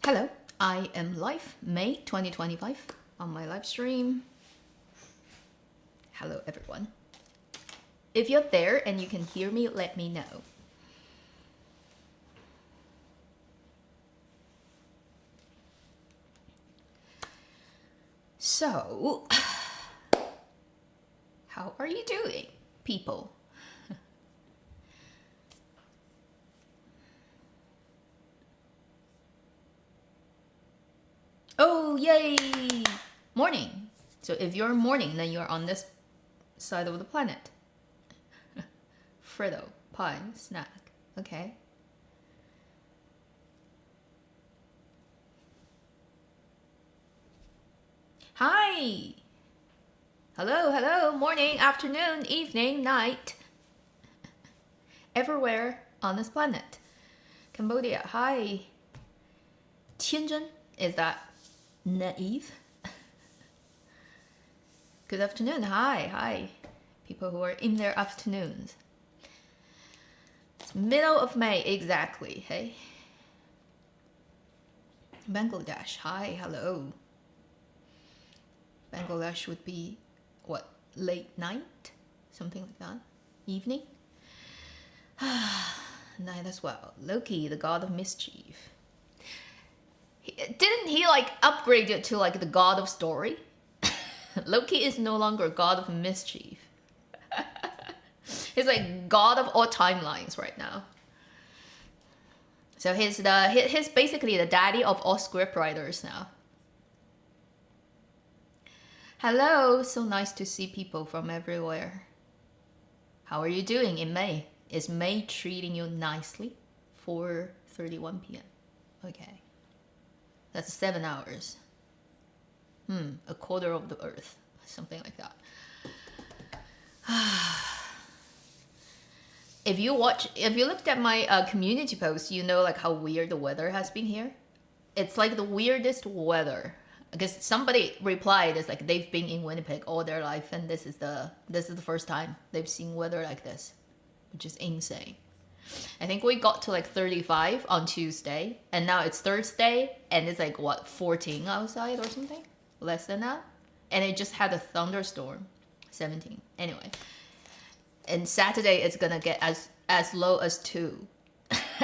Hello, I am live, May 2025, on my live stream. Hello, everyone. If you're there and you can hear me, let me know. So, how are you doing, people? Oh, yay! Morning. So if you're morning, then you're on this side of the planet. Freddo, pie, snack. Okay. Hi! Hello, hello, morning, afternoon, evening, night. Everywhere on this planet. Cambodia, hi. Tianjin, is that naive? Good afternoon, hi. People who are in their afternoons. It's middle of May, exactly, hey? Bangladesh, hi, hello. Bangladesh would be, what, late night? Something like that? Evening? Night as well. Loki, the god of mischief. Didn't he like upgrade it to like the god of story? Loki is no longer god of mischief. He's like god of all timelines right now. So he's basically the daddy of all scriptwriters now. Hello, so nice to see people from everywhere. How are you doing in May? Is May treating you nicely? 4:31 p.m. Okay. That's 7 hours. A quarter of the earth. Something like that. If you looked at my community post, you know like how weird the weather has been here. It's like the weirdest weather. Because somebody replied, it's like they've been in Winnipeg all their life, and this is the first time they've seen weather like this, which is insane. I think we got to like 35 on Tuesday, and now it's Thursday, and it's like what, 14 outside or something, less than that, and it just had a thunderstorm, 17. Anyway, and Saturday it's gonna get as low as 2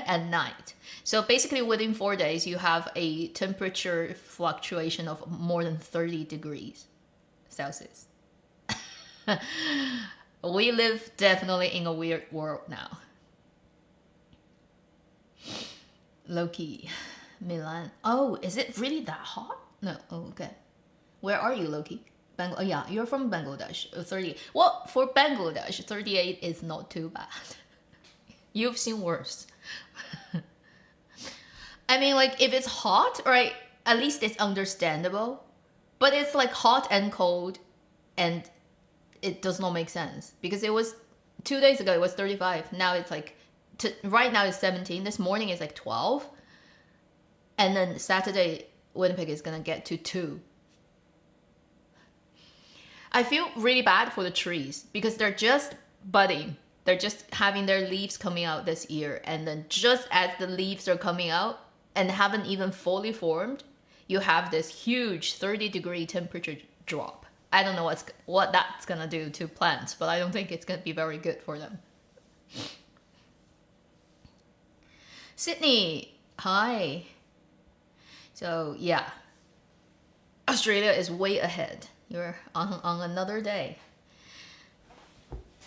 at night. So basically within 4 days, you have a temperature fluctuation of more than 30 degrees Celsius. We live definitely in a weird world now. Loki, Milan. Oh, is it really that hot? No, oh, okay. Where are you, Loki? Oh yeah, you're from Bangladesh. 30. Well, for Bangladesh, 38 is not too bad. You've seen worse. I mean, like, if it's hot, right, at least it's understandable. But it's like hot and cold, and it does not make sense. Because it was, 2 days ago, it was 35. Now it's like, right now it's 17. This morning is like 12. And then Saturday, Winnipeg is gonna get to 2. I feel really bad for the trees, because they're just budding. They're just having their leaves coming out this year. And then just as the leaves are coming out, and haven't even fully formed, you have this huge 30-degree temperature drop. I don't know what that's gonna do to plants, but I don't think it's gonna be very good for them. Sydney, hi. So yeah, Australia is way ahead. You're on another day.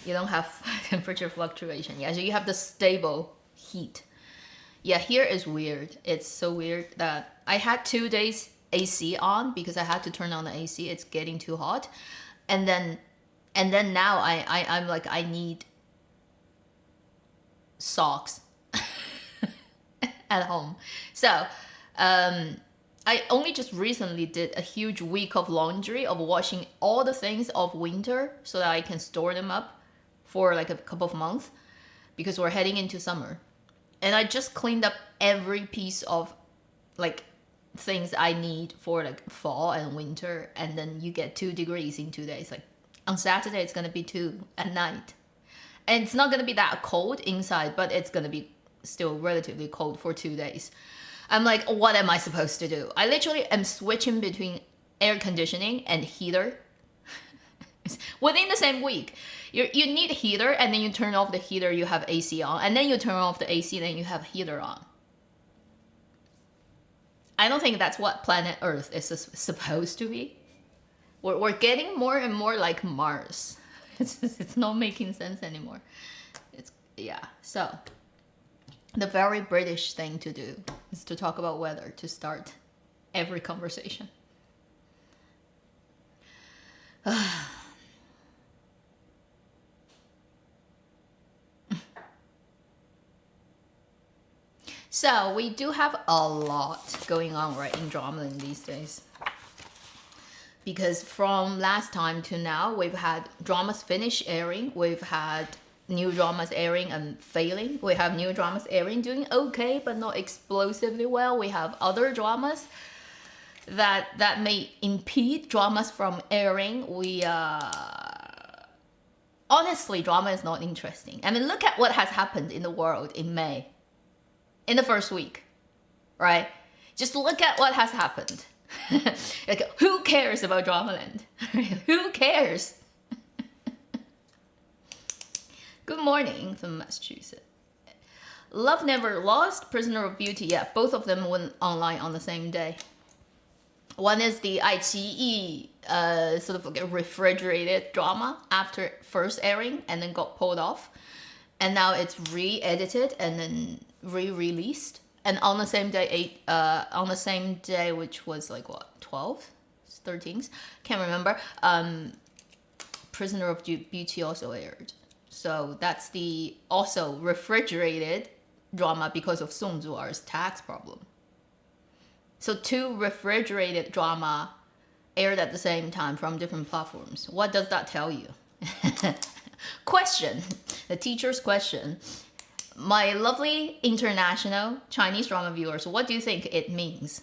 You don't have temperature fluctuation. Yeah, so you have the stable heat. Yeah, here is weird. It's so weird that I had 2 days AC on because I had to turn on the AC. It's getting too hot. And then now I'm like, I need socks at home. So, I only just recently did a huge week of laundry, of washing all the things of winter so that I can store them up for like a couple of months, because we're heading into summer. And I just cleaned up every piece of like things I need for like fall and winter. And then you get 2 degrees in 2 days. Like on Saturday, it's going to be 2 at night. And it's not going to be that cold inside, but it's going to be still relatively cold for 2 days. I'm like, what am I supposed to do? I literally am switching between air conditioning and heater within the same week. You need heater, and then you turn off the heater, you have AC on, and then you turn off the AC, then you have heater on. I don't think that's what planet Earth is supposed to be. We're getting more and more like Mars. It's not making sense anymore. Yeah, so the very British thing to do is to talk about weather to start every conversation. So we do have a lot going on right in Dramaland these days. Because from last time to now, we've had dramas finish airing, we've had new dramas airing and failing, we have new dramas airing doing okay but not explosively well, we have other dramas that may impede dramas from airing. Honestly, drama is not interesting. I mean, look at what has happened in the world in May. In the first week, right? Just look at what has happened. Like, who cares about Dramaland? Who cares? Good morning from Massachusetts. Love Never Lost, Prisoner of Beauty. Yeah, both of them went online on the same day. One is the iQIYI sort of like a refrigerated drama after first airing and then got pulled off. And now it's re-edited and then re-released, and on the same day, which was like what, 12th, 13th, can't remember. Prisoner of Beauty also aired, so that's the also refrigerated drama because of Zuer's tax problem. So 2 refrigerated drama aired at the same time from different platforms. What does that tell you? Question, the teacher's question. My lovely international Chinese drama viewers, what do you think it means?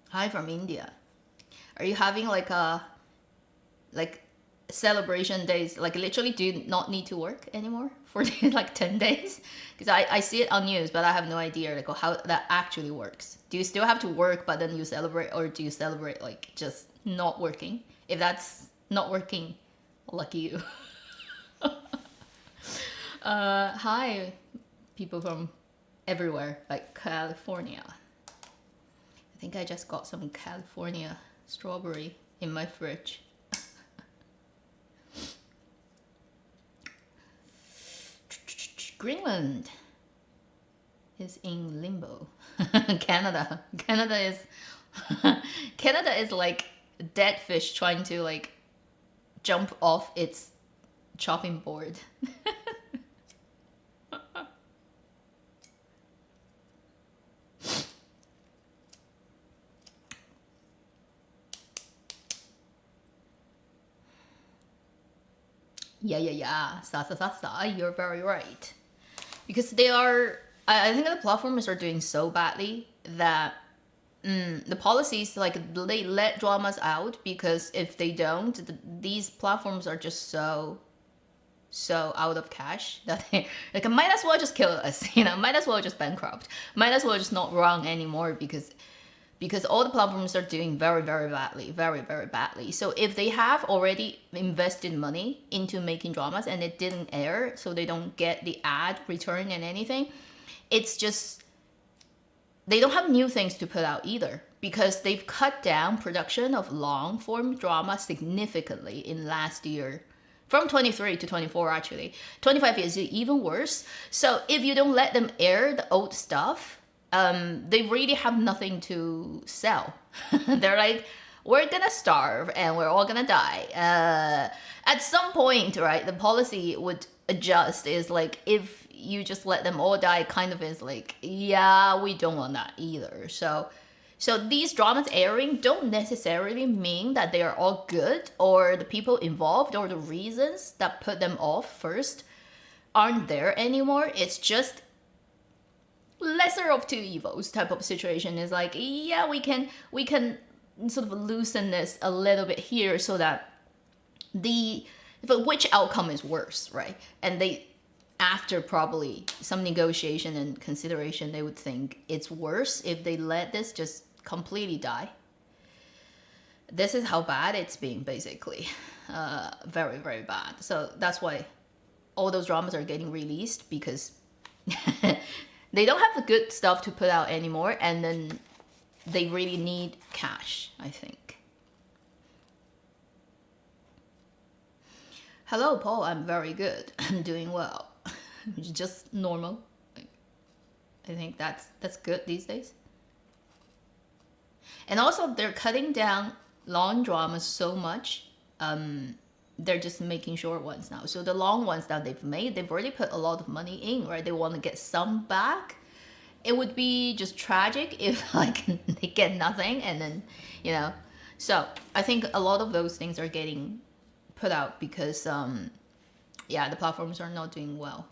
Hi from India. Are you having like celebration days? Like literally do you not need to work anymore for like 10 days? Because I see it on news, but I have no idea like how that actually works. Do you still have to work but then you celebrate, or do you celebrate like just not working? If that's not working, lucky you. Hi, people from everywhere, like California. I think I just got some California strawberry in my fridge. Greenland is in limbo. Canada is like a dead fish trying to like jump off its chopping board. Yeah. Sa. You're very right. Because they are, I think the platforms are doing so badly that the policies, like they let dramas out, because if they don't, these platforms are just so out of cash that they like might as well just kill us, might as well just bankrupt, might as well just not run anymore, because all the platforms are doing very badly, very badly. So if they have already invested money into making dramas and it didn't air, so they don't get the ad return and anything, it's just they don't have new things to put out either, because they've cut down production of long form drama significantly in last year. From 23 to 24, actually. 25 is even worse. So if you don't let them air the old stuff, they really have nothing to sell. They're like, we're gonna starve and we're all gonna die. At some point, right, the policy would adjust. Is like, if you just let them all die, kind of is like, yeah, we don't want that either. So these dramas airing don't necessarily mean that they are all good, or the people involved or the reasons that put them off first aren't there anymore. It's just lesser of two evils type of situation. Is like, yeah, we can sort of loosen this a little bit here so that which outcome is worse, right? And after probably some negotiation and consideration, they would think it's worse if they let this just completely die. This is how bad it's been, basically. Very, very bad. So that's why all those dramas are getting released, because they don't have the good stuff to put out anymore, and then they really need cash, I think. Hello, Paul. I'm very good. I'm doing well. Just normal. I think that's good these days. And also, they're cutting down long dramas so much. They're just making short ones now. So the long ones that they've made, they've already put a lot of money in, right? They want to get some back. It would be just tragic if like they get nothing, and then, you know. So I think a lot of those things are getting put out because, yeah, the platforms are not doing well.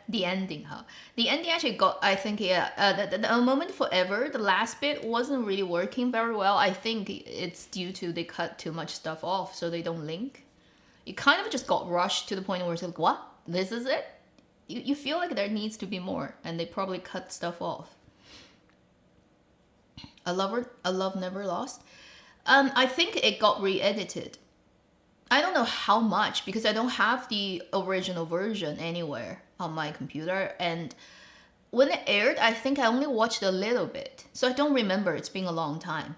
The ending, huh? The ending actually got, I think, yeah, the Moment Forever, the last bit wasn't really working very well. I think it's due to they cut too much stuff off, so they don't link. It kind of just got rushed to the point where it's like, what? This is it? You feel like there needs to be more, and they probably cut stuff off. A Love Never Lost. I think it got re-edited. I don't know how much, because I don't have the original version anywhere on my computer, and when it aired, I think I only watched a little bit, so I don't remember. It's been a long time.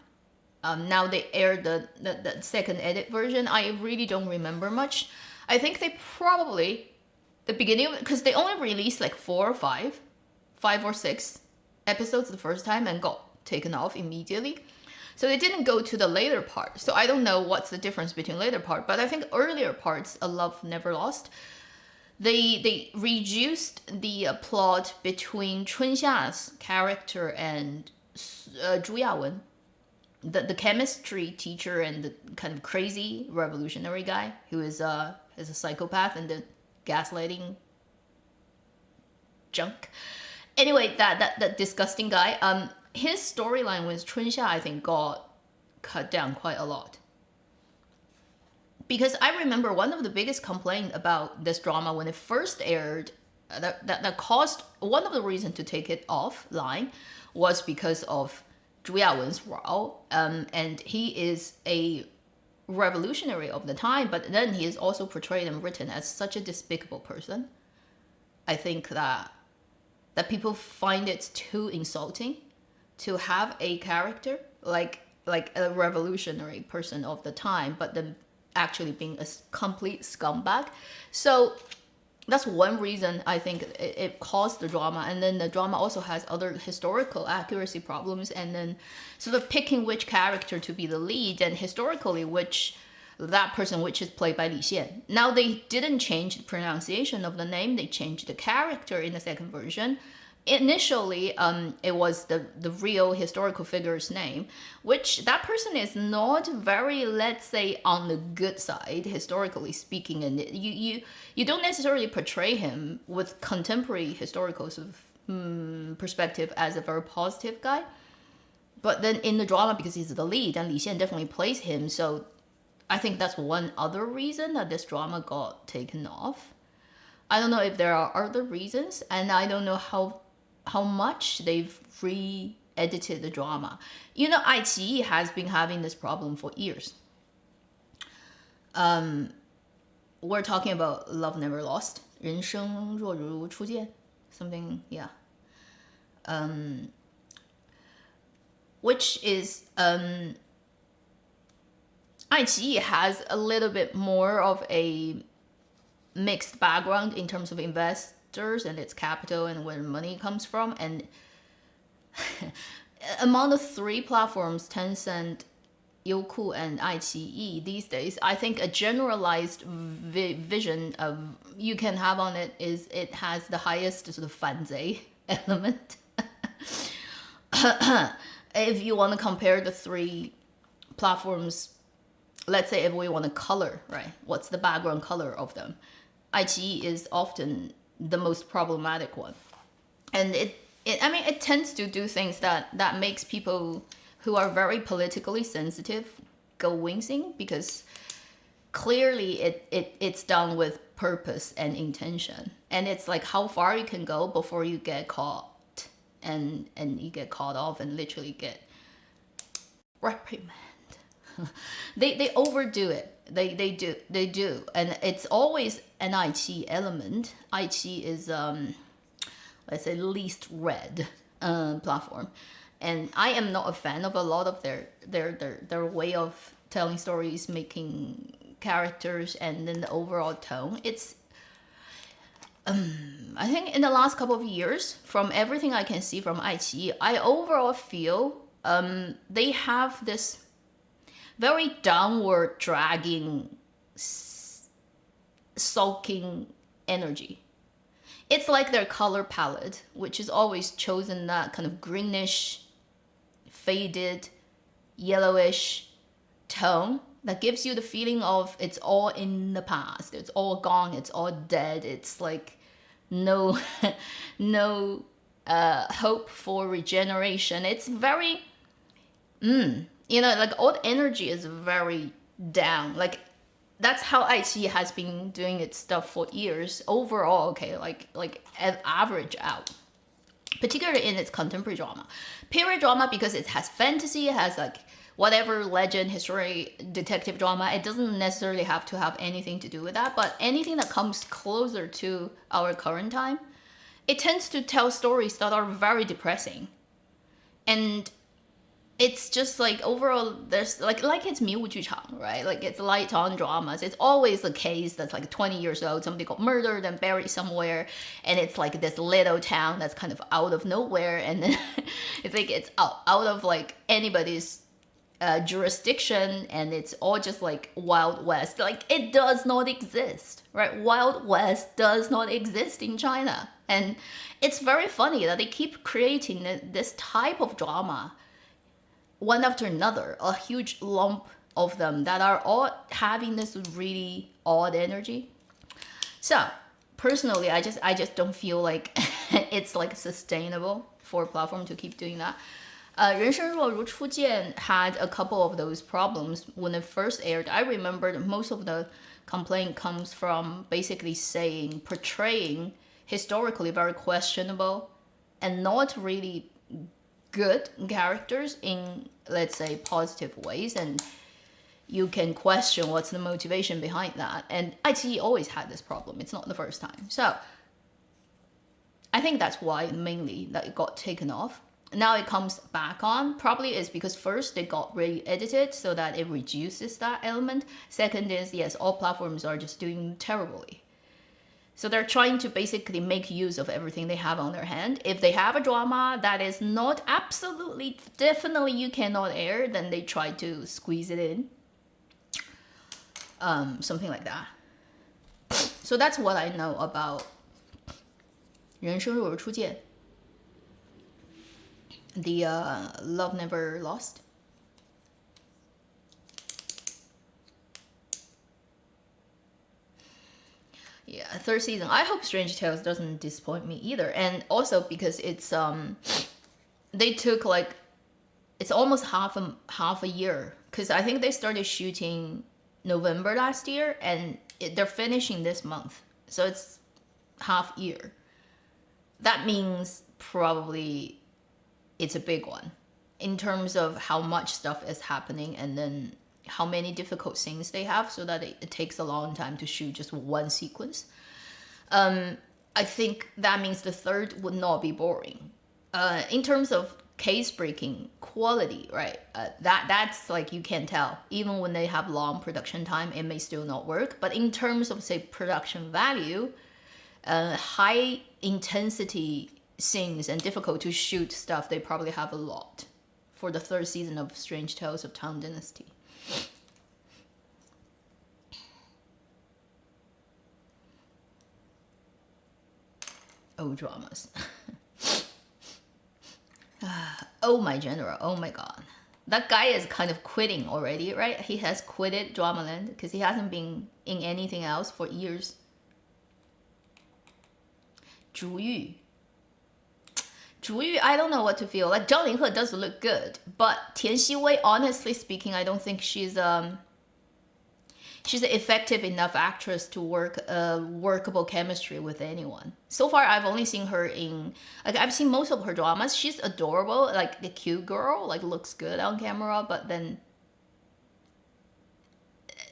Now they aired the second edit version. I really don't remember much. I think they probably, the beginning, because they only released like 4 or 5 or 6 episodes the first time and got taken off immediately. So they didn't go to the later part. So I don't know what's the difference between later part, but I think earlier parts, A Love Never Lost, they reduced the plot between Chunxia's character and Zhu Yawen, the chemistry teacher and the kind of crazy revolutionary guy who is a psychopath and the gaslighting junk. Anyway, that disgusting guy. His storyline with Chunxia, I think, got cut down quite a lot. Because I remember one of the biggest complaints about this drama when it first aired, that caused, one of the reasons to take it offline was because of Zhu Yawen's role. And he is a revolutionary of the time, but then he is also portrayed and written as such a despicable person. I think that people find it too insulting to have a character like a revolutionary person of the time, but then actually being a complete scumbag. So that's one reason I think it caused the drama. And then the drama also has other historical accuracy problems, and then sort of picking which character to be the lead, and historically that person which is played by Li Xian. Now they didn't change the pronunciation of the name, they changed the character in the second version. Initially, it was the real historical figure's name, which that person is not very, let's say, on the good side, historically speaking. And you don't necessarily portray him with contemporary historical sort of perspective as a very positive guy. But then in the drama, because he's the lead, and Li Xian definitely plays him, so I think that's one other reason that this drama got taken off. I don't know if there are other reasons, and I don't know how much they've re-edited the drama. You know, iQIYI has been having this problem for years. We're talking about Love Never Lost, 人生若如初见, something, yeah. Which is, iQIYI has a little bit more of a mixed background in terms of investors and its capital and where money comes from. And among the 3 platforms, Tencent, Youku, and iQIYI these days, I think a generalized vision of you can have on it is it has the highest sort of fanzai element. If you want to compare the 3 platforms, let's say if we want to color, right? What's the background color of them? iQIYI is often the most problematic one. And it tends to do things that makes people who are very politically sensitive go wincing, because clearly it's done with purpose and intention, and it's like how far you can go before you get caught and you get caught off and literally get reprimand. they overdo it. They do, and it's always an Aichi element. Aichi is let's say least read platform, and I am not a fan of a lot of their way of telling stories, making characters, and then the overall tone. It's I think in the last couple of years, from everything I can see from Aichi, I overall feel they have this very downward dragging, sulking energy. It's like their color palette, which is always chosen that kind of greenish, faded, yellowish tone that gives you the feeling of it's all in the past, it's all gone, it's all dead. It's like no hope for regeneration. It's very you know, like all the energy is very down. Like that's how Aichi has been doing its stuff for years overall. Okay, like average out, particularly in its contemporary drama, period drama, because it has fantasy, it has like whatever legend, history, detective drama. It doesn't necessarily have to have anything to do with that, but anything that comes closer to our current time, it tends to tell stories that are very depressing. And it's just like overall there's like it's Miujuchang, right? Like it's light on dramas. It's always the case that's like 20 years old, somebody got murdered and buried somewhere, and it's like this little town that's kind of out of nowhere, and then it's like it's out of like anybody's jurisdiction, and it's all just like Wild West. Like it does not exist, right? Wild West does not exist in China. And it's very funny that they keep creating this type of drama one after another, a huge lump of them that are all having this really odd energy. So personally, I just don't feel like it's like sustainable for a platform to keep doing that. 人生若如初见 had a couple of those problems when it first aired. I remember that most of the complaint comes from basically saying, portraying historically very questionable and not really good characters in, let's say, positive ways, and you can question what's the motivation behind that. And ITE always had this problem. It's not the first time. So I think that's why mainly that it got taken off. Now it comes back on. Probably is because first they got re-edited so that it reduces that element. Second is, yes, all platforms are just doing terribly. So they're trying to basically make use of everything they have on their hand. If they have a drama that is not absolutely, definitely you cannot air, then they try to squeeze it in. Something like that. So that's what I know about 人生若如初见. The Love Never Lost. Yeah, third season. I hope Strange Tales doesn't disappoint me either. And also because it's they took like, it's almost half a year, because I think they started shooting November last year, and they're finishing this month, so it's half year. That means probably it's a big one in terms of how much stuff is happening, and then how many difficult scenes they have, so that it takes a long time to shoot just one sequence. I think that means the third would not be boring. In terms of case-breaking quality, right? That's like, you can tell. Even when they have long production time, it may still not work. But in terms of, say, production value, high intensity scenes and difficult to shoot stuff, they probably have a lot for the third season of Strange Tales of Tang Dynasty. Oh, dramas. Oh, my general. Oh my god. That guy is kind of quitting already, right? He has quitted Dramaland because he hasn't been in anything else for years. Zhou. Zhu, I don't know what to feel. Like Zhang Linghe does look good, but Tian Xiwei, honestly speaking, I don't think she's an effective enough actress to work a workable chemistry with anyone. So far, I've only seen her in, like, I've seen most of her dramas. She's adorable, like the cute girl, like looks good on camera, but then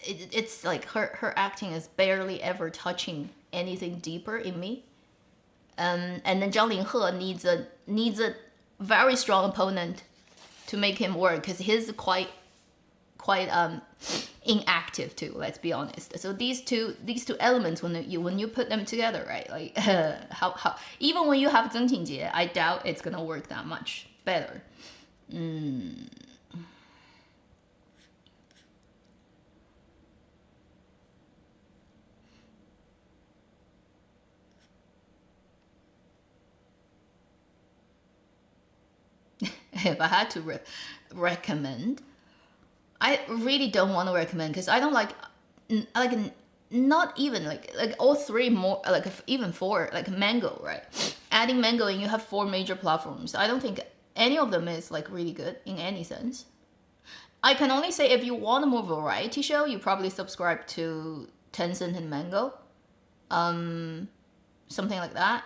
it's like her acting is barely ever touching anything deeper in me. And then Zhang Linghe needs a very strong opponent to make him work, because he's quite inactive too. Let's be honest. So these two elements, when you put them together, right? Like how even when you have Zheng Qingjie, I doubt it's gonna work that much better. If I had to recommend, I really don't want to recommend, because I don't like not even like all three, more like even four, like Mango, right? Adding Mango, and you have 4 major platforms. I don't think any of them is like really good in any sense. I can only say, if you want a more variety show, you probably subscribe to Tencent and Mango, something like that.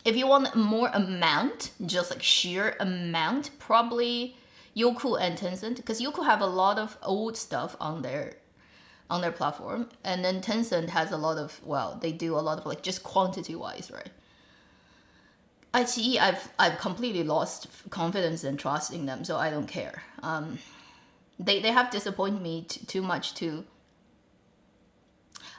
If you want more amount, just like sheer amount, probably Youku and Tencent, because Youku have a lot of old stuff on their platform, and then Tencent has a lot of, well, they do a lot of like just quantity wise, right? iQIYI, I've completely lost confidence and trust in them, so I don't care. They have disappointed me too much to.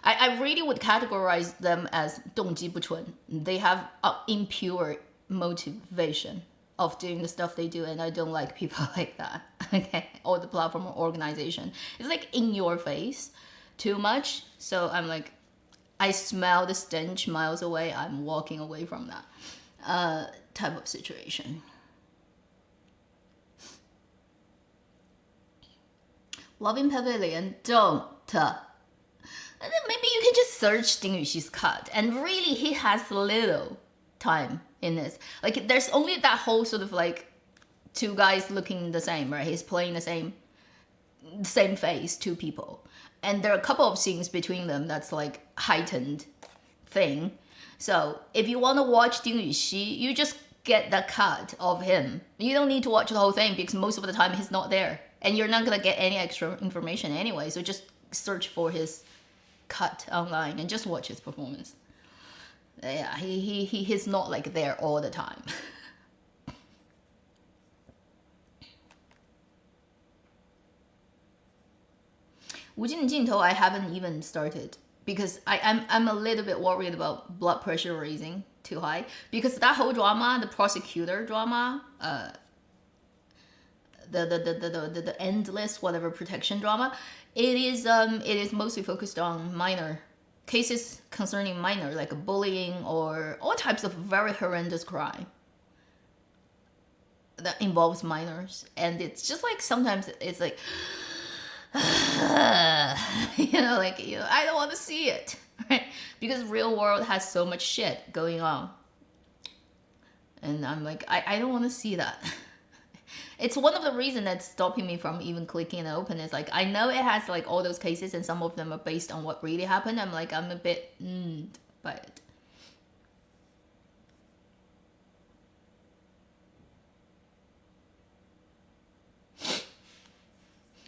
I really would categorize them as 动机不纯. They have impure motivation of doing the stuff they do, and I don't like people like that. Okay, or the platform or organization. It's like in your face too much. So I'm like, I smell the stench miles away. I'm walking away from that type of situation. Loving Pavilion, don't. Maybe you can just search Ding Yuxi's cut, and really he has little time in this. Like there's only that whole sort of like 2 guys looking the same, right? He's playing the same face, 2 people, and there are a couple of scenes between them that's like heightened thing. So if you want to watch Ding Yuxi, you just get the cut of him. You don't need to watch the whole thing, because most of the time he's not there, and you're not gonna get any extra information anyway. So just search for his cut online and just watch his performance. Yeah, he's not like there all the time. Wujin Jintou, I haven't even started, because I'm a little bit worried about blood pressure raising too high, because that whole drama, the prosecutor drama, the endless whatever protection drama, it is mostly focused on minor cases concerning minor, like bullying or all types of very horrendous crime that involves minors. And it's just like, sometimes it's like I don't want to see it, right? Because real world has so much shit going on, and I'm like, I don't want to see that. It's one of the reasons that's stopping me from even clicking and open. Is like, I know it has like all those cases, and some of them are based on what really happened. I'm like, I'm a bit by it.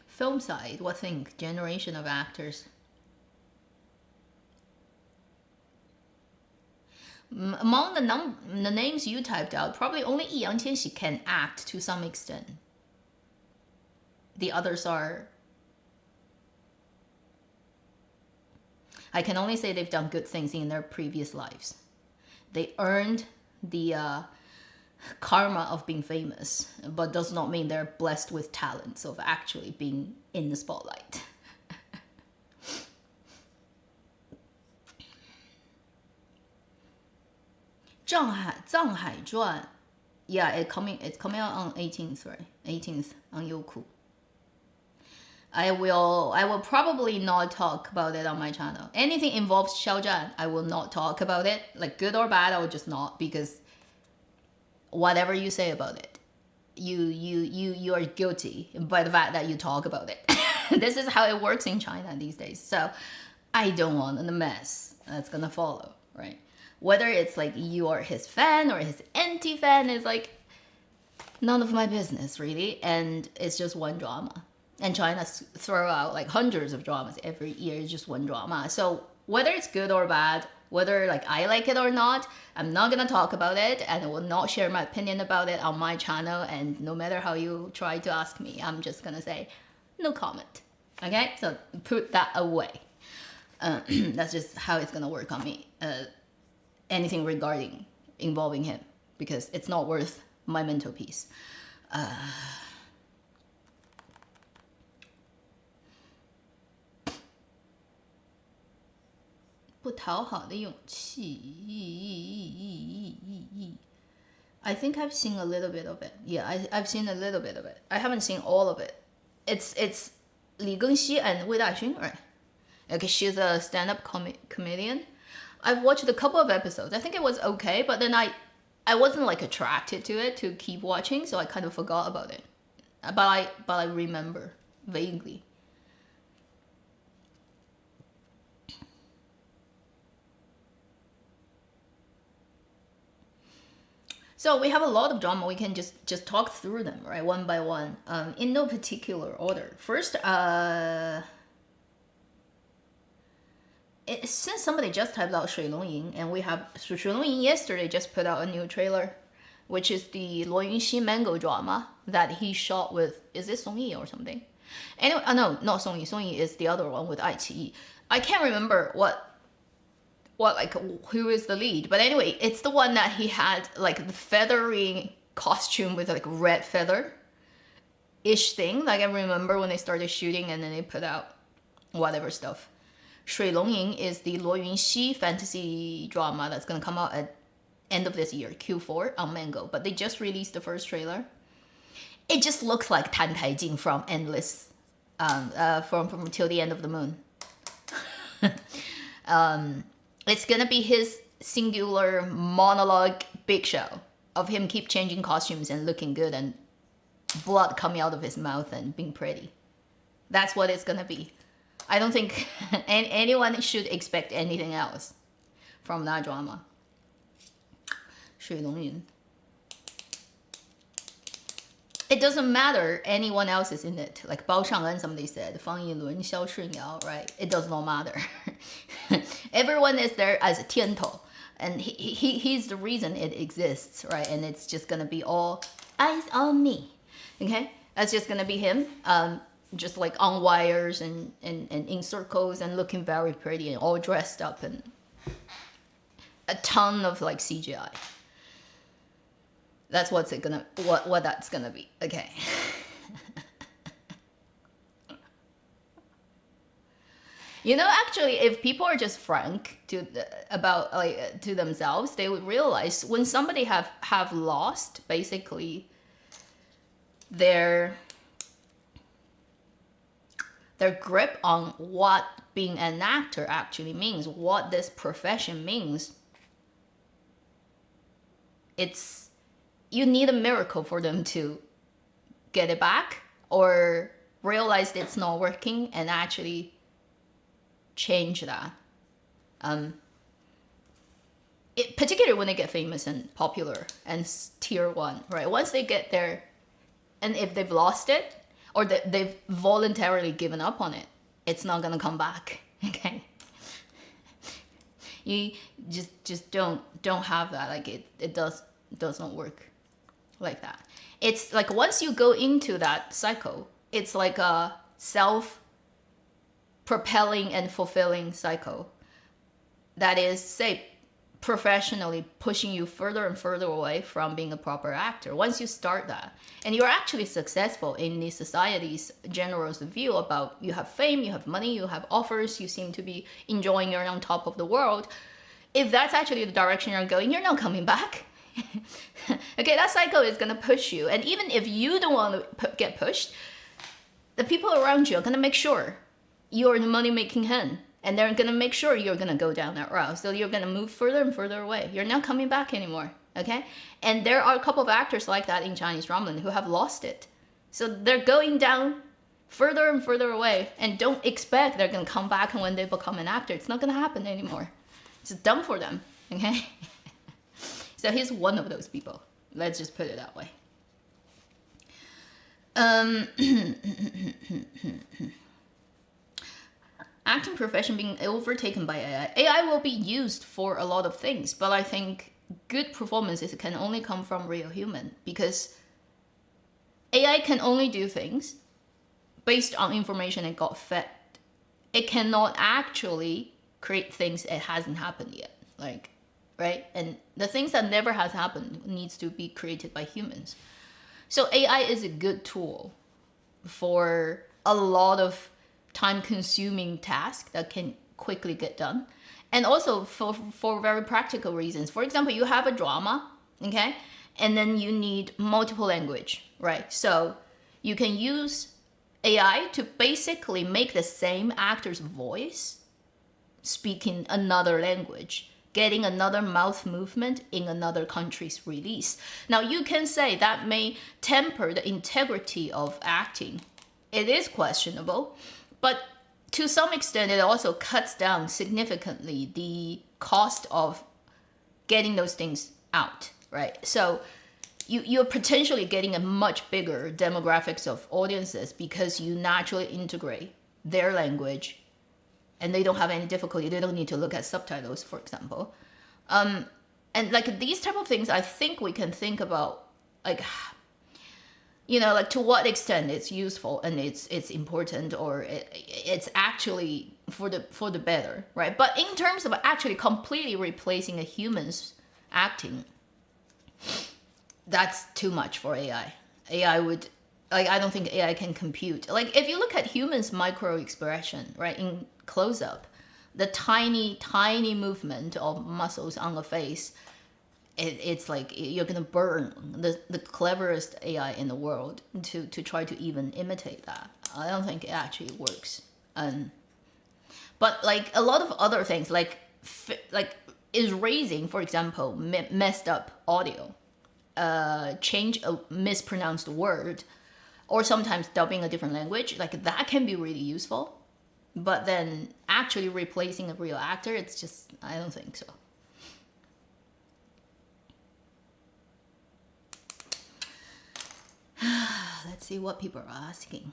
Film side, what think? Generation of actors. Among the names you typed out, probably only Yang Qianxi can act to some extent. The others are... I can only say they've done good things in their previous lives. They earned the karma of being famous, but does not mean they're blessed with talents of actually being in the spotlight. Zhanghai Zhuan, yeah, it's coming out on 18th, right? 18th on Youku. I will probably not talk about it on my channel. Anything involves Xiaozhan, I will not talk about it. Like good or bad, I will just not, because whatever you say about it, you are guilty by the fact that you talk about it. This is how it works in China these days. So I don't want the mess that's gonna follow, right? Whether it's like you are his fan or his anti-fan is like none of my business, really. And it's just one drama. And China throw out like hundreds of dramas every year. It's just one drama. So whether it's good or bad, whether like I like it or not, I'm not gonna talk about it, and I will not share my opinion about it on my channel. And no matter how you try to ask me, I'm just gonna say no comment. Okay, so put that away. That's just how it's gonna work on me. Anything regarding involving him, because it's not worth my mental peace. 不讨好的勇气. I think I've seen a little bit of it. Yeah, I've seen a little bit of it. I haven't seen all of it. It's Li Gengxi and Wei Daxun, right? Okay, she's a stand-up comedian. I've watched a couple of episodes. I think it was okay, but then I wasn't like attracted to it to keep watching, so I kind of forgot about it. But I remember vaguely. So we have a lot of drama. We can just talk through them, right, one by one, in no particular order. First, since somebody just typed out Shui Longying, and we have Shui Longying yesterday just put out a new trailer, which is the Luo Yunxi mango drama that he shot with, is it Song Yi or something? Anyway, no, not Song Yi. Song Yi is the other one with Ai Qi. I can't remember what like who is the lead, but anyway, it's the one that he had like the feathery costume with like red feather ish thing. Like I remember when they started shooting and then they put out whatever stuff. Shui Longying is the Luo Yunxi fantasy drama that's gonna come out at end of this year, Q4 on Mango. But they just released the first trailer. It just looks like Tan Taijing from Endless, from Till the End of the Moon. It's gonna be his singular monologue big show of him keep changing costumes and looking good and blood coming out of his mouth and being pretty. That's what it's gonna be. I don't think anyone should expect anything else from that drama. Shui Longying. It doesn't matter anyone else is in it. Like Bao Shang'en, somebody said, Fang Yilun, Xiao Shinyao, right? It does not matter. Everyone is there as a tiantou, and he's the reason it exists, right? And it's just gonna be all eyes on me, okay? That's just gonna be him, just like on wires and in circles and looking very pretty and all dressed up and a ton of like CGI. That's what that's gonna be, okay? You know, actually, if people are just frank about to themselves, they would realize when somebody have lost basically their grip on what being an actor actually means, what this profession means. You need a miracle for them to get it back or realize it's not working and actually change that. Particularly when they get famous and popular and tier 1, right? Once they get there, and if they've lost it or they've voluntarily given up on it, it's not gonna come back. Okay, you just don't have that. Like it does not work like that. It's like once you go into that cycle, it's like a self-propelling and fulfilling cycle that is, say, professionally pushing you further and further away from being a proper actor. Once you start that, and you're actually successful in the society's generous view about you have fame, you have money, you have offers, you seem to be enjoying, you're on top of the world. If that's actually the direction you're going, you're not coming back. Okay, that cycle is gonna push you, and even if you don't want to get pushed, the people around you are gonna make sure you're the money-making hen, and they're gonna make sure you're gonna go down that route. So you're gonna move further and further away. You're not coming back anymore. Okay, and there are a couple of actors like that in Chinese drama who have lost it. So they're going down further and further away, and don't expect they're gonna come back and when they become an actor. It's not gonna happen anymore. It's done for them. Okay. So he's one of those people. Let's just put it that way. Acting profession being overtaken by AI. AI will be used for a lot of things, but I think good performances can only come from real human, because AI can only do things based on information it got fed. It cannot actually create things that hasn't happened yet. Like, right? And the things that never has happened needs to be created by humans. So AI is a good tool for a lot of time-consuming tasks that can quickly get done. And also for very practical reasons. For example, you have a drama, okay? And then you need multiple language, right? So you can use AI to basically make the same actor's voice speaking another language, getting another mouth movement in another country's release. Now you can say that may temper the integrity of acting. It is questionable, but to some extent it also cuts down significantly the cost of getting those things out, right? So you're potentially getting a much bigger demographics of audiences because you naturally integrate their language and they don't have any difficulty. They don't need to look at subtitles, for example. And like these type of things, I think we can think about, like, you know, like to what extent it's useful and it's important, or it's actually for the better, right? But in terms of actually completely replacing a human's acting, that's too much for AI. AI would, like, I don't think AI can compute. Like, if you look at humans' micro expression, right, in close up, the tiny movement of muscles on the face, it's like you're gonna burn the cleverest AI in the world to try to even imitate that. I don't think it actually works. But like a lot of other things, like is raising, for example, messed up audio, change a mispronounced word, or sometimes dubbing a different language, like that can be really useful. But then actually replacing a real actor, it's just, I don't think so. Let's see what people are asking.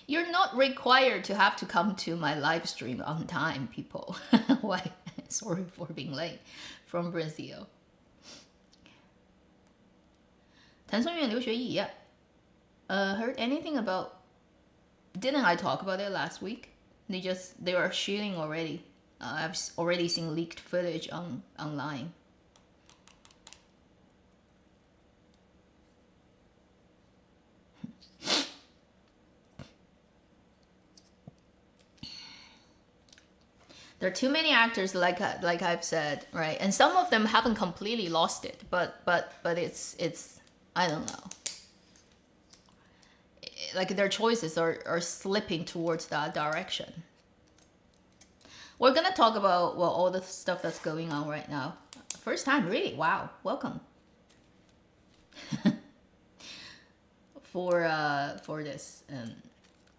You're not required to have to come to my live stream on time, people. Why? Sorry for being late. From Brazil. 谭松韵留学意 heard anything about? Didn't I talk about it last week? They are shooting already. I've already seen leaked footage online. There are too many actors, like I've said, right? And some of them haven't completely lost it, but it's I don't know. Like their choices are slipping towards that direction. We're gonna talk about, well, all the stuff that's going on right now. First time, really? Wow, welcome. For this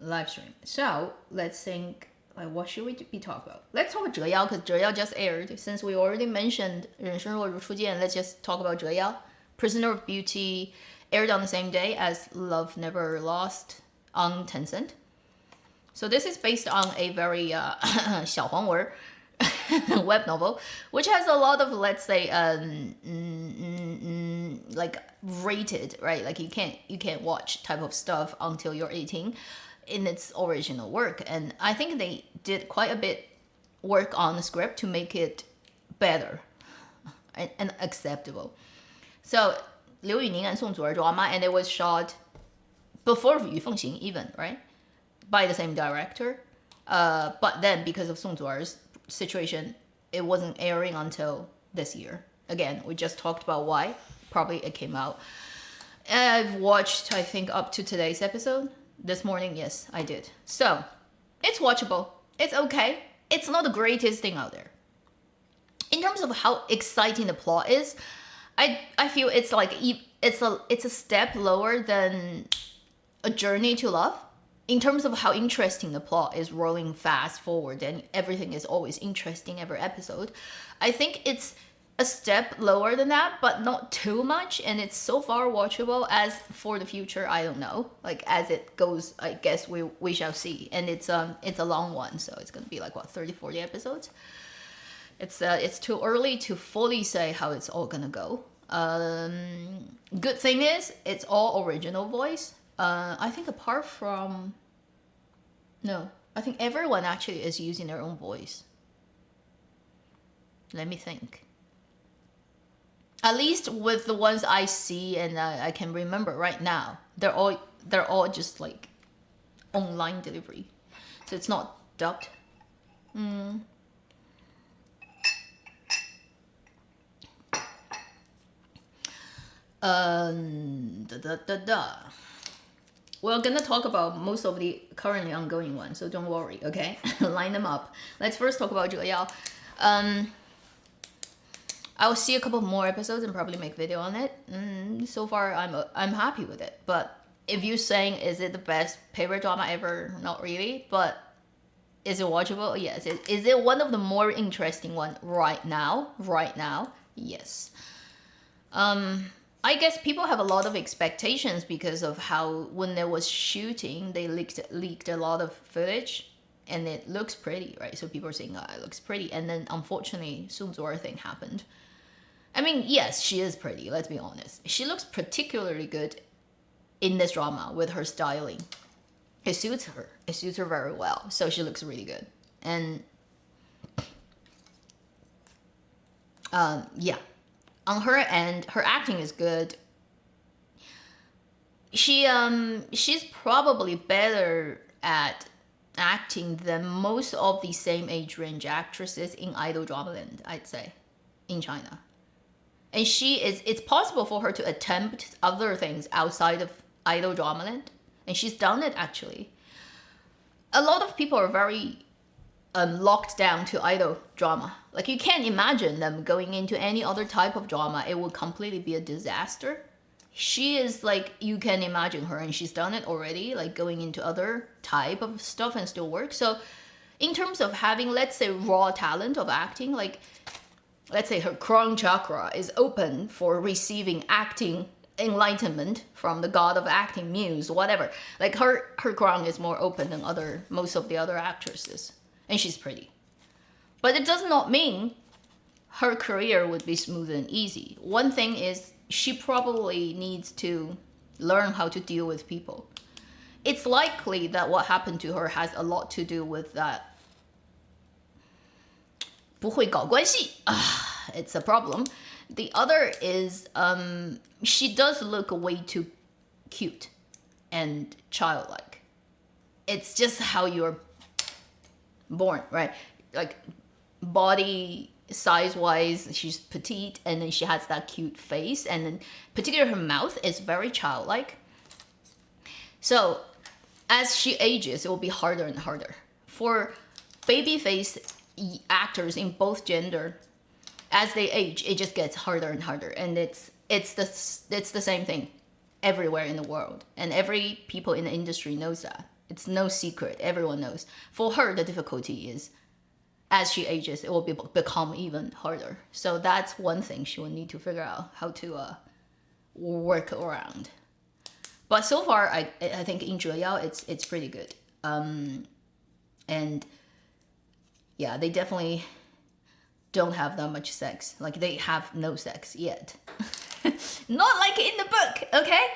live stream. So let's think. Like, what should we be talking about? Let's talk about 折腰, because 折腰 just aired. Since we already mentioned 人生若如初见, let's just talk about 折腰. Prisoner of Beauty aired on the same day as Love Never Lost on Tencent. So this is based on a very 小黄文 web novel, which has a lot of, let's say, like rated, right? Like you can't watch type of stuff until you're 18 in its original work. And I think they did quite a bit work on the script to make it better and acceptable. So 刘宇宁 and Song Zuer drama, and it was shot before 于凤行 even, right? By the same director. But then because of Song Zuer's situation, it wasn't airing until this year. Again, we just talked about why. Probably it came out. And I've watched, I think, up to today's episode. This morning, yes, I did. So, it's watchable. It's okay. It's not the greatest thing out there. In terms of how exciting the plot is, I feel it's like it's a step lower than A Journey to Love. In terms of how interesting the plot is, rolling fast forward and everything is always interesting every episode, I think it's a step lower than that, but not too much, and it's so far watchable. As for the future, I don't know. Like as it goes, I guess we shall see. And it's a long one, so it's gonna be like what, 30-40 episodes. It's too early to fully say how it's all gonna go. Good thing is it's all original voice. I think apart from I think everyone actually is using their own voice. Let me think. At least with the ones I see and I can remember right now, they're all just like online delivery, so it's not dubbed. We're gonna talk about most of the currently ongoing ones, so don't worry, okay? Line them up. Let's first talk about Zhou Yao. I'll see a couple more episodes and probably make video on it. So far, I'm happy with it. But if you're saying, is it the best favorite drama ever? Not really. But is it watchable? Yes. Is it one of the more interesting one right now? Right now, yes. I guess people have a lot of expectations because of how when there was shooting, they leaked a lot of footage, and it looks pretty, right? So people are saying, oh, it looks pretty, and then unfortunately, Zuer thing happened. I mean, yes, she is pretty, let's be honest. She looks particularly good in this drama with her styling. It suits her. It suits her very well. So she looks really good. And yeah. On her end, her acting is good. She's probably better at acting than most of the same age range actresses in idol drama land, I'd say, in China. And it's possible for her to attempt other things outside of idol drama land, and she's done it actually. A lot of people are very locked down to idol drama. Like you can't imagine them going into any other type of drama. It would completely be a disaster. She is like, you can imagine her, and she's done it already, like going into other type of stuff and still work. So in terms of having, let's say, raw talent of acting, like let's say her crown chakra is open for receiving acting enlightenment from the god of acting, muse, whatever. Like her crown is more open than most of the other actresses, and she's pretty. But it does not mean her career would be smooth and easy. One thing is she probably needs to learn how to deal with people. It's likely that what happened to her has a lot to do with that. 不会搞关系. It's a problem. The other is she does look way too cute and childlike. It's just how you're born, right? Like body size wise, she's petite, and then she has that cute face, and then particularly her mouth is very childlike. So as she ages, it will be harder and harder for baby face actors in both gender. As they age, it just gets harder and harder, and it's the same thing everywhere in the world, and every people in the industry knows that. It's no secret, everyone knows. For her, the difficulty is as she ages, it will become even harder. So that's one thing she will need to figure out how to work around. But so far, I think in Zhou Yao, it's pretty good. And yeah, they definitely don't have that much sex. Like they have no sex yet. Not like in the book, okay?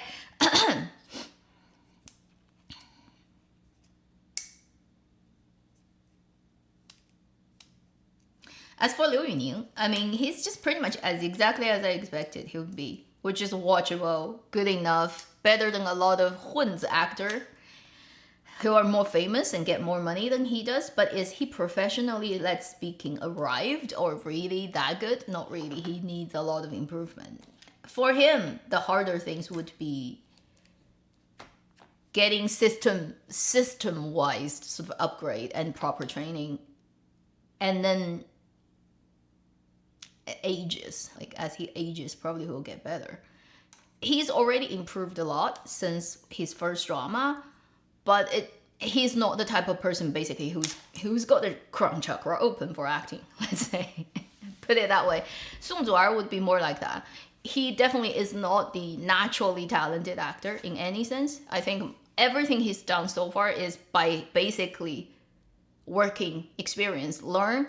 As for Liu Yuning, I mean, he's just pretty much exactly as I expected he would be, which is watchable, good enough, better than a lot of Hun's actor who are more famous and get more money than he does. But is he professionally, let's speaking, arrived or really that good? Not really. He needs a lot of improvement. For him, the harder things would be getting system-wise sort of upgrade and proper training, and then ages, like as he ages, probably he'll get better. He's already improved a lot since his first drama, but he's not the type of person basically who's got the crown chakra open for acting, let's say. Put it that way. Zuer would be more like that. He definitely is not the naturally talented actor in any sense. I think everything he's done so far is by basically working experience, learn,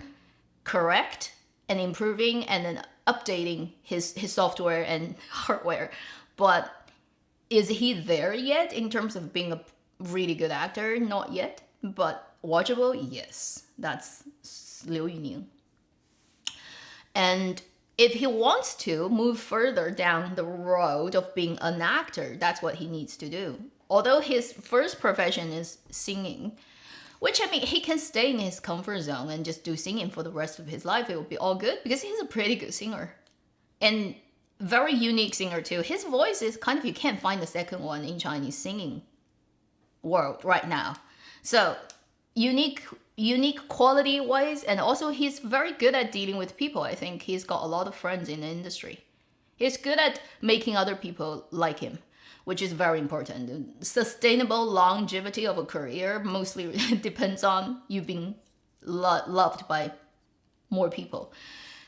correct, and improving, and then updating his software and hardware. But is he there yet in terms of being a really good actor? Not yet, but watchable, yes. That's Liu Yuning. And if he wants to move further down the road of being an actor, that's what he needs to do. Although his first profession is singing, which, I mean, he can stay in his comfort zone and just do singing for the rest of his life. It will be all good because he's a pretty good singer. And very unique singer too. His voice is kind of, you can't find the second one in Chinese singing world right now. So unique quality wise, and also he's very good at dealing with people. I think he's got a lot of friends in the industry. He's good at making other people like him, which is very important. Sustainable longevity of a career mostly depends on you being loved by more people.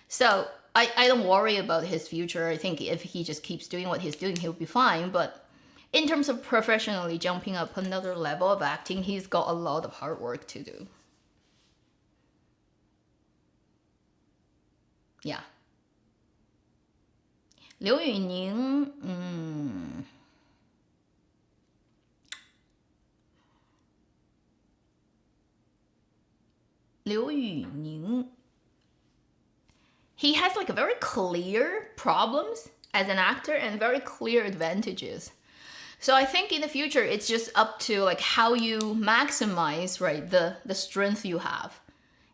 So I don't worry about his future. I think if he just keeps doing what he's doing, he'll be fine. But in terms of professionally jumping up another level of acting, he's got a lot of hard work to do. Yeah. Liu Yuning, Liu Yuning, he has like a very clear problems as an actor and very clear advantages. So I think in the future, it's just up to like how you maximize, right, the strength you have,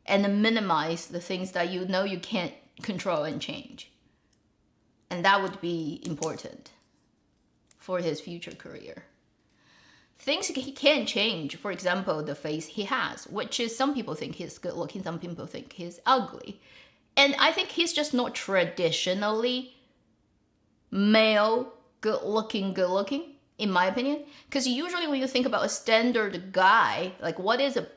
and then minimize the things that you know you can't control and change. And that would be important for his future career. Things he can change, for example, the face he has, which is some people think he's good looking, some people think he's ugly. And I think he's just not traditionally male, good looking, in my opinion. Because usually when you think about a standard guy, like what is a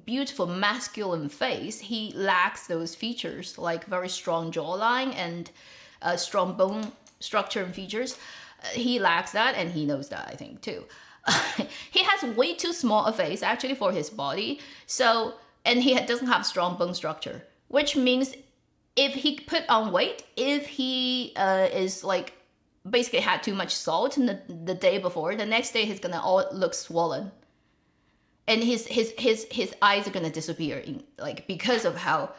beautiful masculine face, he lacks those features, like very strong jawline and strong bone structure and features. He lacks that, and he knows that, I think, too. He has way too small a face, actually, for his body. So, and he doesn't have strong bone structure, which means if he put on weight, if he is like basically had too much salt in the day before, the next day he's gonna all look swollen, and his eyes are gonna disappear because of how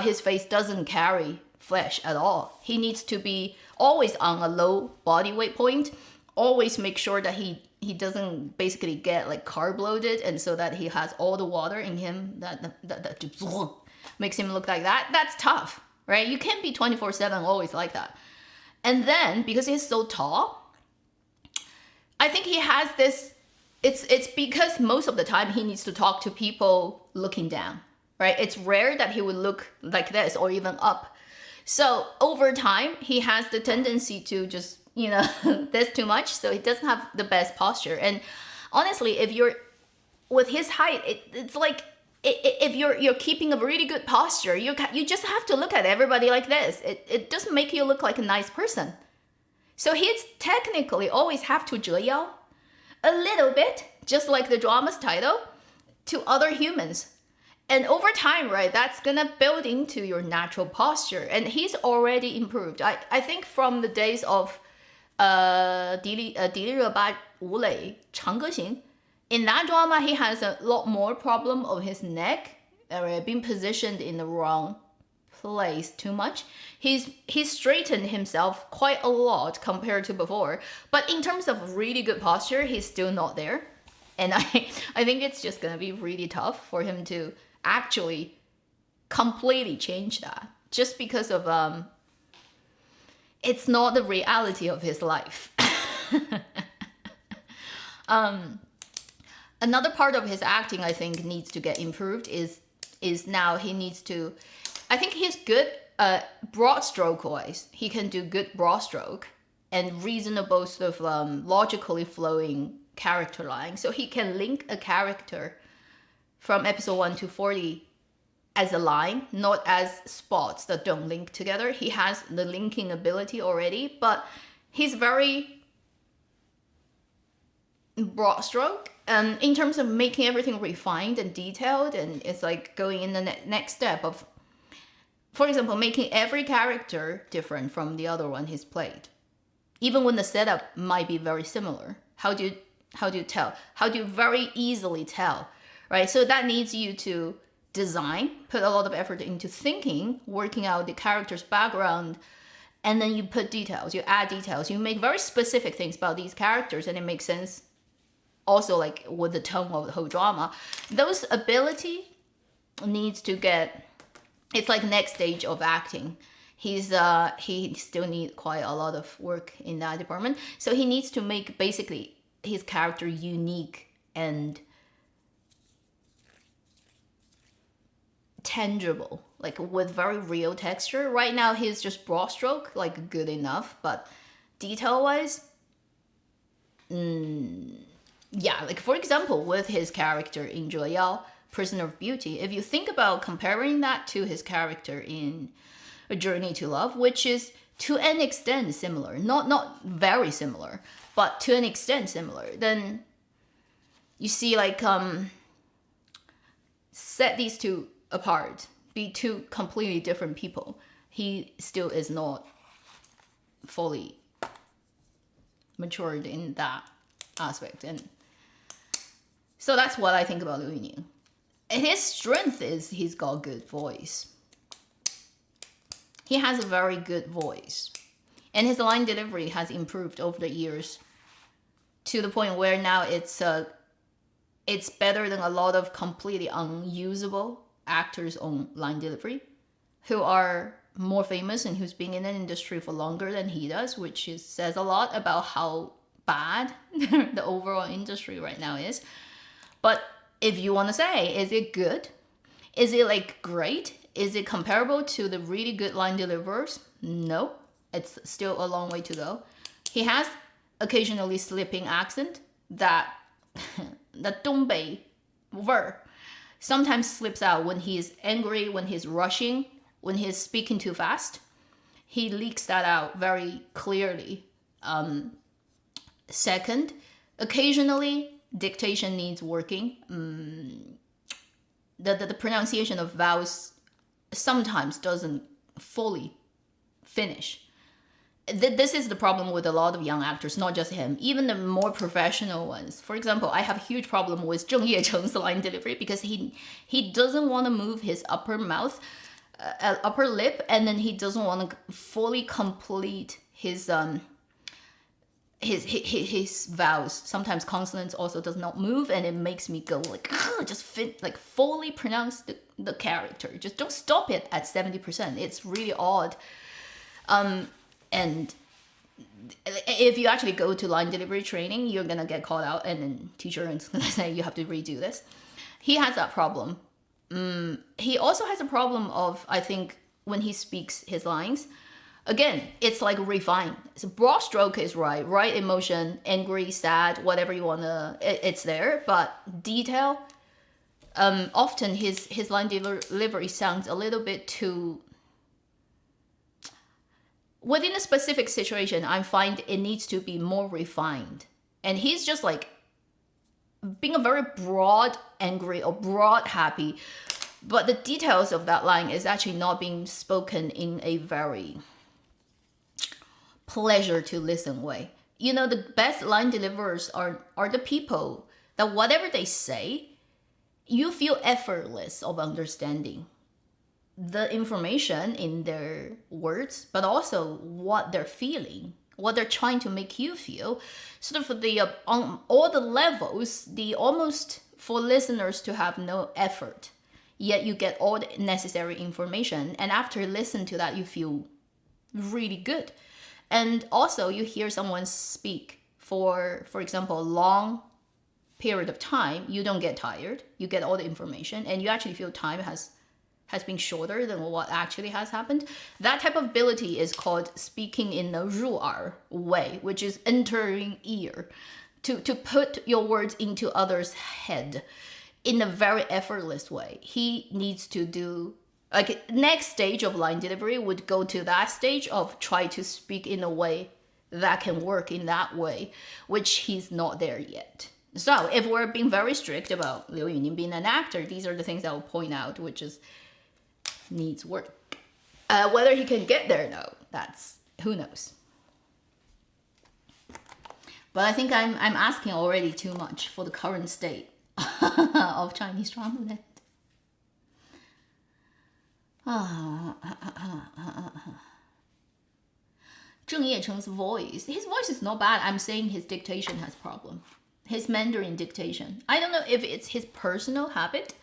his face doesn't carry flesh at all. He needs to be always on a low body weight point, always make sure that he doesn't basically get like carb loaded, and so that he has all the water in him that just makes him look like that. That's tough, right? You can't be 24/7 always like that. And then because he's so tall, I think he has this, it's because most of the time he needs to talk to people looking down, right? It's rare that he would look like this or even up. So over time, he has the tendency to just, this too much. So he doesn't have the best posture. And honestly, if you're with his height, it's like, if you're keeping a really good posture, you just have to look at everybody like this. It doesn't make you look like a nice person. So he's technically always have to 折腰 a little bit, just like the drama's title, to other humans. And over time, right, that's gonna build into your natural posture. And he's already improved. I think from the days of 迪丽热巴吴磊长歌行, in that drama, he has a lot more problem of his neck being positioned in the wrong place too much. He's straightened himself quite a lot compared to before. But in terms of really good posture, he's still not there. And I think it's just going to be really tough for him to actually completely change that. Just because of, it's not the reality of his life. Another part of his acting I think needs to get improved is now he needs to, I think he's good broad stroke wise. He can do good broad stroke and reasonable sort of logically flowing character line. So he can link a character from episode 1 to 40 as a line, not as spots that don't link together. He has the linking ability already, but he's very broad stroke in terms of making everything refined and detailed, and it's like going in the next step of, for example, making every character different from the other one he's played, even when the setup might be very similar. How do you tell? How do you very easily tell, right? So that needs you to design, put a lot of effort into thinking, working out the character's background, and then you put details, you add details, you make very specific things about these characters, and it makes sense also like with the tone of the whole drama. Those ability needs to get, it's like next stage of acting. He still needs quite a lot of work in that department. So he needs to make basically his character unique and tangible, like with very real texture. Right now he's just broad stroke, like good enough, but detail wise, yeah, like for example, with his character in Zhou Yao, Prisoner of Beauty, if you think about comparing that to his character in A Journey to Love, which is to an extent similar, not very similar, but to an extent similar, then you see like set these two apart, be two completely different people, he still is not fully matured in that aspect. And so that's what I think about Liu Yingying. And his strength is he's got good voice. He has a very good voice. And his line delivery has improved over the years to the point where now it's better than a lot of completely unusable actors on line delivery who are more famous and who's been in an industry for longer than he does, which says a lot about how bad the overall industry right now is. But if you want to say, is it good? Is it like great? Is it comparable to the really good line deliverers? No, it's still a long way to go. He has occasionally slipping accent that the Dongbei ver sometimes slips out when he's angry, when he's rushing, when he's speaking too fast. He leaks that out very clearly. Second, occasionally dictation needs working. The pronunciation of vowels sometimes doesn't fully finish. This is the problem with a lot of young actors, not just him, even the more professional ones. For example, I have a huge problem with Zheng Yecheng's line delivery because he doesn't want to move his upper mouth, upper lip, and then he doesn't want to fully complete his vowels. Sometimes consonants also does not move, and it makes me go like, just fit, like fully pronounce the character. Just don't stop it at 70%. It's really odd. And if you actually go to line delivery training, you're gonna get called out, and then teacher is gonna say you have to redo this. He has that problem. He also has a problem of, I think, when he speaks his lines, again, it's like refined. So broad stroke is right emotion, angry, sad, whatever you wanna, it's there. But detail, often his line delivery sounds a little bit too. Within a specific situation, I find it needs to be more refined. And he's just like being a very broad angry or broad happy, but the details of that line is actually not being spoken in a very pleasure to listen way. You know, the best line deliverers are the people that whatever they say, you feel effortless of understanding the information in their words, but also what they're feeling, what they're trying to make you feel. Sort of the on all the levels, the almost for listeners to have no effort, yet you get all the necessary information, and after listen to that, you feel really good. And also, you hear someone speak for example, long period of time, you don't get tired. You get all the information, and you actually feel time has been shorter than what actually has happened. That type of ability is called speaking in the Zuer way, which is entering ear, to put your words into others' head in a very effortless way. He needs to do, like, next stage of line delivery would go to that stage of try to speak in a way that can work in that way, which he's not there yet. So if we're being very strict about Liu Yuning being an actor, these are the things I will point out, which is needs work. Whether he can get there, though, that's who knows. But I think I'm asking already too much for the current state of Chinese drama land. Zheng Yecheng's voice. His voice is not bad. I'm saying his dictation has problem. His Mandarin dictation. I don't know if it's his personal habit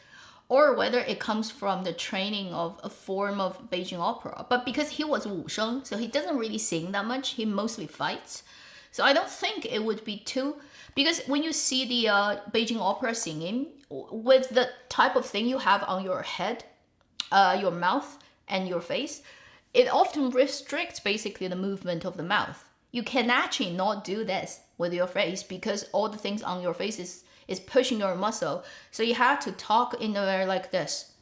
or whether it comes from the training of a form of Beijing opera. But because he was Wu Sheng, so he doesn't really sing that much. He mostly fights. So I don't think it would be too... Because when you see the Beijing opera singing, with the type of thing you have on your head, your mouth, and your face, it often restricts basically the movement of the mouth. You can actually not do this with your face because all the things on your face is pushing your muscle. So you have to talk in a way like this.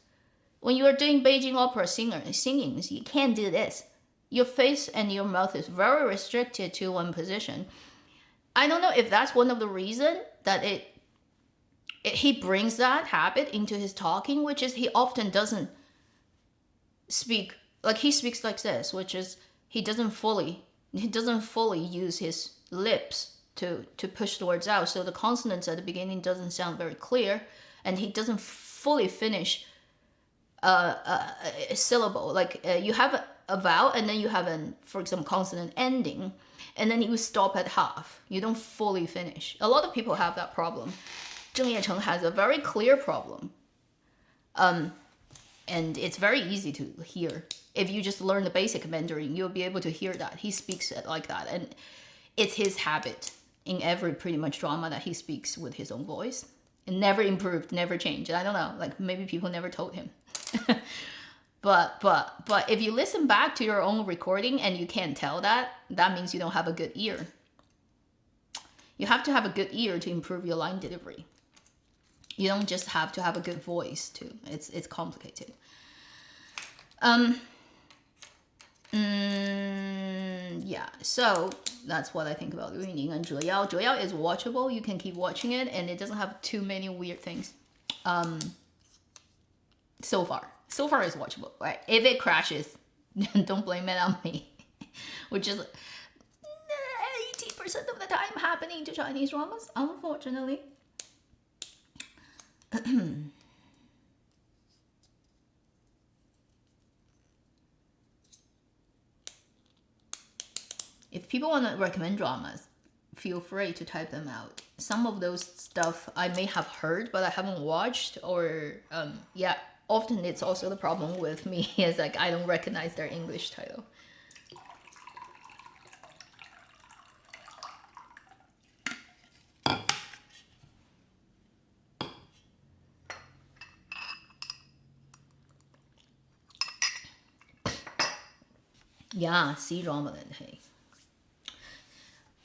When you are doing Beijing opera singing, you can't do this. Your face and your mouth is very restricted to one position. I don't know if that's one of the reasons that he brings that habit into his talking, which is he often doesn't speak, like he speaks like this, which is he doesn't fully use his lips to push the words out. So the consonants at the beginning doesn't sound very clear, and he doesn't fully finish a syllable. Like you have a vowel, and then you have for example, consonant ending, and then you stop at half. You don't fully finish. A lot of people have that problem. Zheng Yecheng has a very clear problem. And it's very easy to hear. If you just learn the basic Mandarin, you'll be able to hear that. He speaks it like that. And it's his habit in every pretty much drama that he speaks with his own voice. It never improved, never changed. I don't know, like maybe people never told him. But if you listen back to your own recording and you can't tell that, that means you don't have a good ear. You have to have a good ear to improve your line delivery. You don't just have to have a good voice too. It's complicated. Yeah, so that's what I think about Liu Yuning and Zhe Yao. Zhe Yao is watchable. You can keep watching it, and it doesn't have too many weird things. So far it's watchable. Right? If it crashes, don't blame it on me. Which is 80% of the time happening to Chinese dramas, unfortunately. If people want to recommend dramas, feel free to type them out. Some of those stuff I may have heard, but I haven't watched, or yeah, often it's also the problem with me is like I don't recognize their English title. Yeah, C drama then, hey.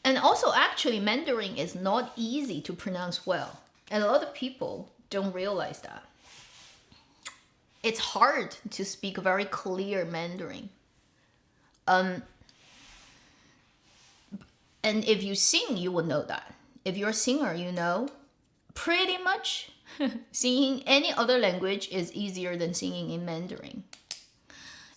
And also, actually, Mandarin is not easy to pronounce well. And a lot of people don't realize that. It's hard to speak very clear Mandarin. And if you sing, you will know that. If you're a singer, you know, pretty much singing any other language is easier than singing in Mandarin.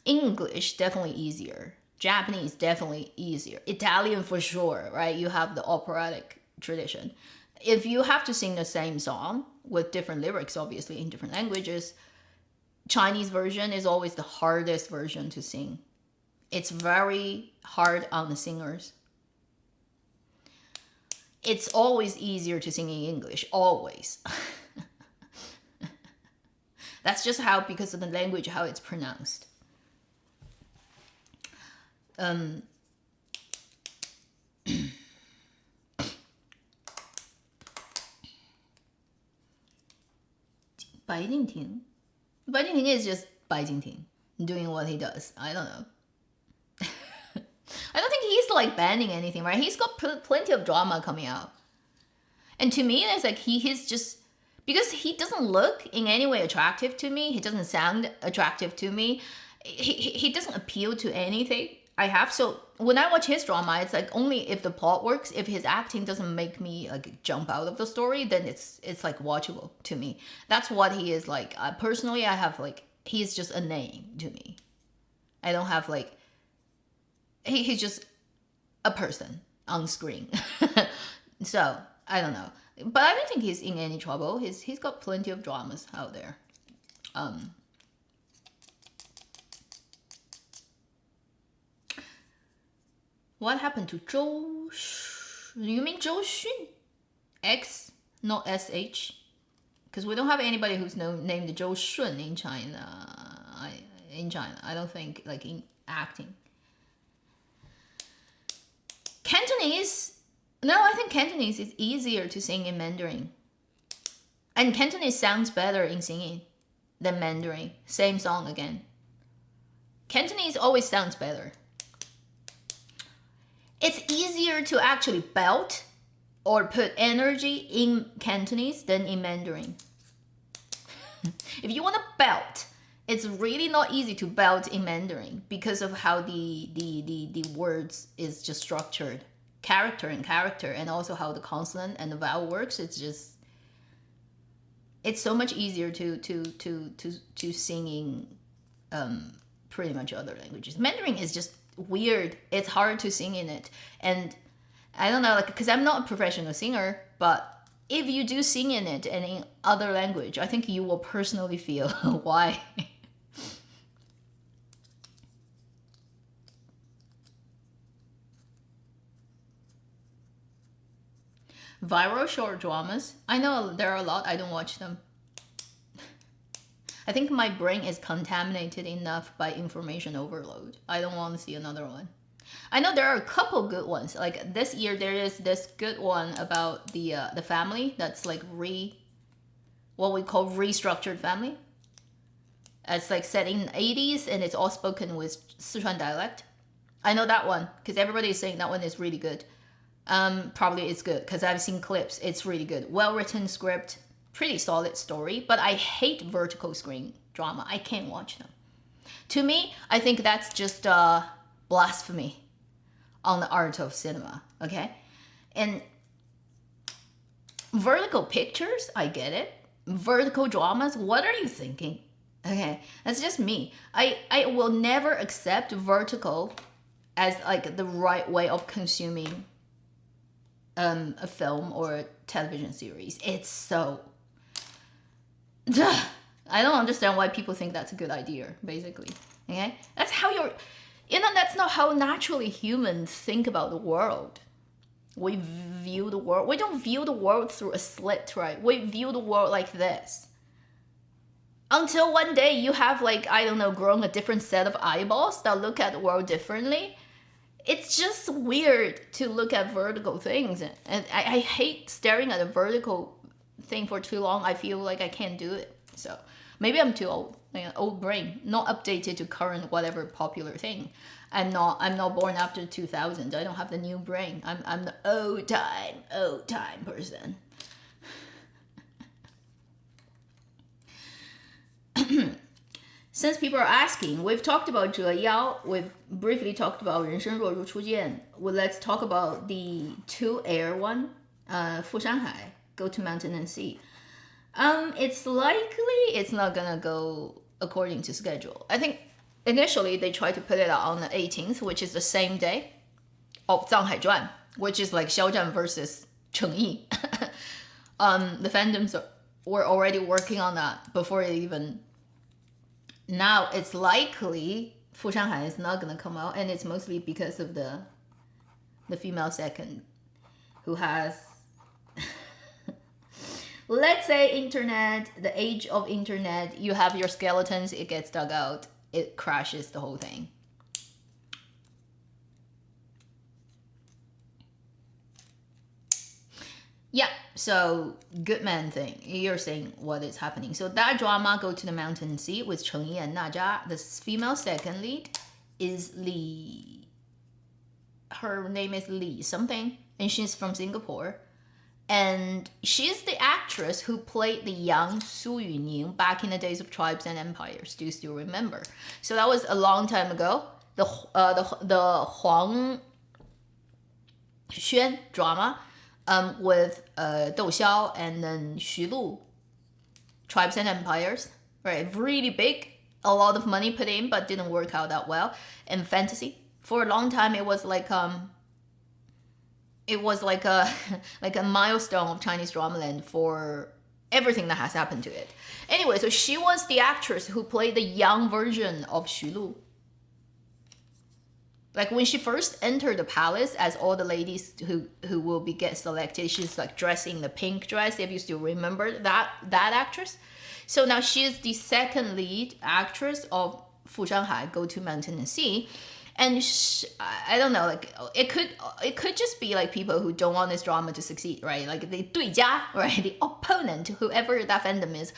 English, definitely easier. Japanese, definitely easier. Italian, for sure, right? You have the operatic tradition. If you have to sing the same song with different lyrics, obviously, in different languages, Chinese version is always the hardest version to sing. It's very hard on the singers. It's always easier to sing in English, always. That's just how, because of the language, how it's pronounced. 白敬亭. Bai Jingting is just Bai Jingting doing what he does. I don't know. I don't think he's like banning anything, right? He's got plenty of drama coming out. And to me, it's like he's just, because he doesn't look in any way attractive to me. He doesn't sound attractive to me. He doesn't appeal to anything I have. So when I watch his drama, it's like only if the plot works. If his acting doesn't make me like jump out of the story, then it's like watchable to me. That's what he is like. Personally, I have like, he's just a name to me. I don't have like, he's just a person on screen. So I don't know, but I don't think he's in any trouble. He's got plenty of dramas out there. What happened to Zhou? You mean Zhou Xun? X, not SH? Because we don't have anybody who's named Zhou Shun in China. I don't think, like in acting. Cantonese. No, I think Cantonese is easier to sing in Mandarin. And Cantonese sounds better in singing than Mandarin. Same song again. Cantonese always sounds better. It's easier to actually belt or put energy in Cantonese than in Mandarin. If you want to belt, it's really not easy to belt in Mandarin because of how the words is just structured. Character, and also how the consonant and the vowel works. It's so much easier to sing in pretty much other languages. Mandarin is just weird. It's hard to sing in it, and I don't know, like, because I'm not a professional singer, but if you do sing in it and in other language, I think you will personally feel why. Viral short dramas. I know there are a lot. I don't watch them. I think my brain is contaminated enough by information overload. I don't want to see another one. I know there are a couple good ones. Like this year, there is this good one about the family that's like what we call restructured family. It's like set in the 80s and it's all spoken with Sichuan dialect. I know that one because everybody is saying that one is really good. Probably it's good because I've seen clips. It's really good. Well-written script, pretty solid story, but I hate vertical screen drama. I can't watch them. To me, I think that's just blasphemy on the art of cinema, okay? And vertical pictures, I get it. Vertical dramas, what are you thinking? Okay, that's just me. I will never accept vertical as like the right way of consuming a film or a television series. It's so... I don't understand why people think that's a good idea, basically. Okay? That's how you're... that's not how naturally humans think about the world. We view the world... We don't view the world through a slit, right? We view the world like this. Until one day you have, like, I don't know, grown a different set of eyeballs that look at the world differently. It's just weird to look at vertical things. And I hate staring at a vertical thing for too long. I feel like I can't do it. So maybe I'm too old. Like an old brain, not updated to current whatever popular thing. I'm not born after 2000. I don't have the new brain. I'm the old time person. Since people are asking, we've talked about 折腰, we've briefly talked about 人生若如初见. Well, let's talk about the 2-air one, 赴山海, go to mountain and sea. It's likely it's not gonna go according to schedule. I think initially they tried to put it out on the 18th, which is the same day of 藏海传, which is like 肖战 versus 成毅. The fandoms were already working on that before it even... Now it's likely 赴山海 is not gonna come out, and it's mostly because of the female second who has let's say internet, the age of internet, you have your skeletons, it gets dug out, it crashes the whole thing. Yeah, So good man thing. You're saying what is happening. So that drama Go to the Mountain Sea with Cheng Yi and Na Jia. The female second lead is Li. Her name is Li something, and she's from Singapore. And she's the actress who played the young Su Yuning back in the days of Tribes and Empires. Do you still remember? So that was a long time ago. The Huang Xuan drama with Dou Xiao and then Xu Lu, Tribes and Empires, right? Really big, a lot of money put in, but didn't work out that well. And fantasy, for a long time, it was like a like a milestone of Chinese dramaland for everything that has happened to it. Anyway, so she was the actress who played the young version of Xu Lu. Like when she first entered the palace, as all the ladies who will be get selected, she's like dressing the pink dress. If you still remember that actress, so now she is the second lead actress of Fu Shanghai, Go to Mountain and Sea, and I don't know, like it could just be like people who don't want this drama to succeed, right? Like the 对家, right? The opponent, whoever that fandom is,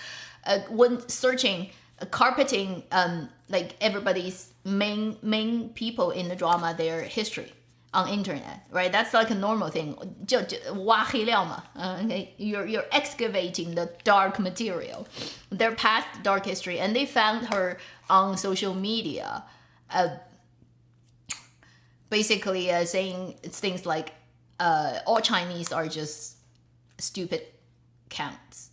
when searching. Carpeting like everybody's main people in the drama, their history on internet, right? That's like a normal thing. 就挖黑料嘛, okay? You're excavating the dark material, their past dark history, and they found her on social media, basically saying things like all Chinese are just stupid counts.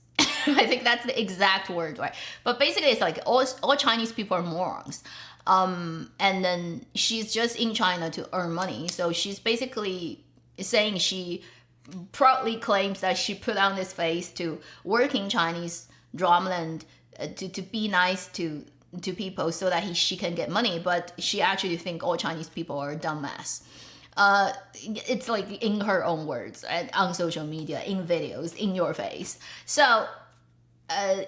I think that's the exact word, right? But basically, it's like all Chinese people are morons. And then she's just in China to earn money. So she's basically saying she proudly claims that she put on this face to work in Chinese dramaland to be nice to people so that she can get money. But she actually thinks all Chinese people are dumbass. It's like in her own words, right? On social media, in videos, in your face. So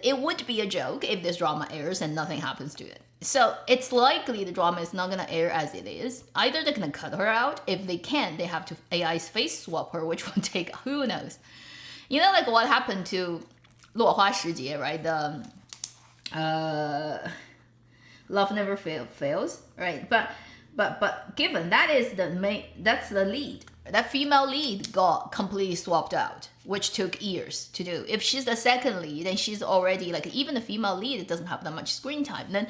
it would be a joke if this drama airs and nothing happens to it. So it's likely the drama is not going to air as it is. Either they're going to cut her out. If they can't, they have to AI's face swap her, which will take who knows. You know, like what happened to 落花时节, right? The Love Never Fails, right? But given that is that's the lead. That female lead got completely swapped out, which took years to do. If she's the second lead and she's already like, even the female lead doesn't have that much screen time, then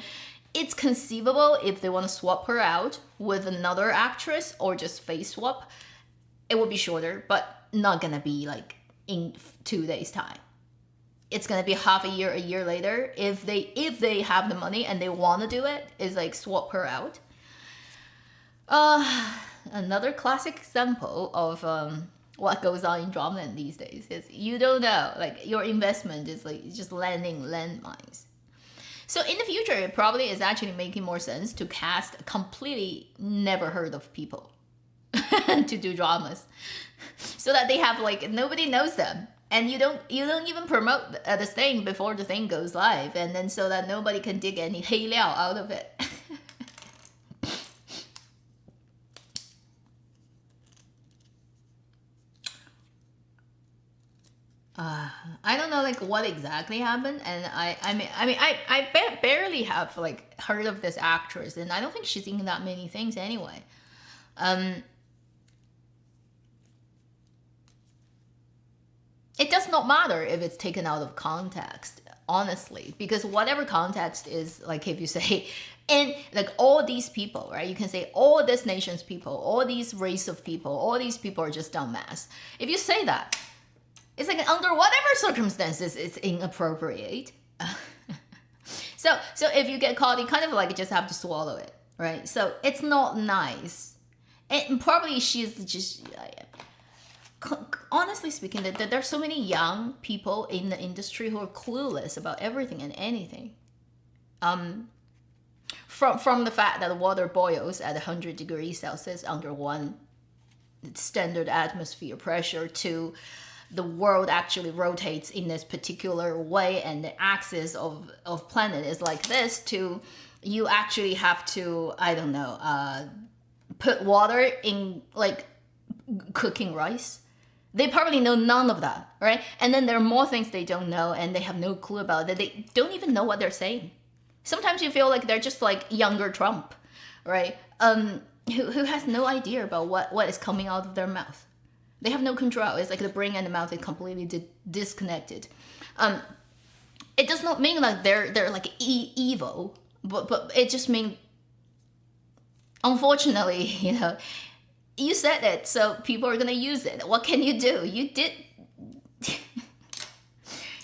it's conceivable if they want to swap her out with another actress or just face swap, it would be shorter, but not gonna be like in 2 days time. It's gonna be half a year later. If they have the money and they want to do it, is like swap her out. Another classic example of what goes on in dramaland these days is you don't know, like your investment is like just landing landmines. So in the future, it probably is actually making more sense to cast completely never heard of people to do dramas, so that they have like nobody knows them, and you don't even promote the thing before the thing goes live, and then so that nobody can dig any 黑料 out of it. I don't know like what exactly happened, and I barely have like heard of this actress, and I don't think she's in that many things anyway. It does not matter if it's taken out of context, honestly, because whatever context is, like if you say, and like all these people, right? You can say all this nation's people, all these race of people, all these people are just dumbass. If you say that, it's like under whatever circumstances it's inappropriate. So if you get caught, you kind of like just have to swallow it, right? So it's not nice. And probably she's just, honestly speaking, that there's so many young people in the industry who are clueless about everything and anything. From the fact that the water boils at 100 degrees Celsius under one standard atmosphere pressure to the world actually rotates in this particular way and the axis of planet is like this, to you actually have to, I don't know, put water in like cooking rice They probably know none of that, right? And then there are more things they don't know and they have no clue about that. They don't even know what they're saying. Sometimes you feel like they're just like younger Trump, right? Who has no idea about what is coming out of their mouth. They have no control. It's like the brain and the mouth is completely disconnected. It does not mean like they're like evil, but it just means, unfortunately, you know, you said it, so people are gonna use it. What can you do? You did.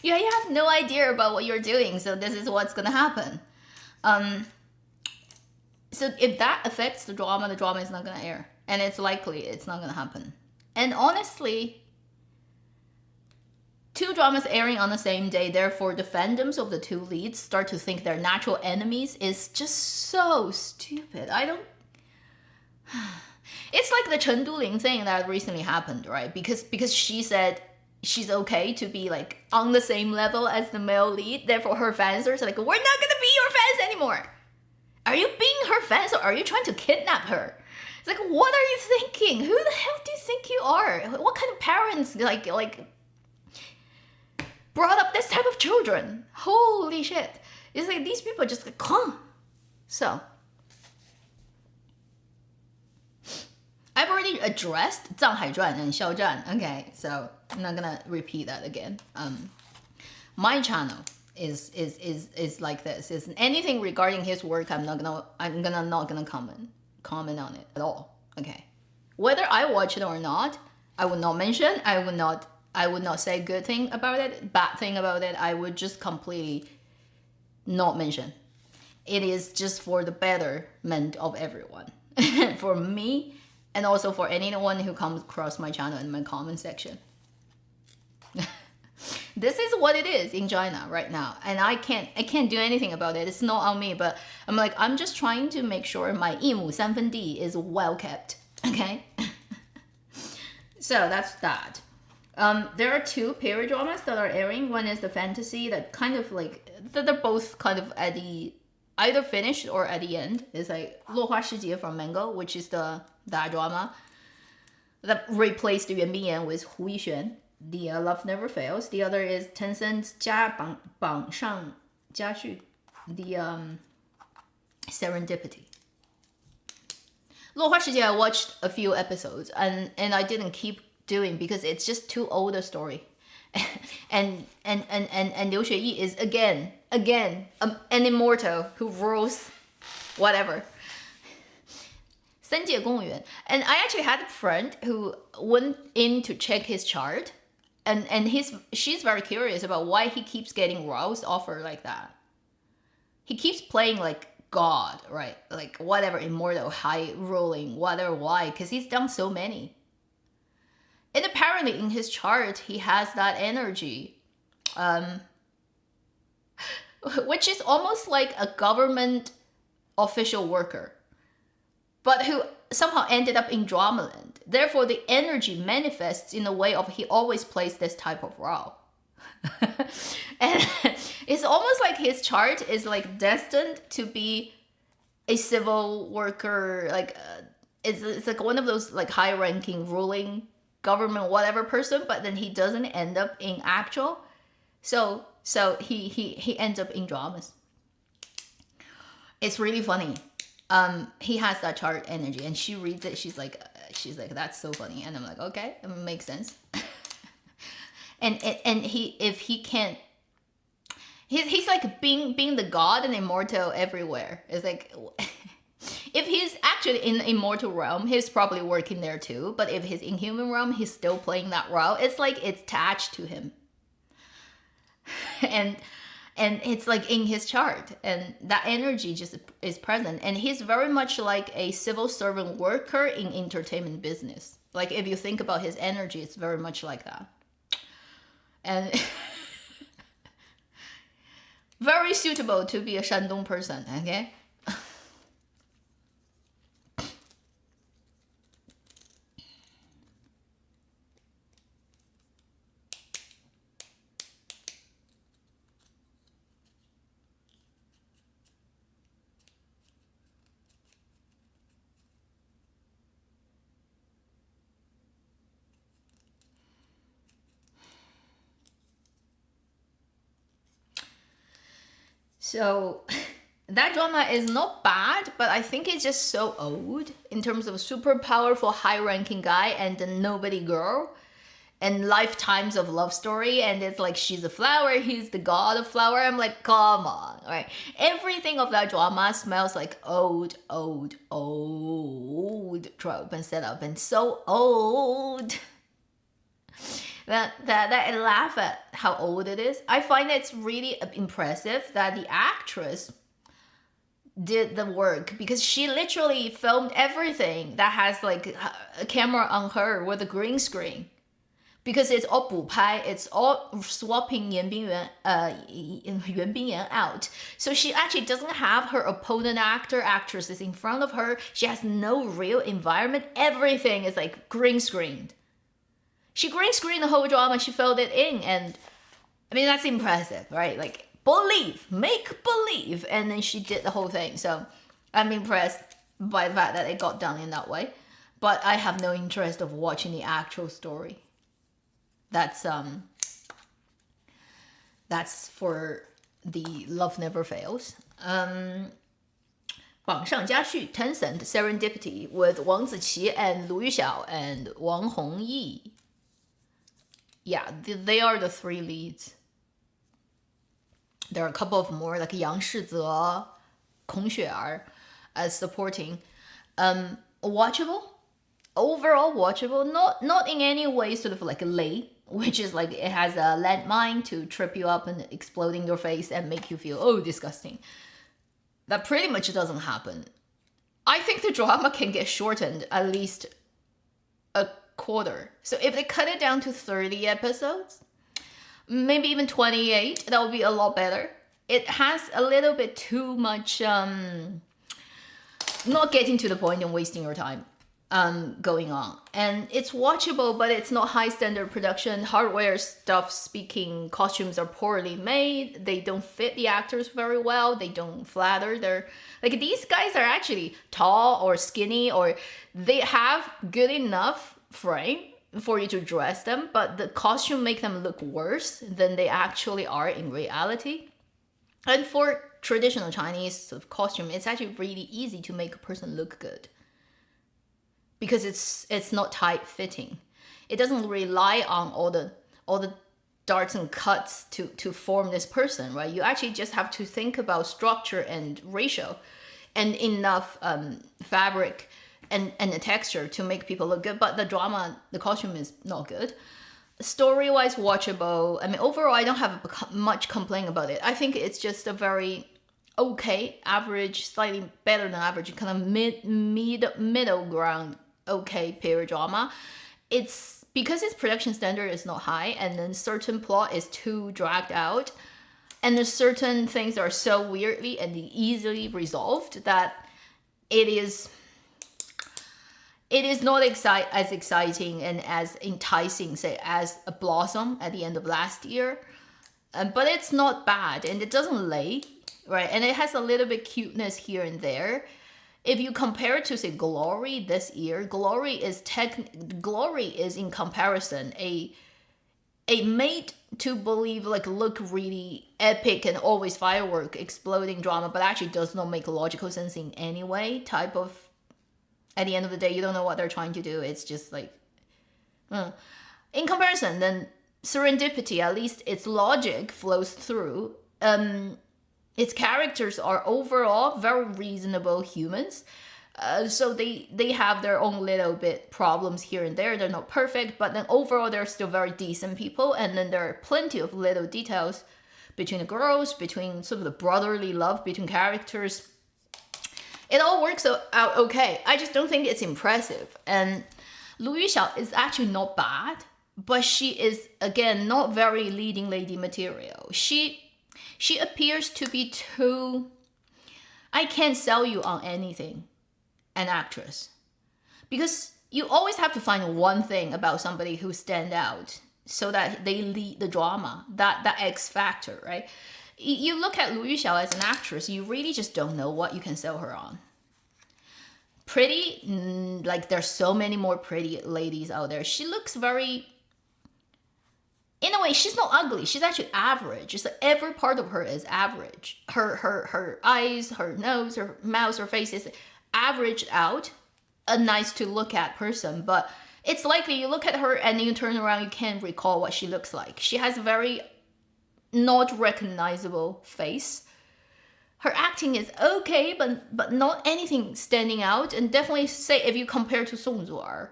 You have no idea about what you're doing, so this is what's gonna happen. So if that affects the drama is not gonna air, and it's likely it's not gonna happen. And honestly, 2 dramas airing on the same day, therefore the fandoms of the 2 leads start to think they're natural enemies is just so stupid. I don't. It's like the Chen Duling thing that recently happened, right? Because she said she's okay to be like on the same level as the male lead, therefore her fans are like, we're not gonna be your fans anymore. Are you being her fans or are you trying to kidnap her? It's like, what are you thinking? Who the hell do you think you are? What kind of parents like brought up this type of children? Holy shit. It's like these people just like, huh? So I've already addressed 藏海传 and 肖战. Okay, so I'm not gonna repeat that again. My channel is like this. Is anything regarding his work, I'm not gonna comment on it at all. Okay, whether I watch it or not, I would not mention. I would not say good thing about it, bad thing about it. I would just completely not mention. It is just for the betterment of everyone, for me, and also for anyone who comes across my channel in my comment section. This is what it is in China right now, and I can't do anything about it. It's not on me, but I'm just trying to make sure my 一亩三分地 is well kept. Okay, so that's that. There are 2 period dramas that are airing. One is the fantasy that kind of like they're both kind of at the either finished or at the end. It's like 落花时节 from Mango, which is that drama that replaced Yuan Bingyan with Hu Yixuan. The Love Never Fails. The other is Tencent's 加榜上加序, the Serendipity. 落花时节 I watched a few episodes and I didn't keep doing because it's just too old a story. and Liu Xueyi is again an immortal who rules whatever. 三界公务员. And I actually had a friend who went in to check his chart, and she's very curious about why he keeps getting roles offered like that. He keeps playing like God, right? Like whatever, immortal, high ruling, whatever, why? Because he's done so many. And apparently in his chart, he has that energy, which is almost like a government official worker, but who somehow ended up in Dramaland. Therefore, the energy manifests in a way of he always plays this type of role. And it's almost like his chart is like destined to be a civil worker, like it's like one of those like high-ranking ruling government whatever person, but then he doesn't end up in actual. So he ends up in dramas. It's really funny. He has that chart energy, and she reads it. She's like, that's so funny, and I'm like, okay, it makes sense. and he can't. He's like being the god and immortal everywhere. It's like, if he's actually in the immortal realm, he's probably working there too. But if he's in human realm, he's still playing that role. It's like it's attached to him. And it's like in his chart, and that energy just is present. And he's very much like a civil servant worker in entertainment business. Like if you think about his energy, it's very much like that. And very suitable to be a Shandong person, okay? So that drama is not bad, but I think it's just so old in terms of super powerful, high-ranking guy and the nobody girl, and lifetimes of love story, and it's like she's a flower, he's the god of flower. I'm like, come on, right? Everything of that drama smells like old trope and setup, and so old that I laugh at how old it is. I find it's really impressive that the actress did the work, because she literally filmed everything that has like a camera on her with a green screen. Because it's all 补拍, it's all swapping Yuan Bingyuan out. So she actually doesn't have her opponent actresses in front of her. She has no real environment. Everything is like green screened. She green screened the whole drama. She filled it in, and I mean that's impressive, right? Like make believe, and then she did the whole thing. So I'm impressed by the fact that it got done in that way. But I have no interest of watching the actual story. That's for the Love Never Fails. 榜上加序 Tencent Serendipity with Wang Ziqi and Lu Yuxiao and Wang Hongyi. Yeah, they are the three leads. There are a couple of more like Yang Shize, Kong Xue'er as supporting. Watchable. Overall watchable, not in any way sort of like late, which is like it has a landmine to trip you up and explode in your face and make you feel disgusting. That pretty much doesn't happen. I think the drama can get shortened at least a quarter. So if they cut it down to 30 episodes, maybe even 28, that would be a lot better. It has a little bit too much not getting to the point and wasting your time going on, and it's watchable, but it's not high standard production. Hardware stuff speaking, costumes are poorly made, they don't fit the actors very well, they don't flatter. They're like, these guys are actually tall or skinny, or they have good enough frame for you to dress them, but the costume make them look worse than they actually are in reality. And for traditional Chinese sort of costume, it's actually really easy to make a person look good, because it's not tight fitting. It doesn't rely on all the darts and cuts to form this person, right? You actually just have to think about structure and ratio and enough fabric and the texture to make people look good. But the costume is not good. Story-wise, watchable. I mean, overall, I don't have much complaint about it. I think it's just a very okay, average, slightly better than average, kind of middle ground, okay period drama. It's because its production standard is not high, and then certain plot is too dragged out, and there's certain things that are so weirdly and easily resolved that it is not as exciting and as enticing, say, as a Blossom at the end of last year. But it's not bad, and it doesn't lay, right? And it has a little bit cuteness here and there. If you compare it to, say, Glory this year, Glory is in comparison a made to believe, like, look really epic and always firework exploding drama, but actually does not make logical sense in any way type of. At the end of the day, you don't know what they're trying to do. It's just like, in comparison, then Serendipity, at least its logic flows through. Its characters are overall very reasonable humans. So they have their own little bit problems here and there. They're not perfect, but then overall they're still very decent people. And then there are plenty of little details between the girls, between sort of the brotherly love between characters. It all works out okay. I just don't think it's impressive. And Lu Yuxiao is actually not bad, but she is, again, not very leading lady material. She appears to be too, I can't sell you on anything, an actress. Because you always have to find one thing about somebody who stand out so that they lead the drama, that X factor, right? You look at Lu Yuxiao as an actress, you really just don't know what you can sell her on. Pretty, like there's so many more pretty ladies out there. She looks very in a way, she's not ugly. She's actually average. It's like every part of her is average. Her eyes, her nose, her mouth, her face is averaged out. A nice to look at person, but it's likely you look at her and you turn around, you can't recall what she looks like. She has a very not recognizable face. Her acting is okay, but not anything standing out. And definitely say if you compare to Zuer,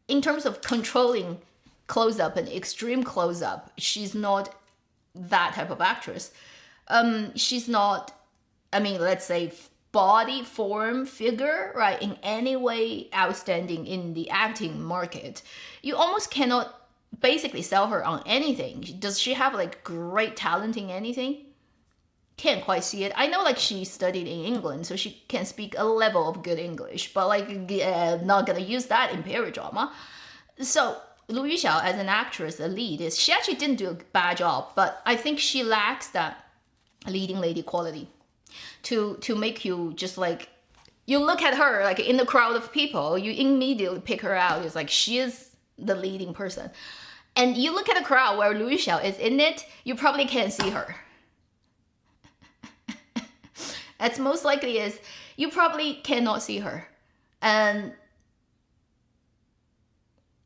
in terms of controlling close-up and extreme close-up, she's not that type of actress. She's not, I mean, let's say body, form, figure, right, in any way outstanding in the acting market. You almost cannot basically sell her on anything. Does she have like great talent in anything? Can't quite see it. I know like she studied in England, so she can speak a level of good English, but like not gonna use that in period drama. So Lu Yuxiao as an actress, a lead, she actually didn't do a bad job, but I think she lacks that leading lady quality to make you just like, you look at her like in the crowd of people, you immediately pick her out. It's like she is the leading person. And you look at a crowd where Lu Yuxiao is in it, you probably can't see her. That's most likely is you probably cannot see her. And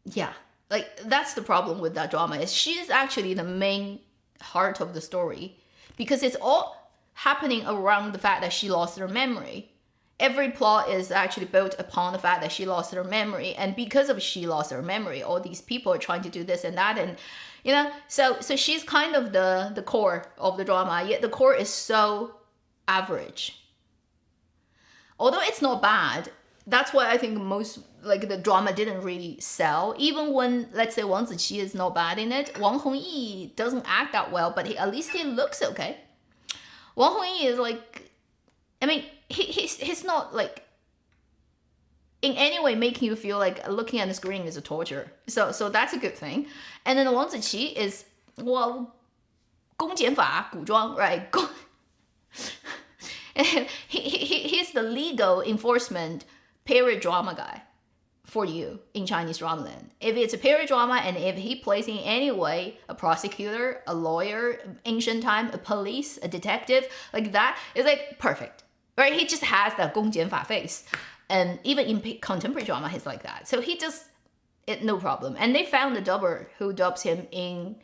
yeah, like that's the problem with that drama, is she is actually the main heart of the story, because it's all happening around the fact that she lost her memory. Every plot is actually built upon the fact that she lost her memory, and because of she lost her memory, all these people are trying to do this and that, and you know, so she's kind of the core of the drama, yet the core is so average. Although it's not bad, that's why I think most, like, the drama didn't really sell. Even when, let's say, Wang Ziqi is not bad in it, Wang Hongyi doesn't act that well, but at least he looks okay. Wang Hongyi is like, I mean, he's not like in any way making you feel like looking at the screen is a torture. So that's a good thing. And then Wang Ziqi is, well, 公检法古装, right? He's the legal enforcement period drama guy for you in Chinese drama land. If it's a period drama and if he plays in any way a prosecutor, a lawyer, ancient time, a police, a detective, like that, it's like perfect, right? He just has that 公检法 face. And even in contemporary drama, he's like that. So he just, it no problem. And they found a dubber who dubs him in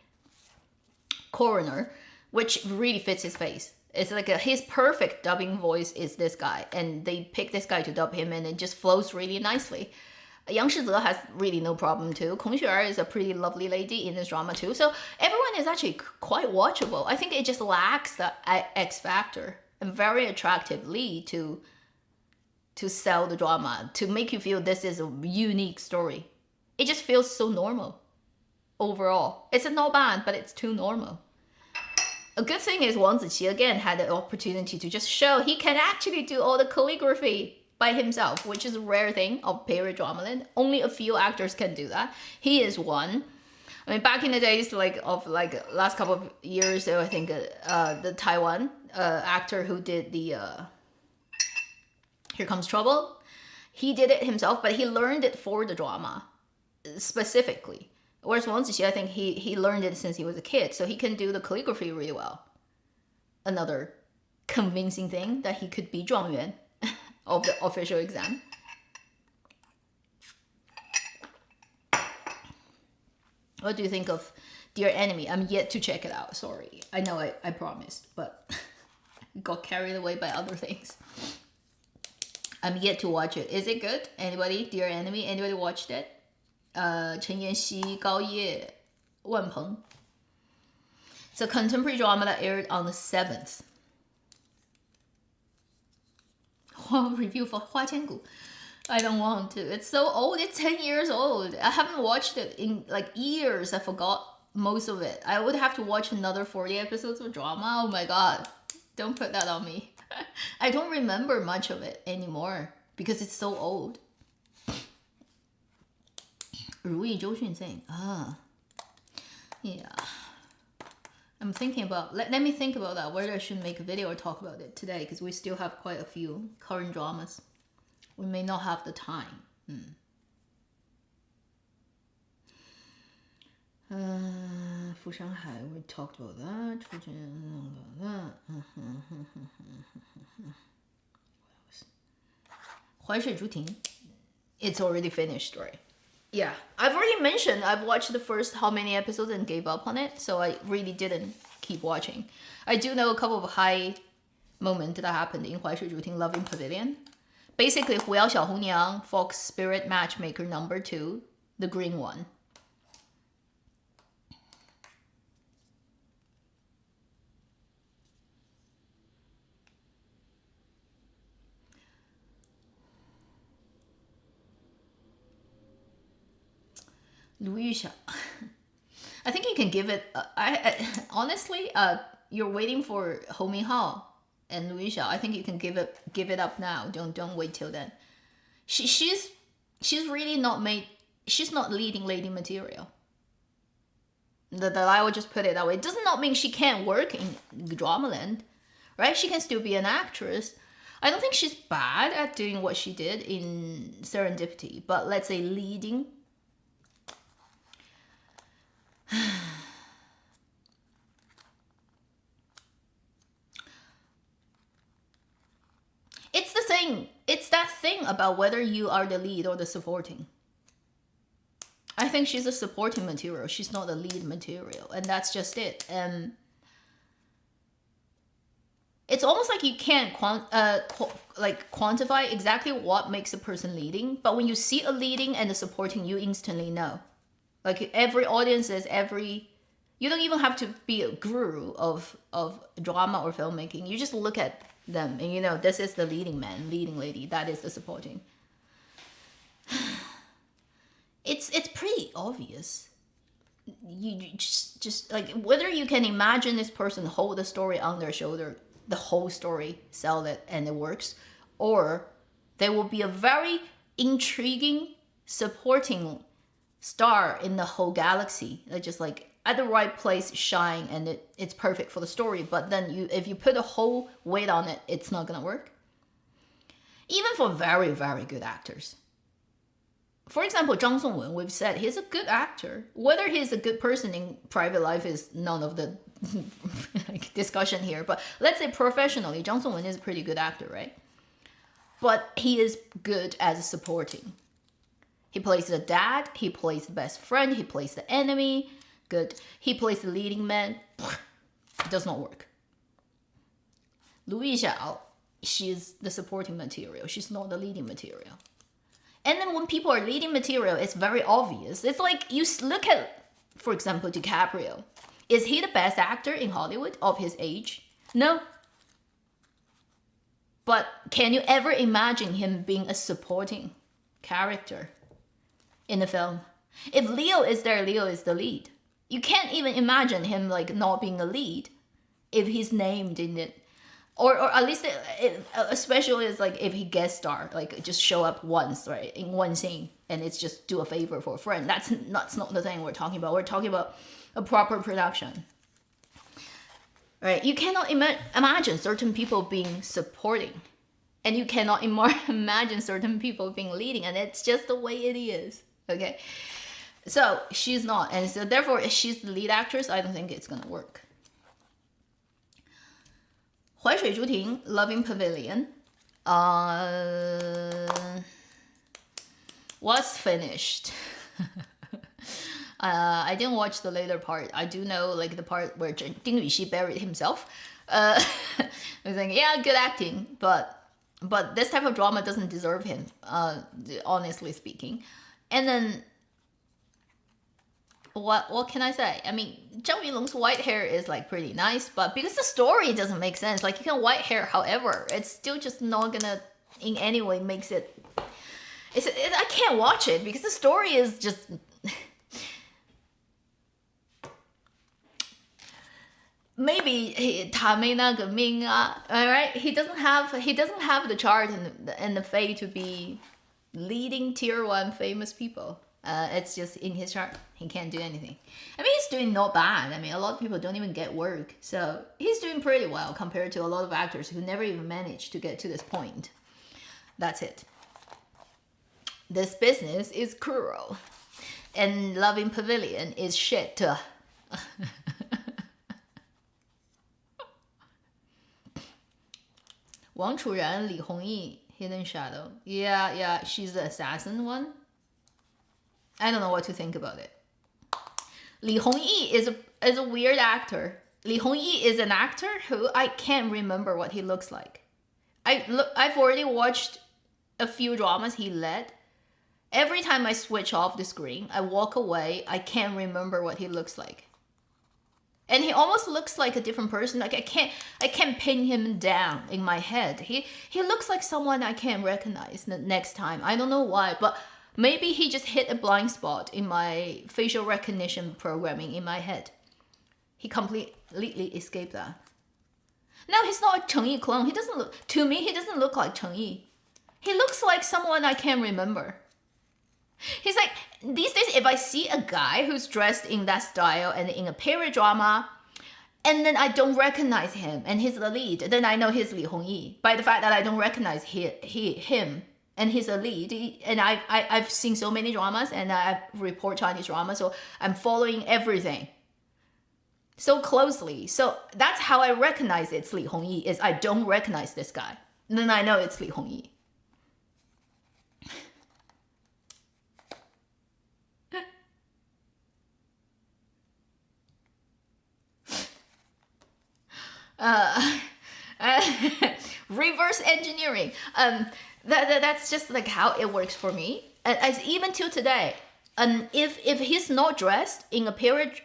Coroner, which really fits his face. It's like his perfect dubbing voice is this guy, and they pick this guy to dub him, and it just flows really nicely. Yang Shize has really no problem too. Kong Xuer is a pretty lovely lady in this drama too. So everyone is actually quite watchable. I think it just lacks the X factor and very attractive lead to sell the drama, to make you feel this is a unique story. It just feels so normal overall. It's not bad, but it's too normal. A good thing is Wang Ziqi again had the opportunity to just show he can actually do all the calligraphy by himself, which is a rare thing of period drama land. Only a few actors can do that. He is one. I mean, back in the days, like last couple of years, I think the Taiwan actor who did the Here Comes Trouble, he did it himself, but he learned it for the drama specifically. Whereas Wang Ziqi, I think he learned it since he was a kid, so he can do the calligraphy really well. Another convincing thing that he could be 状元 of the official exam. What do you think of Dear Enemy? I'm yet to check it out, sorry. I know I promised, but got carried away by other things. I'm yet to watch it. Is it good? Anybody? Dear Enemy? Anybody watched it? Chen Yanxi, Gao Ye, Wan Peng. It's a contemporary drama that aired on the 7th. Review for Hua Qiangu. I don't want to. It's so old. It's 10 years old. I haven't watched it in like years. I forgot most of it. I would have to watch another 40 episodes of drama. Oh my god. Don't put that on me. I don't remember much of it anymore because it's so old. 如意周迅 saying, yeah. I'm thinking about, let me think about that, whether I should make a video or talk about it today, because we still have quite a few current dramas. We may not have the time. Fu Shanghai, we talked about that. Huaishui Zhuting, it's already finished, right? Yeah, I've already mentioned I've watched the first how many episodes and gave up on it, so I really didn't keep watching. I do know a couple of high moments that happened in Huaishui Zhuting Loving Pavilion. Basically, Huyao Xiaohongniang, Fox Spirit Matchmaker number 2, the green one. Lu Yuxia. I think you can give it. Honestly, you're waiting for Hou Minghao and Lu Yuxia. I think you can give it up now. Don't wait till then. She's really not made. She's not leading lady material. That I would just put it that way. It does not mean she can't work in Dramaland, right? She can still be an actress. I don't think she's bad at doing what she did in Serendipity, but let's say leading. It's the thing. It's that thing about whether you are the lead or the supporting. I think she's a supporting material. She's not the lead material, and that's just it. It's almost like you can't quantify exactly what makes a person leading, but when you see a leading and a supporting, you instantly know. Like every audience is you don't even have to be a guru of drama or filmmaking. You just look at them and you know this is the leading man, leading lady. That is the supporting. It's pretty obvious. You just like whether you can imagine this person hold the story on their shoulder, the whole story, sell it, and it works, or there will be a very intriguing supporting star in the whole galaxy that just like at the right place shine and it's perfect for the story, but then if you put a whole weight on it, it's not gonna work. Even for very, very good actors. For example, Zhang Songwen, we've said he's a good actor. Whether he's a good person in private life is none of the like, discussion here, but let's say professionally, Zhang Songwen is a pretty good actor, right? But he is good as supporting. He plays the dad, he plays the best friend, he plays the enemy, good. He plays the leading man, it does not work. Lu Yixiao, she's the supporting material, she's not the leading material. And then when people are leading material, it's very obvious. It's like you look at, for example, DiCaprio. Is he the best actor in Hollywood of his age? No. But can you ever imagine him being a supporting character in the film? If Leo is there, Leo is the lead. You can't even imagine him like not being a lead if he's named in it. Or at least, especially as like if he guest star, like just show up once, right, in one scene, and it's just do a favor for a friend. That's not the thing we're talking about. We're talking about a proper production, right? You cannot imagine certain people being supporting, and you cannot imagine certain people being leading, and it's just the way it is. Okay, so she's not, and so therefore, if she's the lead actress, I don't think it's gonna work. Huaishui Zhuting, Loving Pavilion, was finished. I didn't watch the later part. I do know like the part where Ding Yuxi buried himself. I was like, yeah, good acting, but this type of drama doesn't deserve him, honestly speaking. And then, what can I say? I mean, Zhang Yulong's white hair is like pretty nice, but because the story doesn't make sense, like you can white hair however, it's still just not gonna in any way makes it. I can't watch it because the story is just. Maybe他没那个命啊, alright? He doesn't have the chart and the fate to be leading tier 1 famous people. It's just in his chart. He can't do anything. I mean, he's doing not bad. I mean, a lot of people don't even get work. So he's doing pretty well compared to a lot of actors who never even managed to get to this point. That's it. This business is cruel. And Loving Pavilion is shit. Wang Churan, Li Hongyi, Hidden Shadow. Yeah, she's the assassin one. I don't know what to think about it. Li Hongyi is a weird actor. Li Hongyi is an actor who I can't remember what he looks like. I've already watched a few dramas he led. Every time I switch off the screen, I walk away, I can't remember what he looks like. And he almost looks like a different person. Like I can't pin him down in my head. He looks like someone I can't recognize the next time. I don't know why, but maybe he just hit a blind spot in my facial recognition programming in my head. He completely escaped that. No, he's not a Cheng Yi clone. He doesn't look like Cheng Yi. He looks like someone I can't remember. He's like, these days, if I see a guy who's dressed in that style and in a period drama, and then I don't recognize him, and he's the lead, then I know he's Li Hongyi. By the fact that I don't recognize him, and he's a lead, and I've seen so many dramas, and I report Chinese dramas, so I'm following everything so closely. So that's how I recognize it's Li Hongyi, is I don't recognize this guy. Then I know it's Li Hongyi. Reverse engineering. That's just like how it works for me. As even till today, if he's not dressed in a period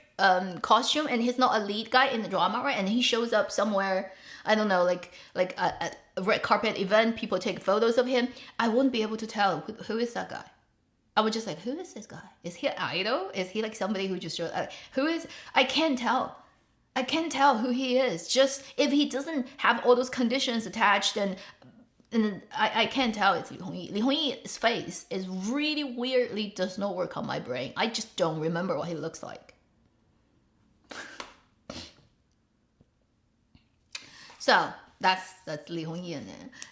costume and he's not a lead guy in the drama, right, and he shows up somewhere, I don't know, like a red carpet event, people take photos of him, I wouldn't be able to tell who is that guy. I would just like, who is this guy? Is he an idol? Is he like somebody who just showed up? Who is? I can't tell. I can't tell who he is. Just if he doesn't have all those conditions attached, and I can't tell it's Li Hongyi. Li Hongyi's face is really weirdly does not work on my brain. I just don't remember what he looks like. So that's Li Hongyi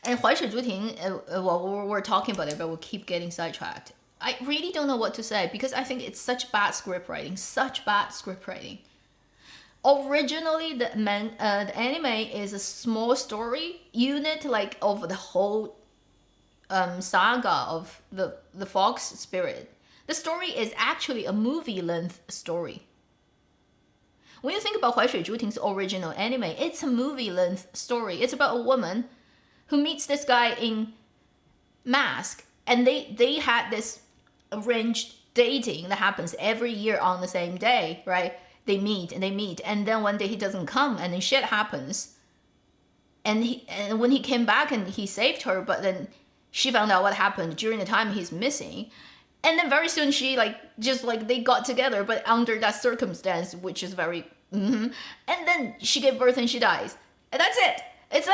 and Huai Shi Zhu Ting. Well, we're talking about it, but we'll keep getting sidetracked. I really don't know what to say because I think it's such bad script writing. Originally, the anime is a small story unit, like of the whole saga of the Fox Spirit. The story is actually a movie-length story. When you think about Huai Shi Zhu Ting's original anime, it's a movie-length story. It's about a woman who meets this guy in Mask, and they had this arranged dating that happens every year on the same day, right? They meet, and then one day he doesn't come, and then shit happens. And when he came back and he saved her, but then she found out what happened during the time he's missing. And then very soon she they got together, but under that circumstance, which is very And then she gave birth and she dies. And that's it. It's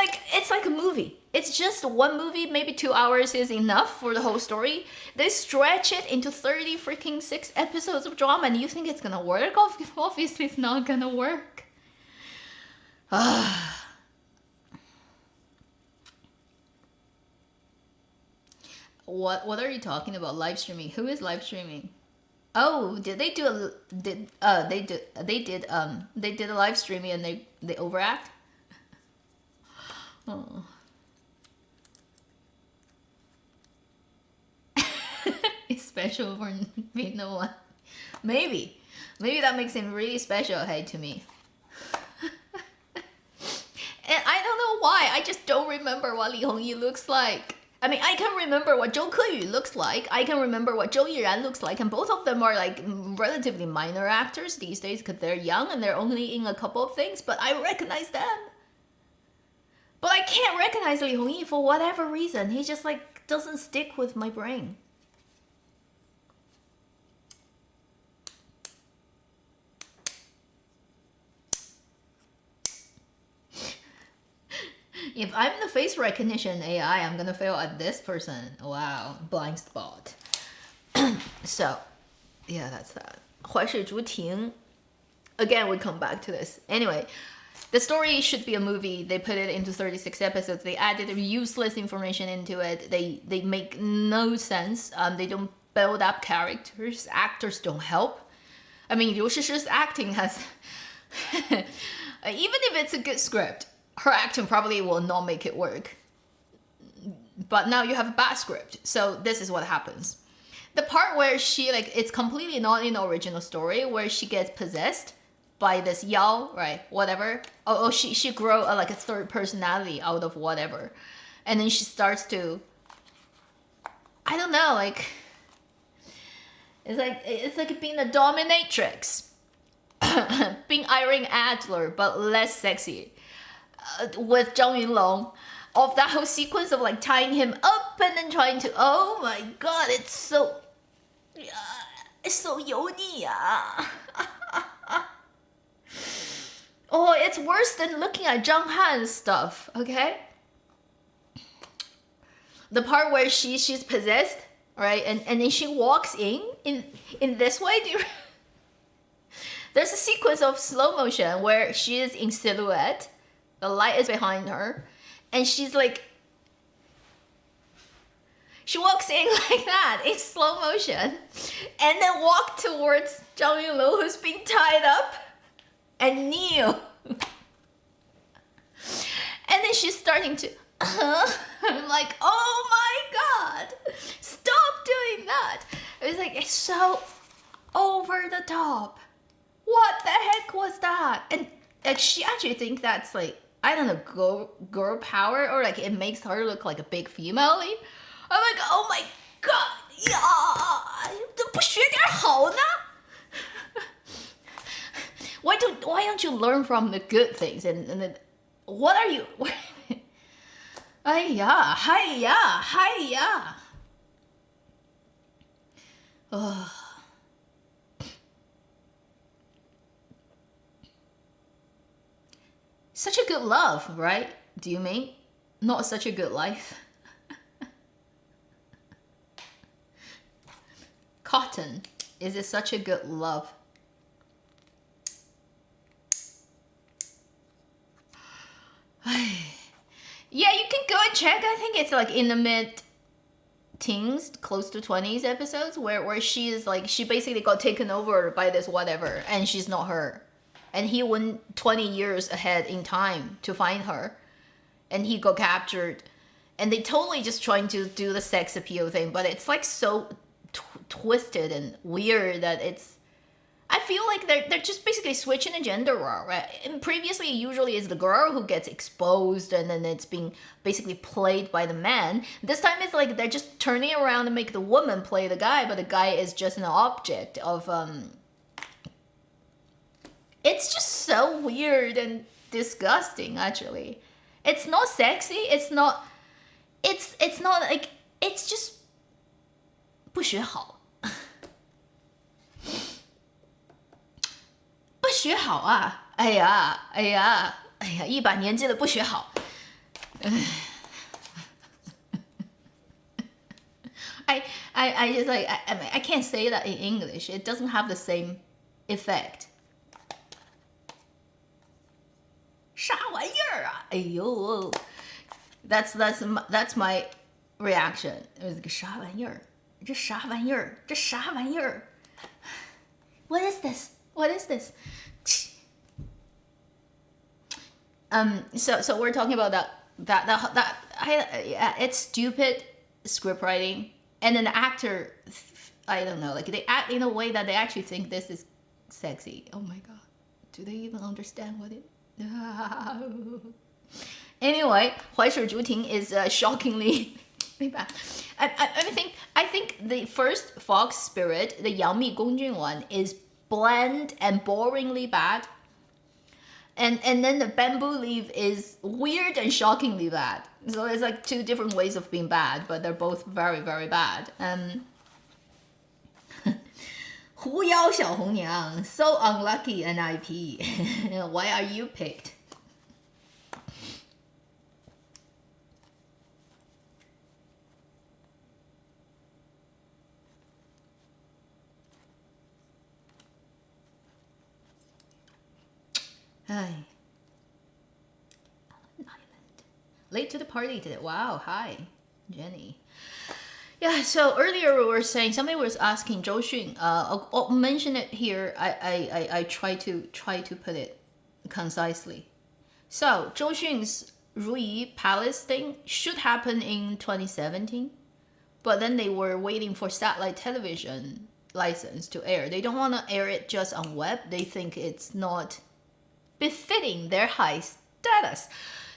like a movie. It's just one movie, maybe 2 hours is enough for the whole story. They stretch it into 6 episodes of drama, and you think it's gonna work? Obviously, it's not gonna work. What are you talking about? Live streaming? Who is live streaming? Oh, did they do they did a live streaming and they overact? Oh. It's special for me, no one. Maybe that makes him really special, hey, to me. And I don't know why. I just don't remember what Li Hongyi looks like. I mean, I can remember what Zhou Keyu looks like. I can remember what Zhou Yiran looks like, and both of them are like relatively minor actors these days because they're young and they're only in a couple of things. But I recognize them. But I can't recognize Li Hongyi for whatever reason. He just like doesn't stick with my brain. If I'm the face recognition AI, I'm gonna fail at this person. Wow, blind spot. So, yeah, that's that. Huai Shi Zhu Ting. Again, we come back to this. Anyway, the story should be a movie. They put it into 36 episodes. They added useless information into it. They make no sense. They don't build up characters. Actors don't help. I mean, Liu Shishi's acting has, even if it's a good script, her acting probably will not make it work. But now you have a bad script, so this is what happens. The part where she, like, it's completely not in the original story, where she gets possessed by this Yao, right, whatever. Oh, she grow like a third personality out of whatever. And then she starts to, I don't know, like, it's like being a dominatrix. Being Irene Adler, but less sexy. With Zhang Yunlong. Of that whole sequence of like tying him up and then trying to, oh my god, it's so yoni. Oh, it's worse than looking at Zhang Han's stuff, okay? The part where she's possessed, right? And then she walks in this way. There's a sequence of slow motion where she is in silhouette. The light is behind her. And she's like, she walks in like that in slow motion, and then walk towards Zhang Yunlu, who's being tied up, and kneel. And then she's starting to, I'm like, oh my god, stop doing that. It was like, it's so over the top. What the heck was that? And like, she actually thinks that's like, I don't know, girl power, or like it makes her look like a big female. I'm like, oh my god, yeah, 不学点好呢? Why don't you learn from the good things? And then, what are you? Hiya. Oh. Such a good love, right? Do you mean? Not such a good life. Cotton, is it such a good love? Yeah, you can go and check. I think it's like in the mid-teens, close to 20s episodes, where she is like, she basically got taken over by this whatever, and she's not her. And he went 20 years ahead in time to find her. And he got captured. And they totally just trying to do the sex appeal thing. But it's like so twisted and weird that it's... I feel like they're just basically switching the gender role, right? And previously, usually it's the girl who gets exposed and then it's being basically played by the man. This time it's like they're just turning around and make the woman play the guy, but the guy is just an object of... It's just so weird and disgusting, actually. It's not sexy. It's not like, it's just 不学好。不学好啊！哎呀，一把年纪了不学好。I just like I can't say that in English. It doesn't have the same effect. 啥玩意儿啊？哎呦 that's my reaction. It was like 啥玩意儿？这啥玩意儿？这啥玩意儿 ？What is this? What is this? So we're talking about that it's stupid script writing, and then the actor, I don't know, like they act in a way that they actually think this is sexy. Oh my god, do they even understand what it? Anyway, 淮水竹亭 is shockingly bad. I think the first Fox Spirit, the 杨幂宫俊 one, is bland and boringly bad. And then the Bamboo Leaf is weird and shockingly bad. So it's like two different ways of being bad, but they're both very, very bad. 狐妖小红娘, so unlucky an IP. Why are you picked? Hi. Island. Late to the party today. Wow, hi, Jenny. Yeah, so earlier we were saying somebody was asking Zhou Xun. I'll mention it here. I try to put it concisely. So Zhou Xun's Ruyi Palace thing should happen in 2017, but then they were waiting for satellite television license to air. They don't want to air it just on web. They think it's not befitting their high status.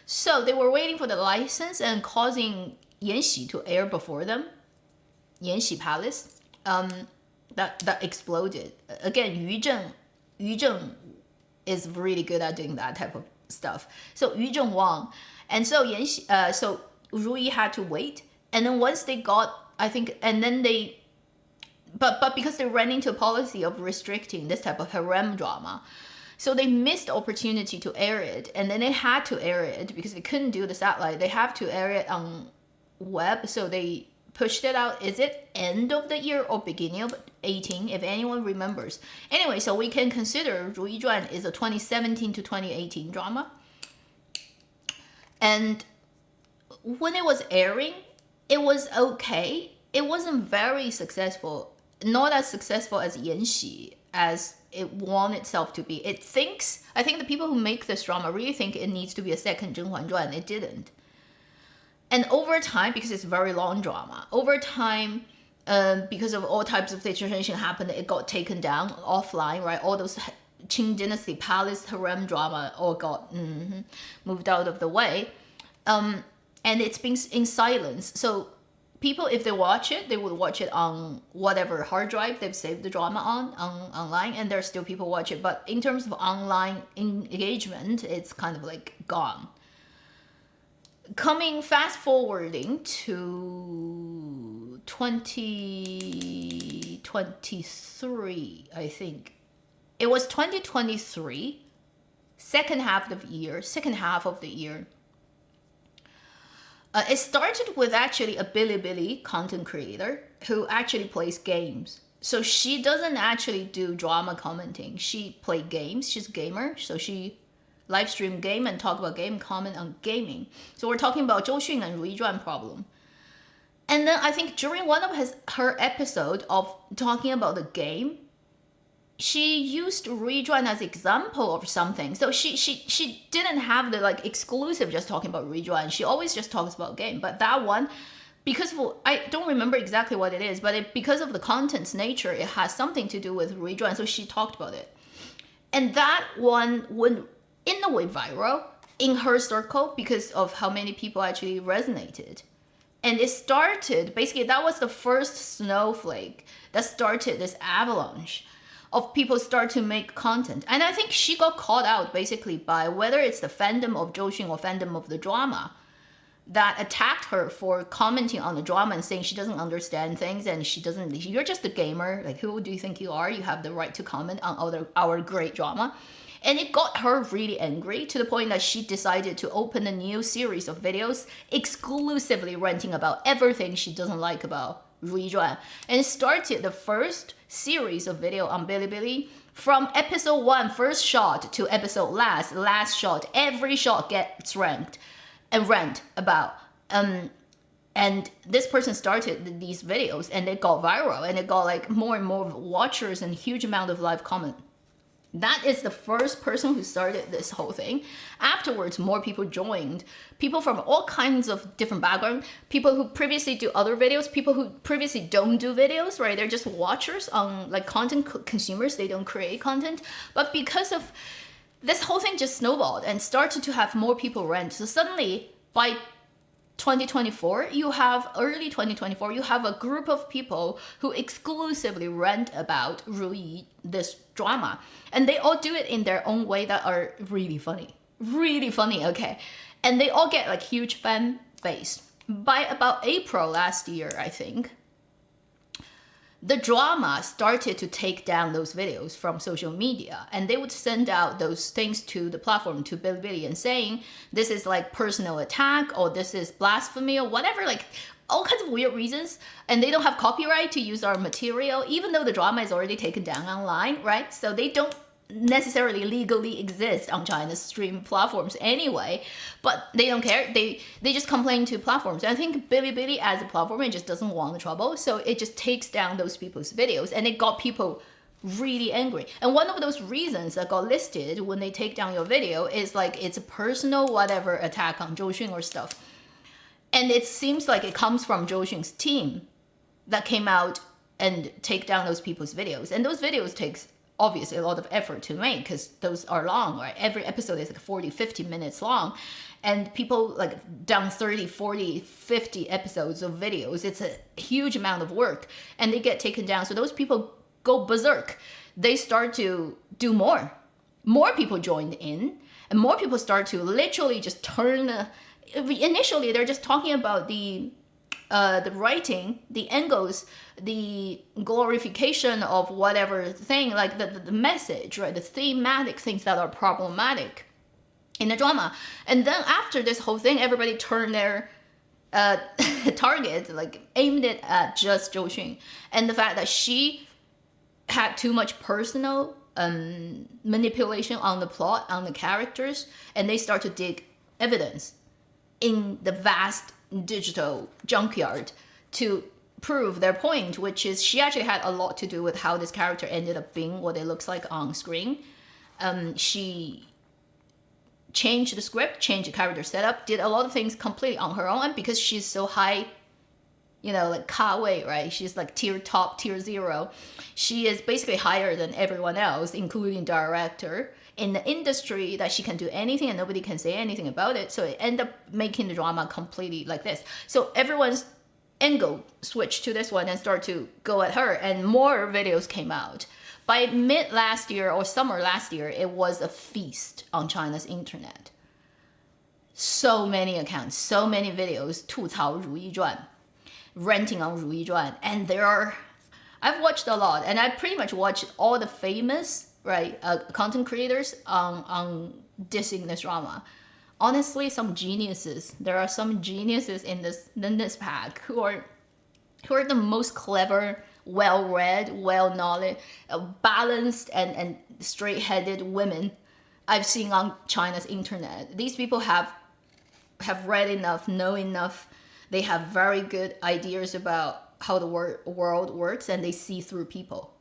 So they were waiting for the license and causing Yanxi to air before them. Yanxi Palace, that exploded. Again, Yu Zheng is really good at doing that type of stuff. So Yu Zheng won, and so so Ruyi had to wait. And then once they got, I think, and then they, but because they ran into a policy of restricting this type of harem drama, so they missed the opportunity to air it, and then they had to air it because they couldn't do the satellite. They have to air it on web, so they pushed it out. Is it end of the year or beginning of 18, if anyone remembers? Anyway, so we can consider 如懿传 is a 2017 to 2018 drama. And when it was airing, it was okay. It wasn't very successful, not as successful as Yanxi as it wanted itself to be. I think the people who make this drama really think it needs to be a second 甄嬛传. It didn't. And over time, because it's a very long drama, over time, because of all types of situation happened, it got taken down offline, right? All those Qing Dynasty Palace harem drama all got moved out of the way. And it's been in silence. So people, if they watch it, they would watch it on whatever hard drive they've saved the drama on online, and there's still people watch it. But in terms of online engagement, it's kind of like gone. Fast forwarding to 2023, I think. It was 2023, second half of the year. It started with actually a Bilibili content creator who actually plays games. So she doesn't actually do drama commenting. She plays games. She's a gamer, so she live stream game and talk about game, comment on gaming. So we're talking about Zhou Xun and 如懿传 problem. And then I think during one of her episode of talking about the game, she used 如懿传 as example of something. So she didn't have the like exclusive just talking about 如懿传. She always just talks about game. But that one, because I don't remember exactly what it is, but because of the content's nature, it has something to do with 如懿传. So she talked about it. And that one went in a way viral in her circle because of how many people actually resonated. And it started, basically that was the first snowflake that started this avalanche of people start to make content. And I think she got caught out basically by whether it's the fandom of Zhou Xun or fandom of the drama that attacked her for commenting on the drama and saying she doesn't understand things and you're just a gamer, like who do you think you are? You have the right to comment on our great drama. And it got her really angry to the point that she decided to open a new series of videos exclusively ranting about everything she doesn't like about 如懿传. And it started the first series of video on Bilibili from episode 1, first shot, to episode last shot. Every shot gets ranked and rant about. And this person started these videos and it got viral and it got like more and more watchers and huge amount of live comment. That is the first person who started this whole thing. Afterwards, more people joined. People from all kinds of different backgrounds. People who previously do other videos. People who previously don't do videos, right? They're just watchers, like content consumers. They don't create content. But because of this whole thing just snowballed and started to have more people rant. So suddenly, by 2024, early 2024, you have a group of people who exclusively rant about 如懿, this drama. And they all do it in their own way that are really funny. Really funny, okay. And they all get like huge fan base. By about April last year, I think, the drama started to take down those videos from social media, and they would send out those things to the platform, to Bilibili, and saying this is like personal attack or this is blasphemy or whatever, like all kinds of weird reasons, and they don't have copyright to use our material even though the drama is already taken down online, right? So they don't necessarily legally exist on China's stream platforms anyway, but they don't care. They just complain to platforms. And I think Bilibili as a platform, it just doesn't want the trouble, so it just takes down those people's videos, and it got people really angry. And one of those reasons that got listed when they take down your video is like it's a personal whatever attack on Zhou Xun or stuff. And it seems like it comes from Zhou Xun's team that came out and take down those people's videos. And those videos takes obviously a lot of effort to make because those are long, right? Every episode is like 40, 50 minutes long. And people like down 30, 40, 50 episodes of videos. It's a huge amount of work and they get taken down. So those people go berserk. They start to do more. More people joined in and more people start to literally just turn. Initially, they're just talking about the writing, the angles, the glorification of whatever thing, like the message, right? The thematic things that are problematic in the drama. And then after this whole thing, everybody turned their target, like aimed it at just Zhou Xun. And the fact that she had too much personal manipulation on the plot, on the characters, and they start to dig evidence in the vast digital junkyard to prove their point, which is she actually had a lot to do with how this character ended up being what it looks like on screen. She changed the script, changed the character setup, did a lot of things completely on her own, and because she's so high, you know, like Ka Wei, right? She's like tier 0. She is basically higher than everyone else, including director, in the industry, that she can do anything and nobody can say anything about it. So it ended up making the drama completely like this. So everyone's angle switched to this one and started to go at her, and more videos came out. By mid last year or summer last year, it was a feast on China's internet. So many accounts, so many videos, 吐槽如懿传, ranting on 如懿传, and I've watched a lot, and I pretty much watched all the famous, right, content creators on dissing this drama. Honestly, there are some geniuses in this pack who are the most clever, well-read, well-knowledge, balanced, and straight-headed women I've seen on China's internet. These people have read enough, know enough. They have very good ideas about how the world works, and they see through people.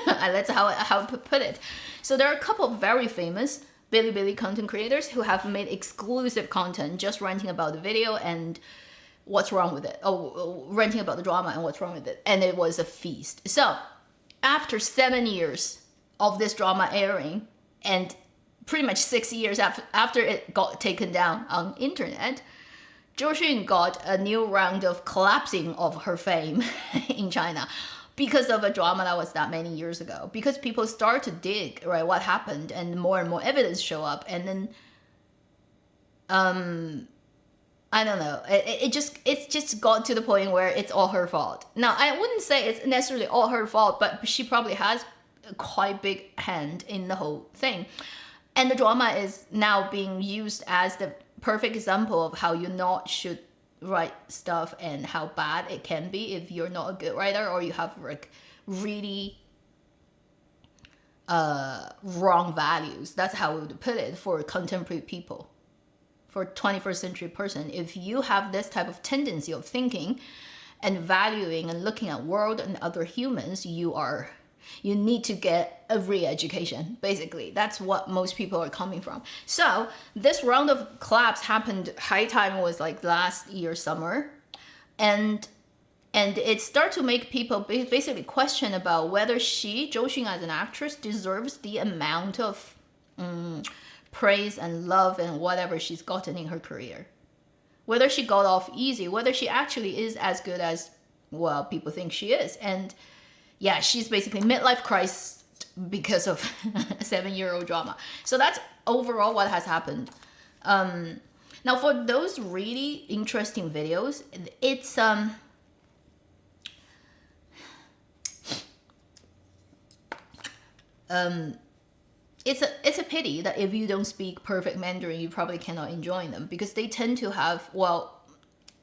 That's how I put it. So there are a couple of very famous Bilibili content creators who have made exclusive content just ranting about the video and what's wrong with it. Ranting about the drama and what's wrong with it. And it was a feast. So after 7 years of this drama airing, and pretty much 6 years after it got taken down on internet, Zhou Xun got a new round of collapsing of her fame in China because of a drama that was that many years ago. Because people start to dig, right, what happened, and more evidence show up, and then I don't know. It's just got to the point where it's all her fault. Now, I wouldn't say it's necessarily all her fault, but she probably has a quite big hand in the whole thing. And the drama is now being used as the perfect example of how you not should write stuff and how bad it can be if you're not a good writer or you have like really wrong values. That's how we would put it for contemporary people, for 21st century person. If you have this type of tendency of thinking and valuing and looking at world and other humans, you need to get a re-education, basically. That's what most people are coming from. So this round of collapse happened, high time was like last year summer, and it started to make people basically question about whether Zhou Xun as an actress deserves the amount of praise and love and whatever she's gotten in her career. Whether she got off easy, whether she actually is as good as, well, people think she is. And yeah, she's basically midlife crisis because of a 7-year-old drama. So that's overall what has happened. Now, for those really interesting videos, it's it's a pity that if you don't speak perfect Mandarin, you probably cannot enjoy them, because they tend to have, well,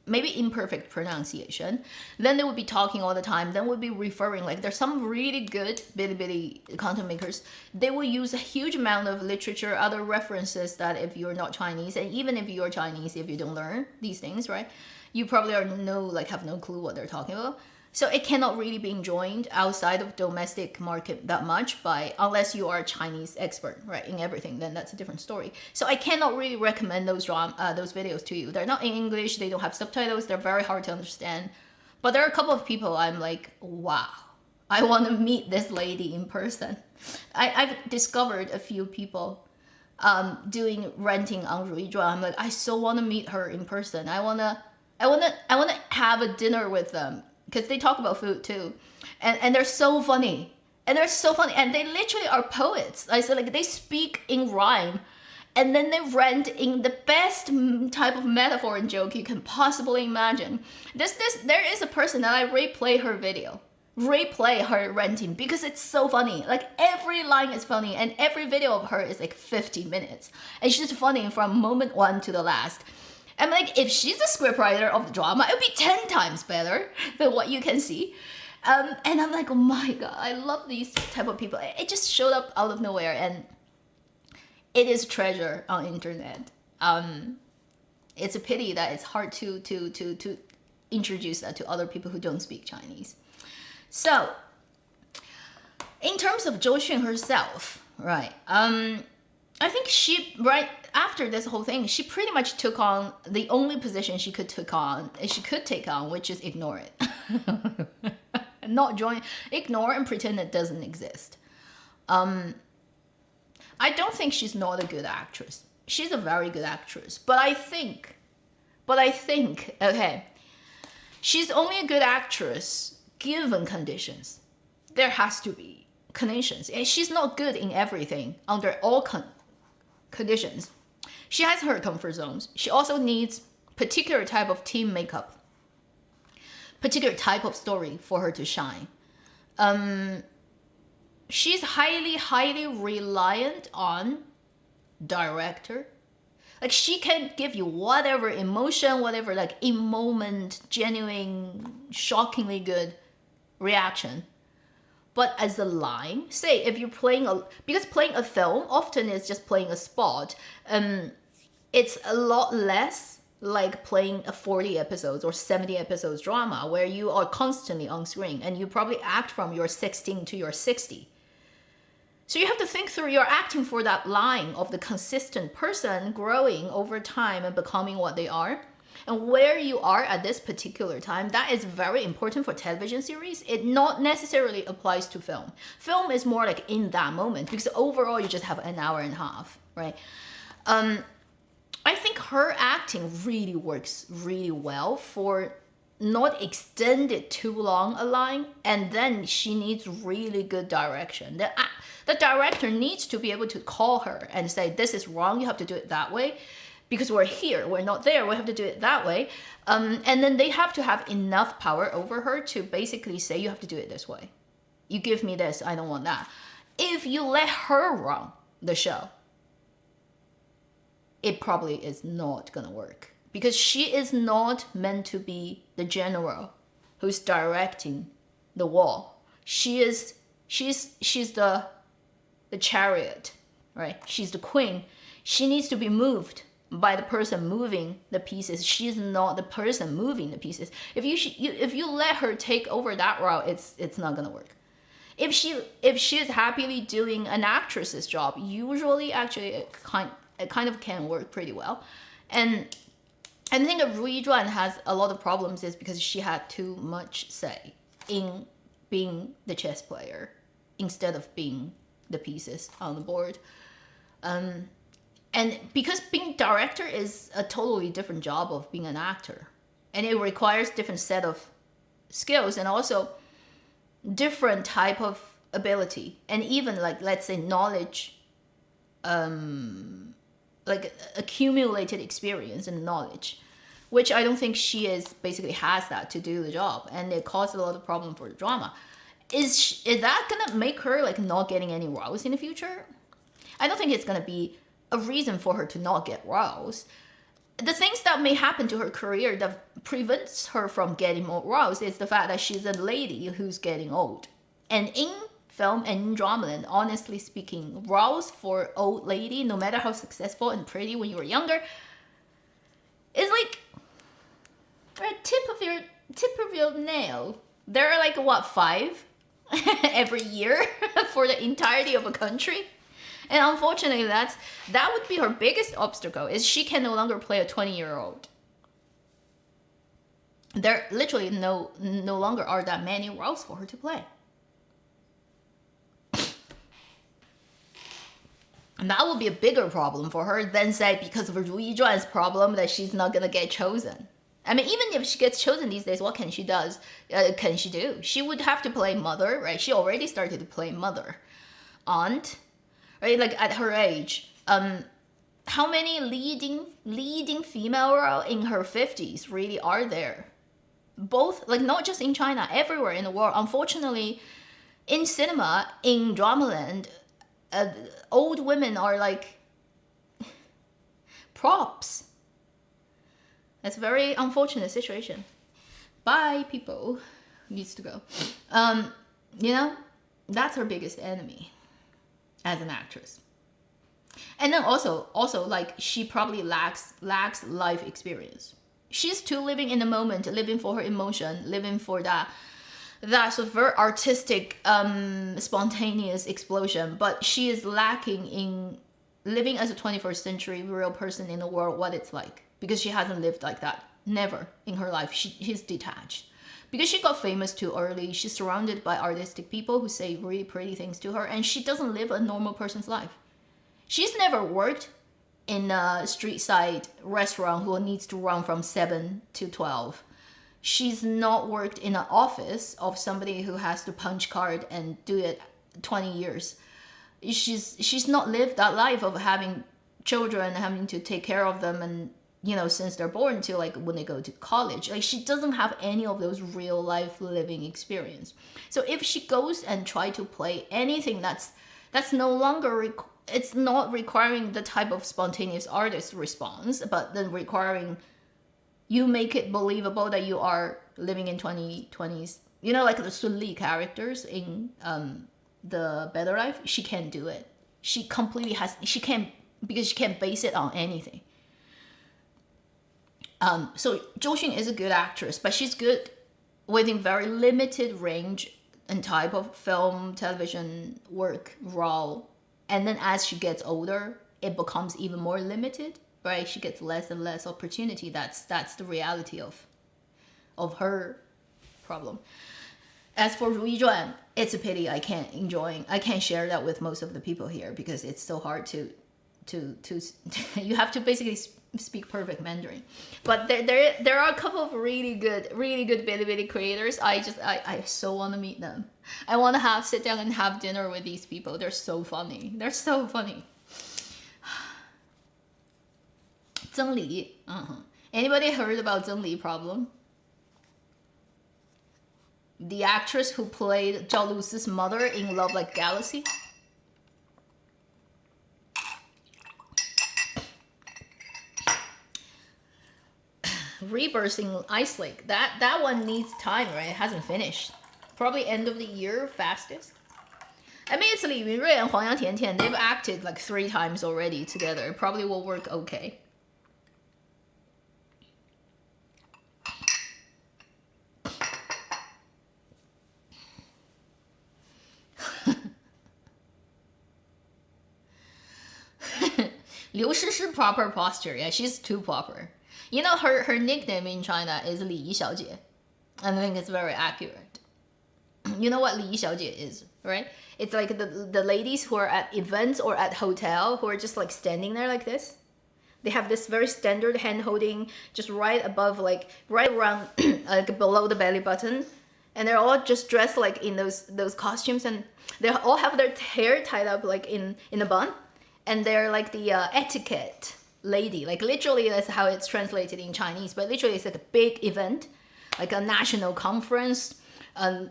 maybe imperfect pronunciation. Then they would be talking all the time. Then would be referring, like there's some really good Bilibili content makers. They will use a huge amount of literature, other references that if you're not Chinese, and even if you're Chinese, if you don't learn these things, right, you probably have no clue what they're talking about. So it cannot really be enjoyed outside of domestic market that much unless you are a Chinese expert, right, in everything, then that's a different story. So I cannot really recommend those videos to you. They're not in English, they don't have subtitles, they're very hard to understand. But there are a couple of people I'm like, wow, I want to meet this lady in person. I've discovered a few people doing ranting on Ruizhuan. I'm like, I so want to meet her in person. I wanna have a dinner with them. Because they talk about food too, and they're so funny, and they literally are poets. I said, like, they speak in rhyme, and then they rant in the best type of metaphor and joke you can possibly imagine. There is a person that I replay her ranting because it's so funny. Like every line is funny, and every video of her is like 50 minutes, and she's funny from moment one to the last. I'm like, if she's a scriptwriter of the drama, it would be 10 times better than what you can see. And I'm like, oh my God, I love these type of people. It just showed up out of nowhere, and it is a treasure on internet. It's a pity that it's hard to introduce that to other people who don't speak Chinese. So, in terms of Zhou Xun herself, right? I think she, right after this whole thing, she pretty much took on the only position she could take on, which is ignore it. Not join, ignore and pretend it doesn't exist. I don't think she's not a good actress. She's a very good actress, but I think, okay, she's only a good actress given conditions. There has to be conditions, and she's not good in everything under all conditions. She has her comfort zones. She also needs particular type of team makeup, particular type of story for her to shine. She's highly reliant on director. Like she can give you whatever emotion, whatever like in moment, genuine, shockingly good reaction. But as a line, say if you're because playing a film often is just playing a spot, it's a lot less like playing a 40 episodes or 70 episodes drama where you are constantly on screen and you probably act from your 16 to your 60. So you have to think through your acting for that line of the consistent person growing over time and becoming what they are. And where you are at this particular time, that is very important for television series. It not necessarily applies to film. Film is more like in that moment because overall you just have an hour and a half, right? I think her acting really works really well for not extended too long a line, and then she needs really good direction. The director needs to be able to call her and say, this is wrong, you have to do it that way. Because we're here, we're not there, we have to do it that way. And then they have to have enough power over her to basically say, you have to do it this way. You give me this, I don't want that. If you let her run the show, it probably is not gonna work. Because she is not meant to be the general who's directing the war. She's the chariot, right? She's the queen. She needs to be moved by the person moving the pieces. She's not the person moving the pieces. If you let her take over that route, it's not gonna work. If she's happily doing an actress's job, usually actually it kind of can work pretty well. And I think that Ruizhuan has a lot of problems is because she had too much say in being the chess player instead of being the pieces on the board. And because being director is a totally different job of being an actor. And it requires different set of skills and also different type of ability. And even like, let's say knowledge, like accumulated experience and knowledge, which I don't think she basically has that to do the job. And it caused a lot of problem for the drama. Is that gonna make her like not getting any roles in the future? I don't think it's gonna be a reason for her to not get roles. the things that may happen to her career that prevents her from getting more roles is the fact that she's a lady who's getting old. And in film and in drama, honestly speaking, roles for old lady, no matter how successful and pretty when you were younger, is like a tip of your nail. There are like what, 5 every year for the entirety of a country. And unfortunately, that would be her biggest obstacle, is she can no longer play a 20-year-old. There literally no longer are that many roles for her to play. And that would be a bigger problem for her than, say, because of Ru Yizhuan's problem that she's not gonna get chosen. I mean, even if she gets chosen these days, what can she do? She would have to play mother, right? She already started to play mother, aunt, right? Like at her age, how many leading female role in her 50s really are there? Both, like, not just in China, everywhere in the world. Unfortunately, in cinema, in Dramaland, old women are like props. That's a very unfortunate situation. Bye, people. Needs to go. You know, that's her biggest enemy as an actress. And then also like, she probably lacks life experience. She's too living in the moment, living for her emotion, living for that sort of very artistic, spontaneous explosion. But she is lacking in living as a 21st century real person in the world, what it's like. Because she hasn't lived like that. Never in her life. She's detached. Because she got famous too early. She's surrounded by artistic people who say really pretty things to her. And she doesn't live a normal person's life. She's never worked in a street side restaurant who needs to run from 7 to 12. She's not worked in an office of somebody who has to punch card and do it 20 years. She's not lived that life of having children, having to take care of them, and, you know, since they're born to like when they go to college. Like, she doesn't have any of those real life living experience. So if she goes and try to play anything that's no longer it's not requiring the type of spontaneous artist response, but then requiring you make it believable that you are living in 2020s. You know, like the Sun Li characters in the Better Life, she can't do it. She completely she can't, because she can't base it on anything. So Zhou Xun is a good actress, but she's good within very limited range and type of film, television work role. And then as she gets older, it becomes even more limited, right? She gets less and less opportunity. That's the reality of her problem. As for Ru Yizhuan, it's a pity I can't share that with most of the people here, because it's so hard to you have to basically speak perfect Mandarin. But there are a couple of really good Bilibili creators. I so want to meet them. I want to sit down and have dinner with these people. They're so funny. Zheng Li. Anybody heard about Zheng Li problem? The actress who played Zhao Lusi's mother in Love Like Galaxy. Rebirthing Ice Lake. That one needs time, right? It hasn't finished. Probably end of the year, fastest. I mean, it's Li Yunrui and Huang Yang Tiantian. They've acted like 3 times already together. It probably will work okay. Liu Shishi proper posture. Yeah, she's too proper. You know, her nickname in China is Li Yi Xiaojie. I think it's very accurate. You know what Li Yi Xiaojie is, right? It's like the ladies who are at events or at hotel who are just like standing there like this. They have this very standard hand holding just right above, like right around like below the belly button. And they're all just dressed like in those costumes, and they all have their hair tied up like in a bun. And they're like the etiquette lady. Like literally that's how it's translated in Chinese, but literally it's like a big event, like a national conference. And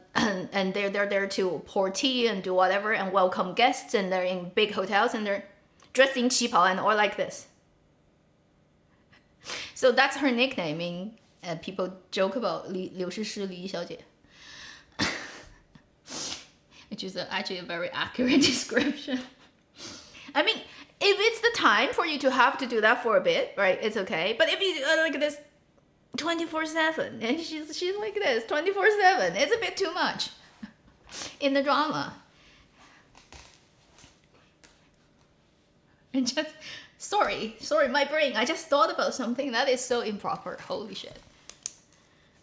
they're there to pour tea and do whatever and welcome guests, and they're in big hotels and they're dressed in qipao and all like this. So that's her nickname. People joke about 刘诗诗 Li 小姐 which is actually a very accurate description. I mean, if it's the time for you to have to do that for a bit, right, it's okay. But if you like this 24/7, and she's like this 24/7, it's a bit too much in the drama. And just sorry, my brain. I just thought about something that is so improper. Holy shit.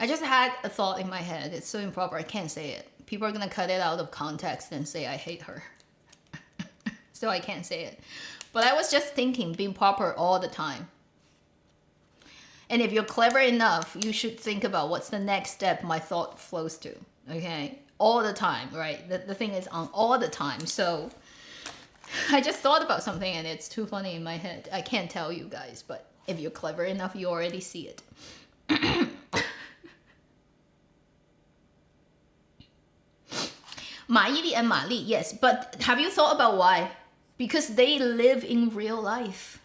I just had a thought in my head. It's so improper, I can't say it. People are gonna cut it out of context and say I hate her. So I can't say it. But I was just thinking, being proper all the time. And if you're clever enough, you should think about what's the next step my thought flows to. Okay? All the time, right? The thing is on all the time. So I just thought about something and it's too funny in my head. I can't tell you guys, but if you're clever enough, you already see it. Ma Yili and Ma Li, yes, but have you thought about why? Because they live in real life.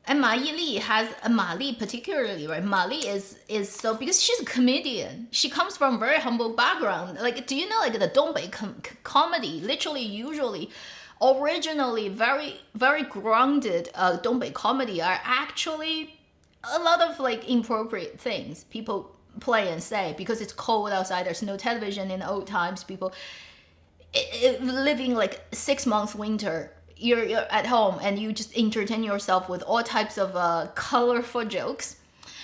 And Ma Yili has Ma Li particularly, right? Ma Li is so, because she's a comedian. She comes from a very humble background. Like, do you know, like the Dongbei comedy, literally, usually, originally very, very grounded Dongbei comedy are actually a lot of like inappropriate things people play and say because it's cold outside, there's no television in old times, people living like 6 months winter, you're at home and you just entertain yourself with all types of colorful jokes.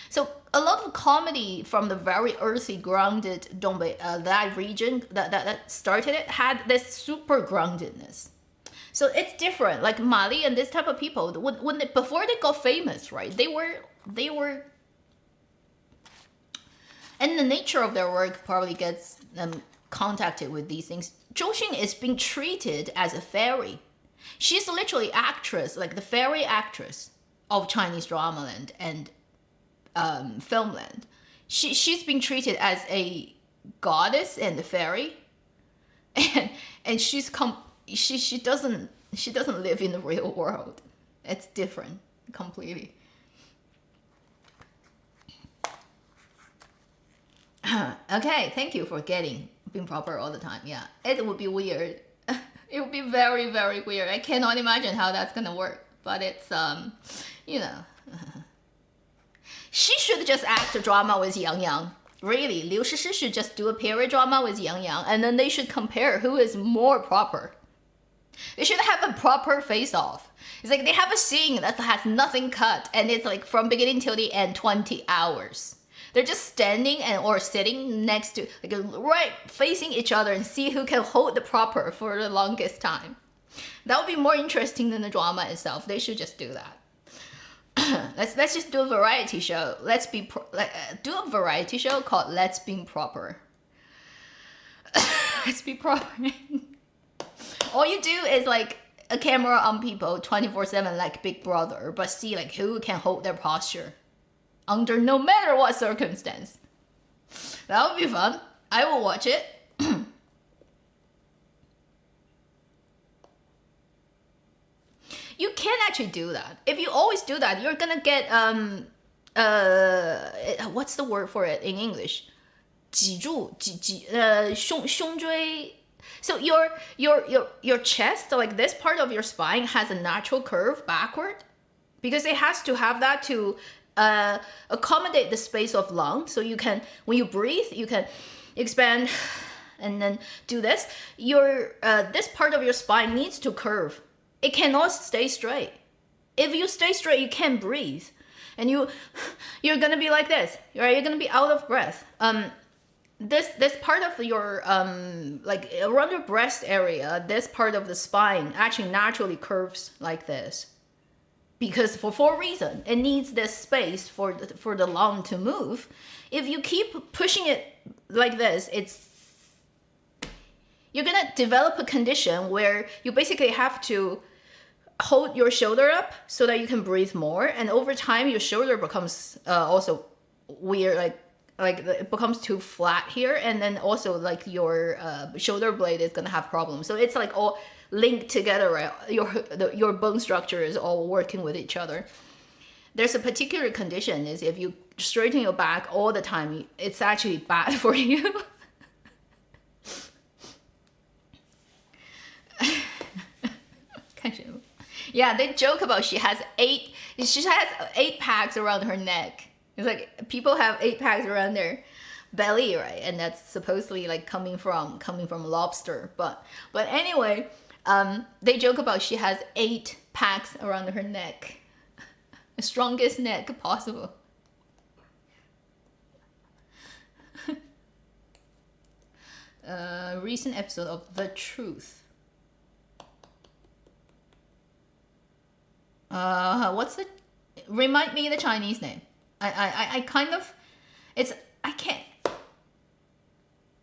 So a lot of comedy from the very earthy grounded Dongbei, that region that started it, had this super groundedness. So it's different. Like Mali and this type of people, when they, before they got famous, right? They were, and the nature of their work probably gets them contacted with these things. Zhou is being treated as a fairy. She's literally actress, like the fairy actress of Chinese drama land and filmland. She's being treated as a goddess and a fairy, and she doesn't live in the real world. It's different completely. Okay, thank you for being proper all the time. Yeah, it would be weird. It would be very, very weird. I cannot imagine how that's gonna work. But it's you know, she should just act a drama with Yang Yang. Really, Liu Shishi should just do a period drama with Yang Yang, and then they should compare who is more proper. They should have a proper face-off. It's like they have a scene that has nothing cut, and it's like from beginning till the end, 20 hours. They're just standing or sitting next to, like, right facing each other and see who can hold the proper for the longest time. That would be more interesting than the drama itself. They should just do that. Let's just do a variety show. Do a variety show called Let's Be Proper. Let's be proper. All you do is like a camera on people 24/7 like Big Brother, but see like who can hold their posture under no matter what circumstance. That would be fun. I will watch it. You can actually do that. If you always do that, you're gonna get what's the word for it in English? 脊柱, 胸椎. So your chest, so like this part of your spine has a natural curve backward, because it has to have that to accommodate the space of lung. So you can, when you breathe, you can expand and then do this. Your this part of your spine needs to curve. It cannot stay straight. If you stay straight, you can't breathe, and you're gonna be like this, right? You're gonna be out of breath. This part of your like around your breast area, this part of the spine actually naturally curves like this, because for a reason, it needs this space for the lung to move. If you keep pushing it like this, you're gonna develop a condition where you basically have to hold your shoulder up so that you can breathe more, and over time your shoulder becomes also weird, like it becomes too flat here, and then also like your shoulder blade is gonna have problems. So it's like all linked together, right? Your bone structure is all working with each other. there's a particular condition is if you straighten your back all the time, it's actually bad for you. Yeah, they joke about she has eight packs around her neck. It's like people have 8 packs around their belly, right? And that's supposedly like coming from lobster. But anyway, they joke about she has 8 packs around her neck. The strongest neck possible. Recent episode of The Truth. What's the? Remind me the Chinese name. I kind of, I can't.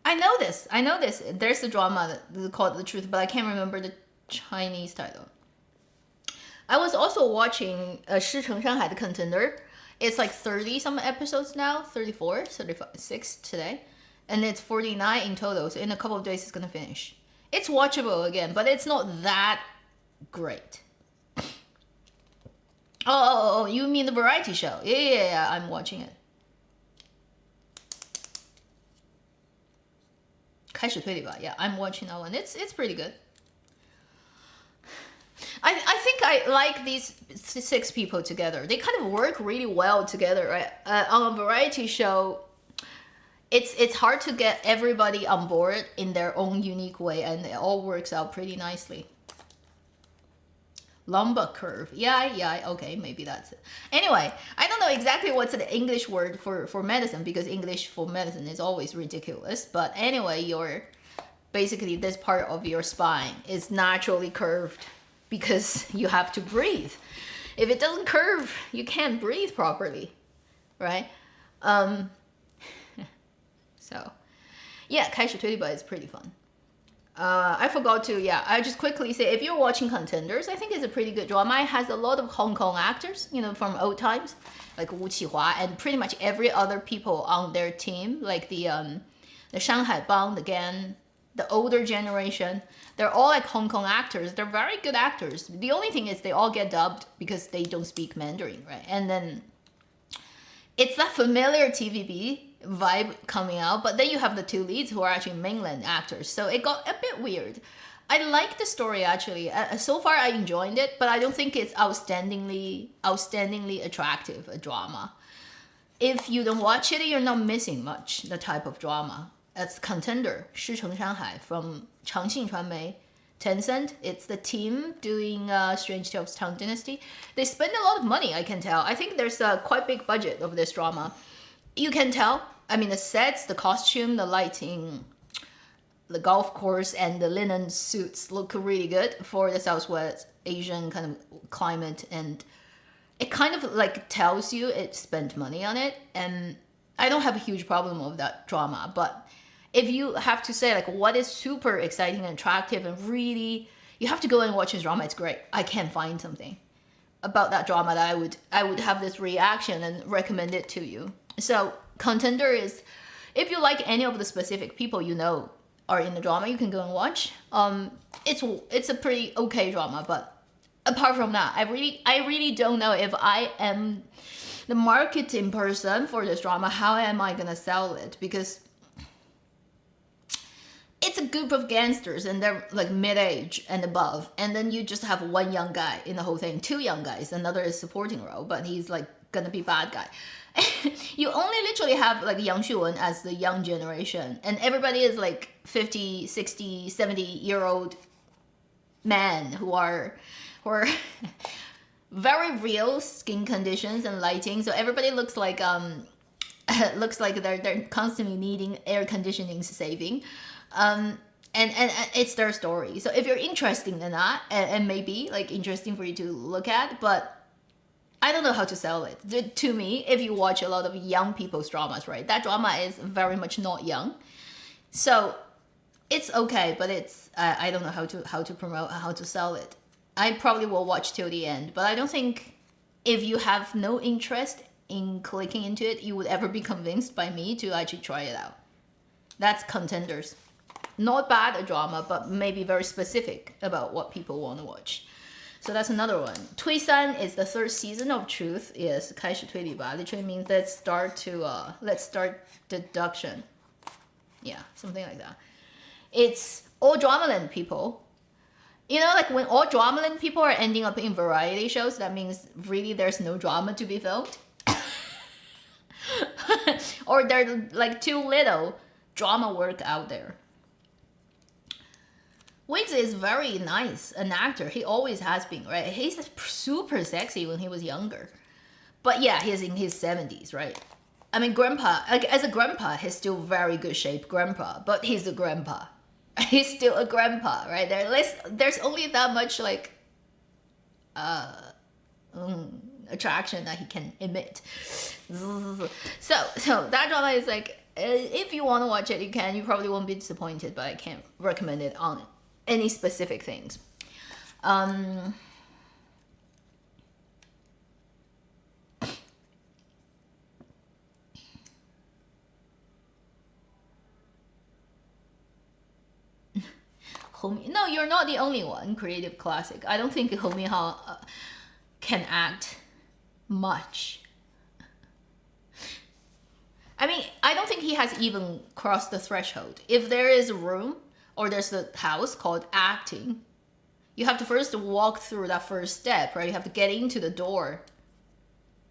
I know this. There's a drama that called The Truth, but I can't remember the Chinese title. I was also watching 师承上海 the Contender. It's like 30 some episodes now, 34, 36 today, and it's 49 in total. So in a couple of days, it's gonna finish. It's watchable again, but it's not that great. Oh, you mean the variety show? Yeah, I'm watching it. 开始推理吧. Yeah, I'm watching that one. It's pretty good. I think I like these 6 people together. They kind of work really well together, right? On a variety show, it's hard to get everybody on board in their own unique way, and it all works out pretty nicely. Lumbar curve. Yeah, okay, maybe that's it. Anyway, I don't know exactly what's the English word for medicine, because English for medicine is always ridiculous. But anyway, basically this part of your spine is naturally curved because you have to breathe. If it doesn't curve, you can't breathe properly, right? So, yeah, 开始推理吧 is pretty fun. I forgot to, I just quickly say, if you're watching Contenders, I think it's a pretty good drama. It has a lot of Hong Kong actors, from old times, like Wu Qihua, and pretty much every other people on their team, like the Shanghai Bang, the gang, the older generation. They're all like Hong Kong actors. They're very good actors. The only thing is they all get dubbed because they don't speak Mandarin, right? And then it's that familiar TVB vibe coming out, but then you have the 2 leads who are actually mainland actors, so it got a bit weird. I like the story actually. So far I enjoyed it, but I don't think it's outstandingly attractive a drama. If you don't watch it, you're not missing much. The type of drama. That's Contender, 师承上海 from 长信传媒 Tencent. It's the team doing Strange Tales Tang Dynasty. They spend a lot of money, I can tell. I think there's a quite big budget of this drama. You can tell. I mean, the sets, the costume, the lighting, the golf course, and the linen suits look really good for the Southwest Asian kind of climate. And it kind of like tells you it spent money on it. And I don't have a huge problem with that drama. But if you have to say like what is super exciting and attractive and really, you have to go and watch this drama. It's great. I can't find something about that drama that I would have this reaction and recommend it to you. So Contender is, if you like any of the specific people are in the drama, you can go and watch. It's a pretty okay drama, but apart from that, I really don't know if I am the marketing person for this drama. How am I gonna sell it? Because it's a group of gangsters and they're like mid-age and above, and then you just have 1 young guy in the whole thing, 2 young guys, another is supporting role, but he's like gonna be bad guy. You only literally have like Yang Shuwen as the young generation, and everybody is like 50, 60, 70-year-old men who are very real skin conditions and lighting. So everybody looks like they're constantly needing air conditioning saving. And it's their story. So if you're interested in that, and maybe like interesting for you to look at, but I don't know how to sell it. To me, if you watch a lot of young people's dramas, right? That drama is very much not young. So it's okay, but it's I don't know how to promote, how to sell it. I probably will watch till the end, but I don't think if you have no interest in clicking into it, you would ever be convinced by me to actually try it out. That's Contenders. Not bad a drama, but maybe very specific about what people want to watch. So that's another one. 推三 is the third season of Truth. Is 开始推理吧 literally means let's start deduction. Yeah, something like that. It's all Dramaland people. You know, like when all Dramaland people are ending up in variety shows, that means really there's no drama to be filmed. Or there's like too little drama work out there. Wiggs is very nice, an actor. He always has been, right? He's super sexy when he was younger. But yeah, he's in his 70s, right? I mean, grandpa, like as a grandpa, he's still very good shape grandpa, but he's a grandpa. He's still a grandpa, right? There's only that much like attraction that he can emit. So that drama is like, if you want to watch it, you can. You probably won't be disappointed, but I can't recommend it on any specific things. No, you're not the only one. Creative Classic. I don't think Ho Mi-ha can act much. I mean, I don't think he has even crossed the threshold. If there is a room or there's a house called acting, you have to first walk through that first step, right? You have to get into the door,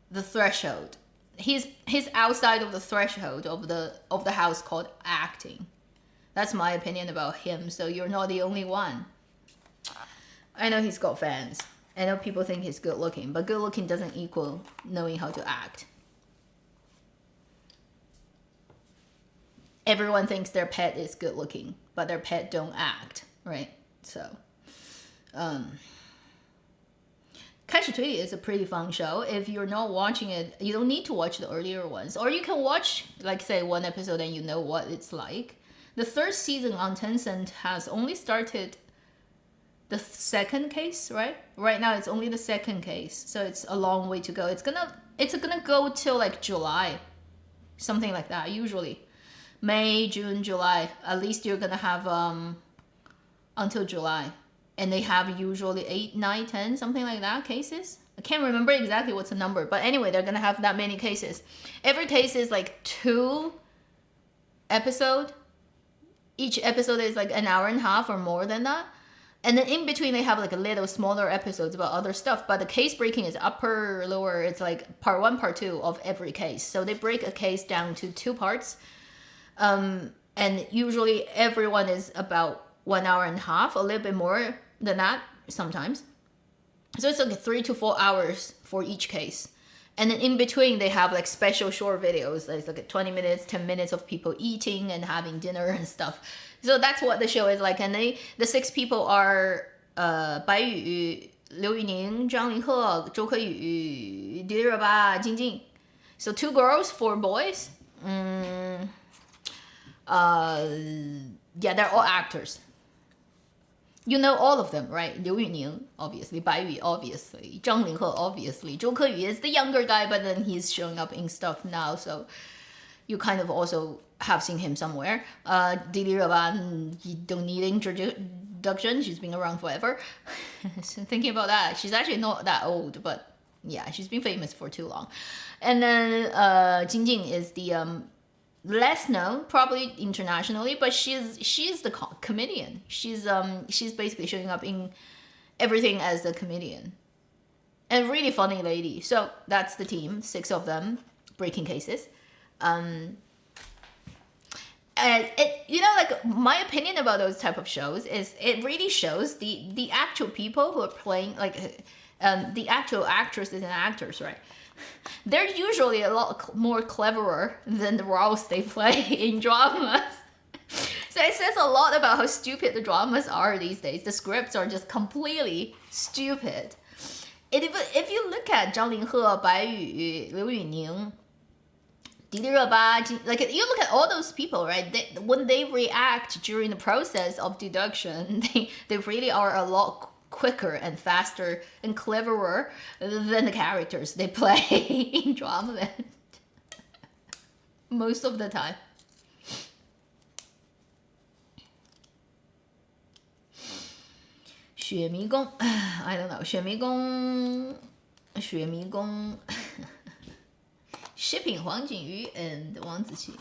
the threshold. He's outside of the threshold of the house called acting. That's my opinion about him, so you're not the only one. I know he's got fans. I know people think he's good looking, but good looking doesn't equal knowing how to act. Everyone thinks their pet is good looking, but their pet don't act, right? So, 开始推理 is a pretty fun show. If you're not watching it, you don't need to watch the earlier ones. Or you can watch, like say, one episode and you know what it's like. The third season on Tencent has only started the second case, right? Right now it's only the second case, so it's a long way to go. It's gonna go till like July, something like that. Usually, May, June, July. At least you're gonna have until July, and they have usually 8, 9, 10, something like that cases. I can't remember exactly what's the number, but anyway, they're gonna have that many cases. Every case is like 2 episodes. Each episode is like an hour and a half or more than that. And then in between they have like a little smaller episodes about other stuff. But the case breaking is upper, lower. It's like part 1, part 2 of every case. So they break a case down to 2 parts. And usually everyone is about 1 hour and a half, a little bit more than that sometimes. So it's like 3 to 4 hours for each case. And then in between, they have like special short videos. It's like 20 minutes, 10 minutes of people eating and having dinner and stuff. So that's what the show is like. And the 6 people are Bai Yu, Liu Yuning, Zhang Linhe, Zhou Keyu, Diliraba, Jing Jing. So 2 girls, 4 boys. Yeah, they're all actors. You know all of them, right? Liu Yuning, obviously. Bai Yu, obviously. Zhang Linhe, obviously. Zhou Keyu is the younger guy, but then he's showing up in stuff now, so you kind of also have seen him somewhere. Diliraba, you don't need introduction. She's been around forever. So thinking about that, she's actually not that old, but yeah, she's been famous for too long. And then Jing Jing is the less known, probably internationally, but she's the comedian. She's basically showing up in everything as a comedian, and really funny lady. So that's the team, 6 of them, breaking cases. And it, you know, like my opinion about those type of shows is it really shows the actual people who are playing, like the actual actresses and actors, right? They're usually a lot more cleverer than the roles they play in dramas. So it says a lot about how stupid the dramas are these days. The scripts are just completely stupid. If you look at Zhang Linhe, Bai Yu, Liu Yuning, Diliraba, like you look at all those people, right? When they react during the process of deduction, they really are a lot quicker and faster and cleverer than the characters they play in drama most of the time. 雪迷宫 I don't know 雪迷宫 Shipping 黄景瑜 and 王子琪。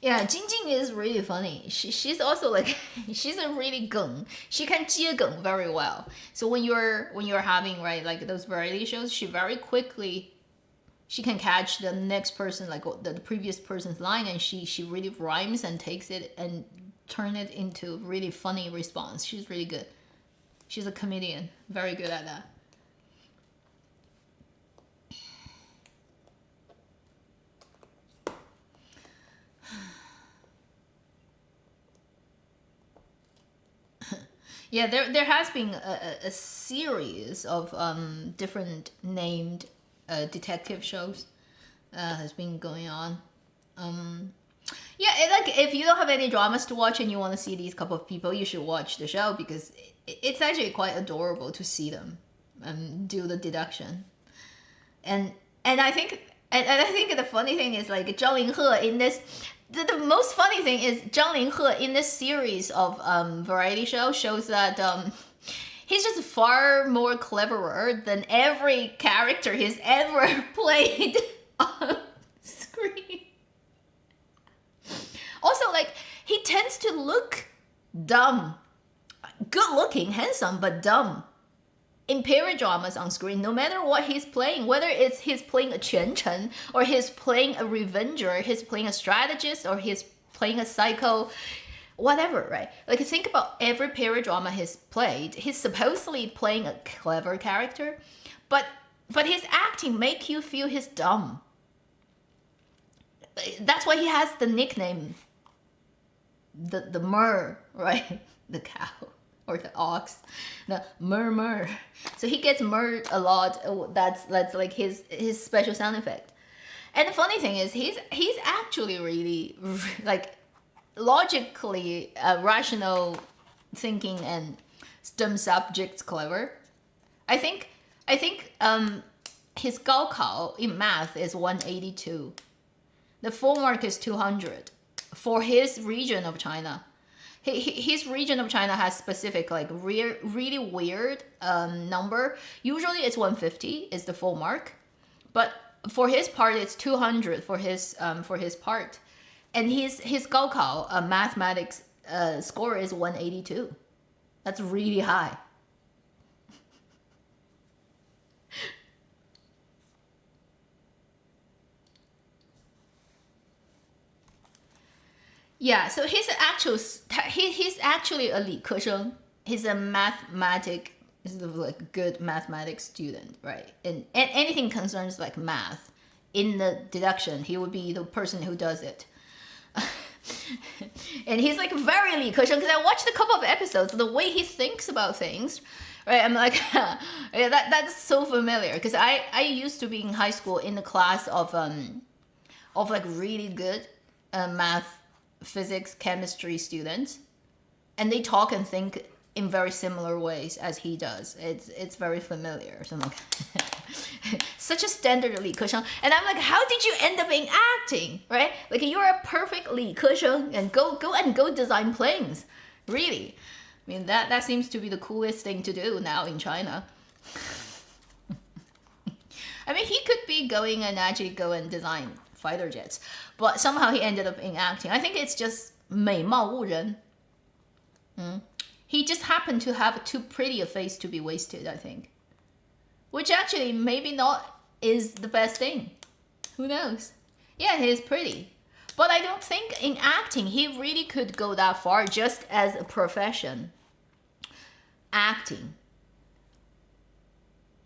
Yeah, Jingjing is really funny. She's also like she's a really gung. She can 接梗 very well. So when you're having right like those variety shows, she very quickly she can catch the next person like the previous person's line, and she really rhymes and takes it and turn it into really funny response. She's really good. She's a comedian, very good at that. Yeah, there has been a series of different named detective shows has been going on. Yeah, like if you don't have any dramas to watch and you want to see these couple of people, you should watch the show because it's actually quite adorable to see them do the deduction. And I think the funny thing is like Zhang Linghe in this. The most funny thing is Zhang Linghe in this series of variety show shows that he's just far more cleverer than every character he's ever played on screen. Also, like, he tends to look dumb. Good looking, handsome, but dumb. In period dramas on screen, no matter what he's playing, whether it's he's playing a Quan Chen, or he's playing a revenger, he's playing a strategist, or he's playing a psycho, whatever, right? Like, think about every period drama he's played. He's supposedly playing a clever character, but his acting make you feel he's dumb. That's why he has the nickname, the mer, right? The cow. Or the ox, the murmur. So he gets murred a lot. That's like his special sound effect. And the funny thing is, he's actually really like logically rational thinking and STEM subjects clever. I think his Gaokao in math is 182. The full mark is 200 for his region of China. His region of China has specific like really weird number. Usually it's 150 is the full mark, but for his part it's 200 for his part, and his Gaokao mathematics score is 182. That's really high. Yeah, so he's actually a 理科生. He's a like good mathematics student, right? And anything concerns like math in the deduction, he would be the person who does it. And he's like very 理科生because I watched a couple of episodes. The way he thinks about things, right? I'm like, yeah, that's so familiar because I used to be in high school in the class of like really good math, physics, chemistry students, and they talk and think in very similar ways as he does. It's very familiar. So I'm like, such a standard 理科生, and I'm like, how did you end up in acting, right? Like you're a perfect 理科生 and go design planes, really. I mean that seems to be the coolest thing to do now in China. I mean he could be going and actually go and design fighter jets, but somehow he ended up in acting. I think it's just 美貌误人. He just happened to have too pretty a face to be wasted, I think. Which actually maybe not is the best thing. Who knows? Yeah, he's pretty. But I don't think in acting he really could go that far just as a profession. Acting.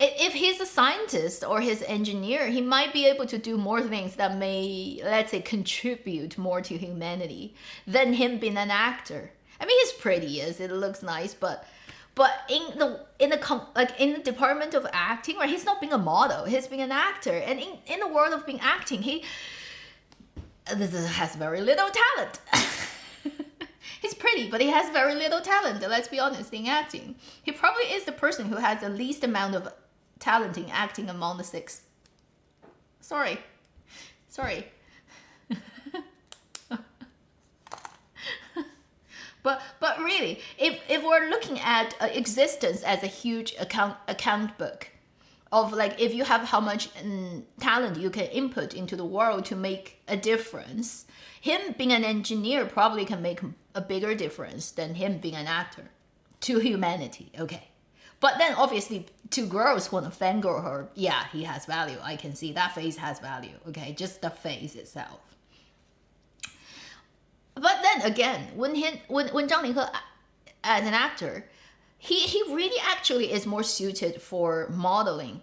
If he's a scientist or his engineer, he might be able to do more things that may, let's say, contribute more to humanity than him being an actor. I mean, he's pretty, yes, it looks nice, but in the department of acting, right, he's not being a model, he's being an actor, and in the world of being acting, he has very little talent. He's pretty, but he has very little talent, let's be honest, in acting. He probably is the person who has the least amount of talent in acting among the six. Sorry. But really, if we're looking at existence as a huge account book of like, if you have how much talent you can input into the world to make a difference, him being an engineer probably can make a bigger difference than him being an actor to humanity. Okay. But then obviously two girls want to fangirl her. Yeah, he has value. I can see that face has value. Okay, just the face itself. But then again, when Zhang Linghe as an actor, he really actually is more suited for modeling,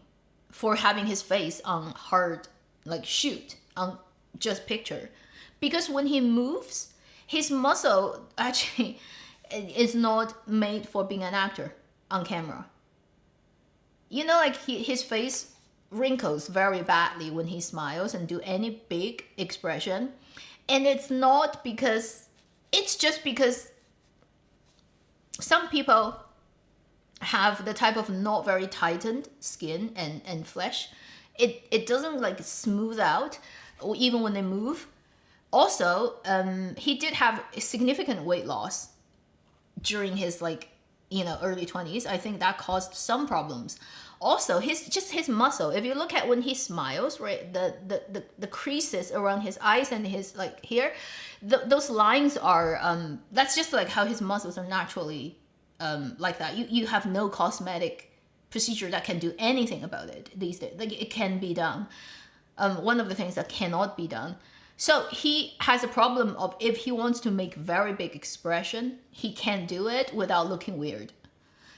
for having his face on hard like shoot, on just picture. Because when he moves, his muscle actually is not made for being an actor on camera. You know, like his face wrinkles very badly when he smiles and do any big expression. And it's not because, it's just because some people have the type of not very tightened skin and flesh. It doesn't like smooth out even when they move. Also, he did have a significant weight loss during his like, you know, early 20s. I think that caused some problems. Also, his muscle. If you look at when he smiles, right, the creases around his eyes and his like here, those lines are that's just like how his muscles are naturally like that. You have no cosmetic procedure that can do anything about it these days. Like it can be done. One of the things that cannot be done. So he has a problem of if he wants to make very big expression, he can't do it without looking weird.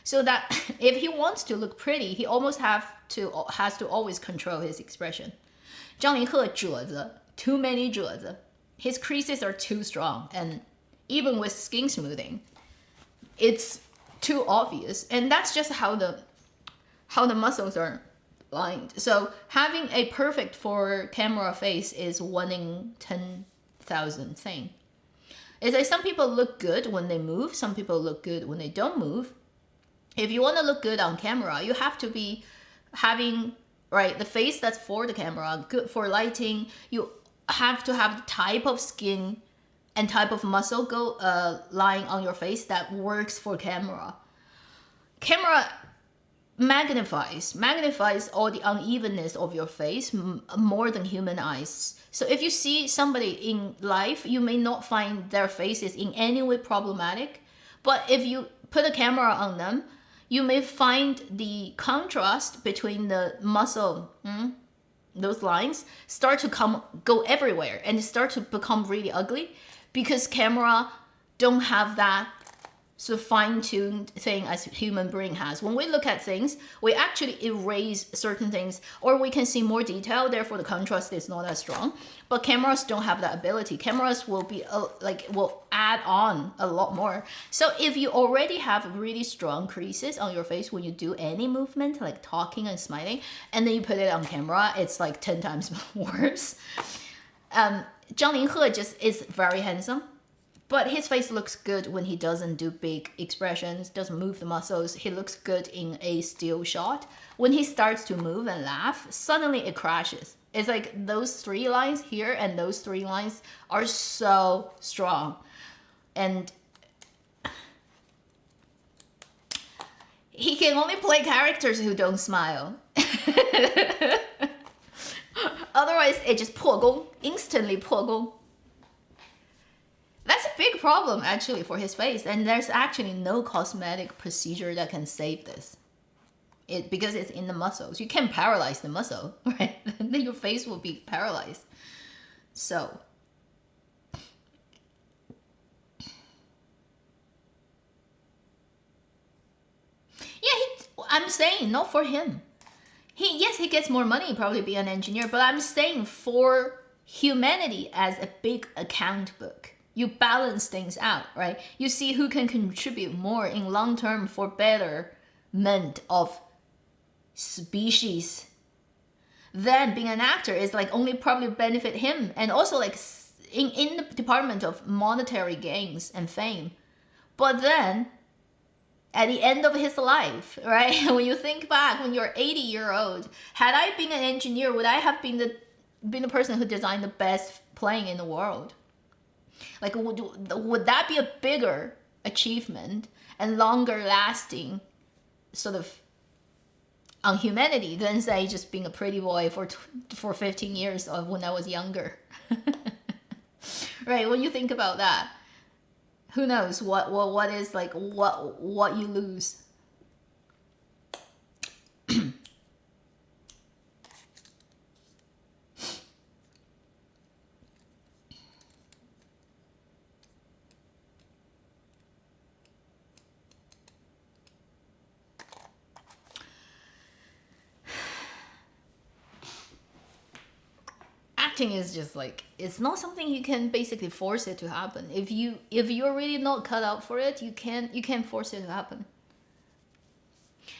So that if he wants to look pretty, he almost has to always control his expression. Zhang Linghe 褶子, too many 褶子. His creases are too strong, and even with skin smoothing, it's too obvious. And that's just how the muscles are lined. So having a perfect for camera face is 1 in 10,000 thing. It's like some people look good when they move, some people look good when they don't move. If you want to look good on camera, you have to be having, right, the face that's for the camera, good for lighting. You have to have the type of skin and type of muscle lying on your face that works for camera. Camera magnifies all the unevenness of your face more than human eyes. So if you see somebody in life, you may not find their faces in any way problematic, but if you put a camera on them, you may find the contrast between the muscle, those lines, start to go everywhere and start to become really ugly because camera don't have that sort of fine-tuned thing as human brain has. When we look at things, we actually erase certain things, or we can see more detail, therefore the contrast is not as strong. But cameras don't have that ability. Cameras will be will add on a lot more. So if you already have really strong creases on your face when you do any movement, like talking and smiling, and then you put it on camera, it's like 10 times worse. Zhang Linghe just is very handsome. But his face looks good when he doesn't do big expressions, doesn't move the muscles. He looks good in a still shot. When he starts to move and laugh, suddenly it crashes. It's like those 3 lines here and those 3 lines are so strong. And he can only play characters who don't smile. Otherwise, it just 破功, instantly 破功. That's a big problem actually for his face, and there's actually no cosmetic procedure that can save this. Because it's in the muscles. You can paralyze the muscle, right? Then your face will be paralyzed. So yeah, I'm saying not for him. Yes, he gets more money, probably be an engineer, but I'm saying for humanity as a big account book. You balance things out, right? You see who can contribute more in long term for betterment of species. Then being an actor is like only probably benefit him, and also like in the department of monetary gains and fame. But then at the end of his life, right? When you think back, when you're 80-year-old, had I been an engineer, would I have been the person who designed the best plane in the world? Like, would that be a bigger achievement and longer lasting sort of on humanity than, say, just being a pretty boy for 15 years of when I was younger? Right? When you think about that, who knows what is like what you lose. Acting is just like, it's not something you can basically force it to happen. If you're really not cut out for it, you can't force it to happen.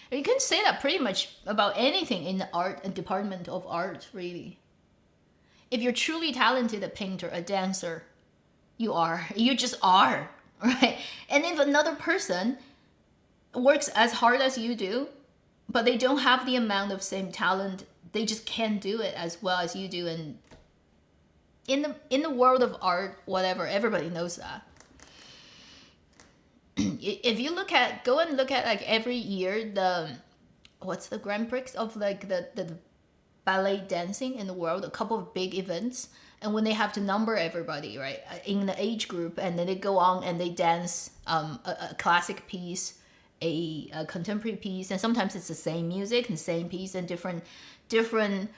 And you can say that pretty much about anything in the art and department of art, really. If you're truly talented, a painter, a dancer, you just are, right? And if another person works as hard as you do, but they don't have the amount of same talent, they just can't do it as well as you do. And in the world of art, whatever, everybody knows that. If you go and look at like every year, what's the Grand Prix of like the ballet dancing in the world, a couple of big events, and when they have to number everybody, right, in the age group, and then they go on and they dance a classic piece, a contemporary piece, and sometimes it's the same music and same piece, and different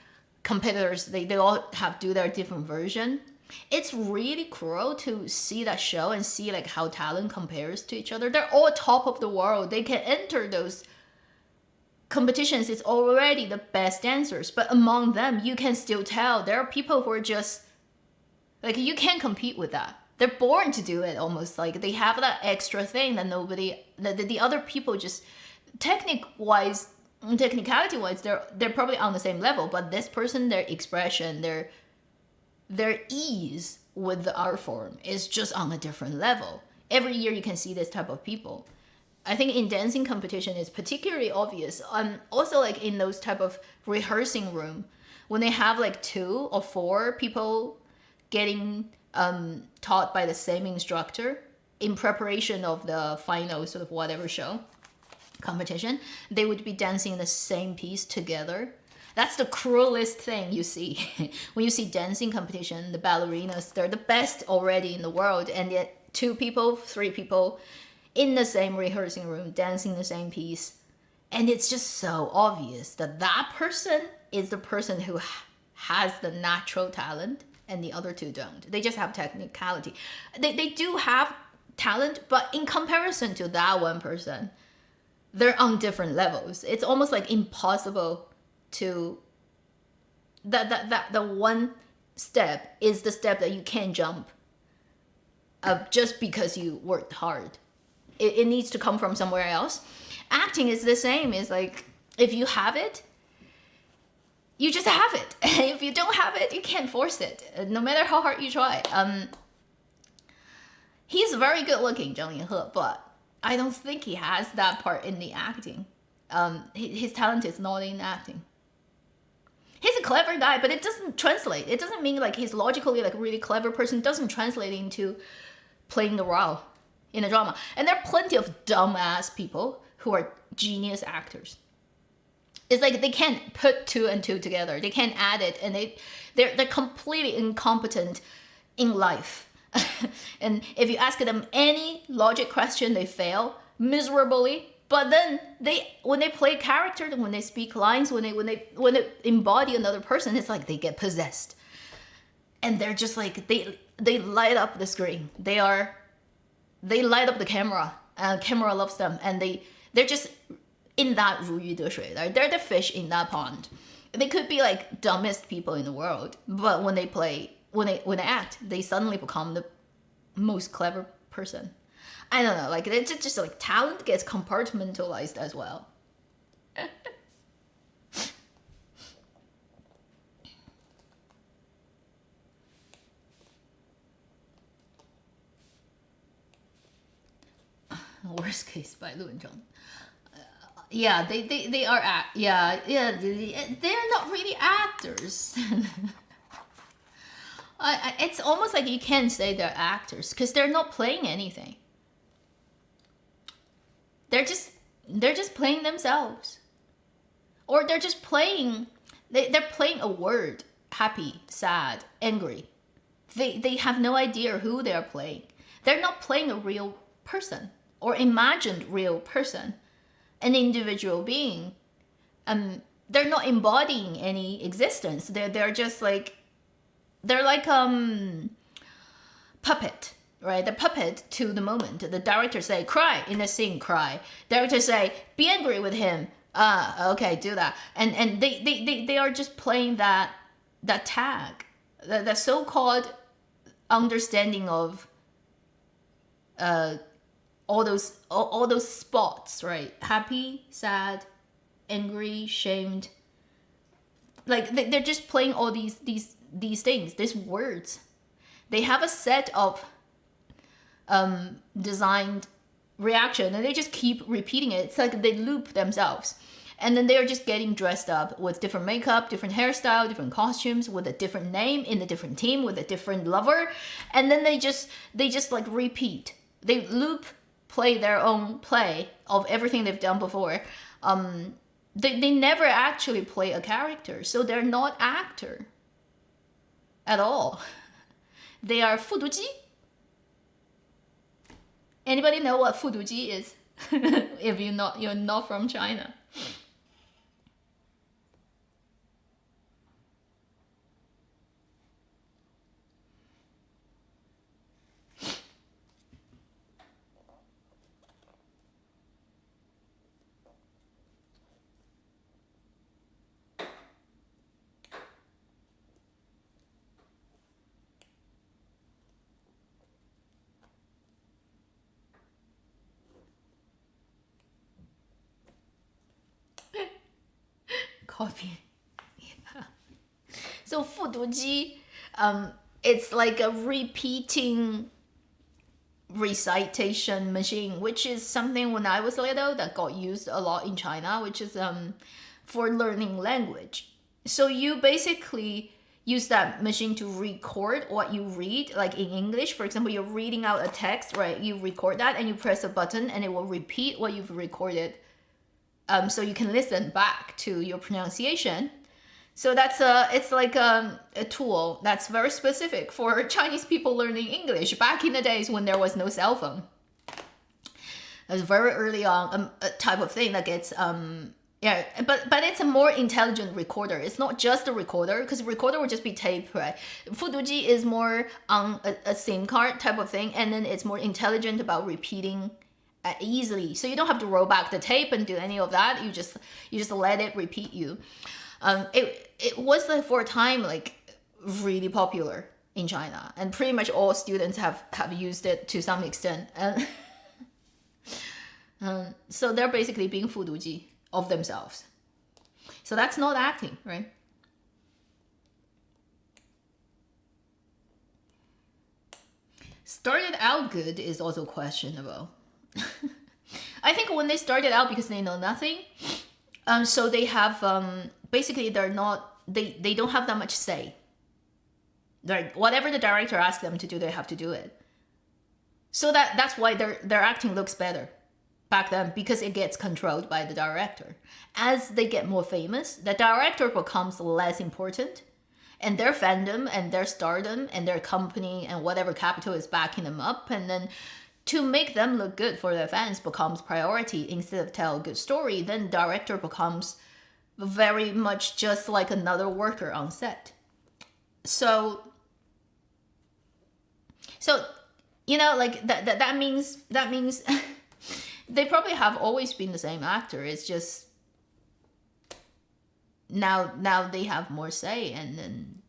competitors, they all do their different version. It's really cruel to see that show and see like how talent compares to each other. They're all top of the world. They can enter those competitions. It's already the best dancers, but among them, you can still tell there are people who are just like, you can't compete with that. They're born to do it, almost like they have that extra thing that the other people just technicality wise, they're probably on the same level, but this person, their expression, their ease with the art form is just on a different level. Every year you can see this type of people. I think in dancing competition is particularly obvious. Also like in those type of rehearsing room, when they have like 2 or 4 people getting taught by the same instructor in preparation of the final sort of whatever show competition, they would be dancing the same piece together. That's the cruelest thing you see. When you see dancing competition, the ballerinas, they're the best already in the world, and yet 2 people, 3 people in the same rehearsing room dancing the same piece. And it's just so obvious that that person is the person who has the natural talent and the other 2 don't. They just have technicality. They do have talent, but in comparison to that one person, they're on different levels. It's almost like impossible to the one step is the step that you can't jump just because you worked hard. It needs to come from somewhere else. Acting is the same. It's like, if you have it, you just have it. If you don't have it, you can't force it, no matter how hard you try. He's very good looking, Zhang Yinhe, but I don't think he has that part in the acting. His talent is not in acting. He's a clever guy, but it doesn't translate. It doesn't mean like he's logically like a really clever person. It doesn't translate into playing the role in a drama. And there are plenty of dumbass people who are genius actors. It's like they can't put 2 and 2 together. They can't add it, and they're completely incompetent in life. And if you ask them any logic question, they fail miserably. But then when they play character, when they speak lines, when they embody another person, it's like they get possessed, and they're just like they light up the screen. They light up the camera, and camera loves them, and they're just in that 如鱼得水. They're the fish in that pond. They could be like dumbest people in the world, but when they act, they suddenly become the most clever person. I don't know, like it's just like talent gets compartmentalized as well. Worst Case by Lu and Zhou. Yeah, they are they're not really actors. It's almost like you can't say they're actors because they're not playing anything. They're just playing themselves, or they're just playing. They're playing a word: happy, sad, angry. They have no idea who they are playing. They're not playing a real person or imagined real person, an individual being. They're not embodying any existence. They're just like, they're like puppet, right? The puppet to the moment. The director say cry in the scene, cry. Director say be angry with him. Okay, do that. And they are just playing that tag, the so-called understanding of all those spots, right? Happy, sad, angry, shamed. Like they're just playing all these things, these words. They have a set of designed reaction, and they just keep repeating it. It's like they loop themselves. And then they're just getting dressed up with different makeup, different hairstyle, different costumes, with a different name, in a different team, with a different lover. And then they just like repeat. They loop play their own play of everything they've done before. They never actually play a character, so they're not actor at all. They are 复读机. Anybody know what 复读机 is? If you're not from China. Copy. Yeah. So 复读机, it's like a repeating recitation machine, which is something when I was little that got used a lot in China, which is for learning language. So you basically use that machine to record what you read, like in English. For example, you're reading out a text, right? You record that and you press a button and it will repeat what you've recorded. So you can listen back to your pronunciation. So it's like a tool that's very specific for Chinese people learning English back in the days when there was no cell phone. It was very early on a type of thing that gets but it's a more intelligent recorder. It's not just a recorder, because recorder would just be tape, right? 复读机 is more on a SIM card type of thing, and then it's more intelligent about repeating easily. So you don't have to roll back the tape and do any of that. You just let it repeat you. It was like for a time like really popular in China, and pretty much all students have used it to some extent. So they're basically being 复读机 of themselves. So that's not acting, right? Started out good is also questionable. I think when they started out, because they know nothing, so they have basically they don't have that much say. Whatever the director asks them to do, they have to do it. So that's why their acting looks better back then, because it gets controlled by the director. As they get more famous, the director becomes less important, and their fandom and their stardom and their company and whatever capital is backing them up, and then to make them look good for their fans becomes priority instead of tell a good story. Then director becomes very much just like another worker on set. So you know, like that means they probably have always been the same actor. It's just now they have more say, and then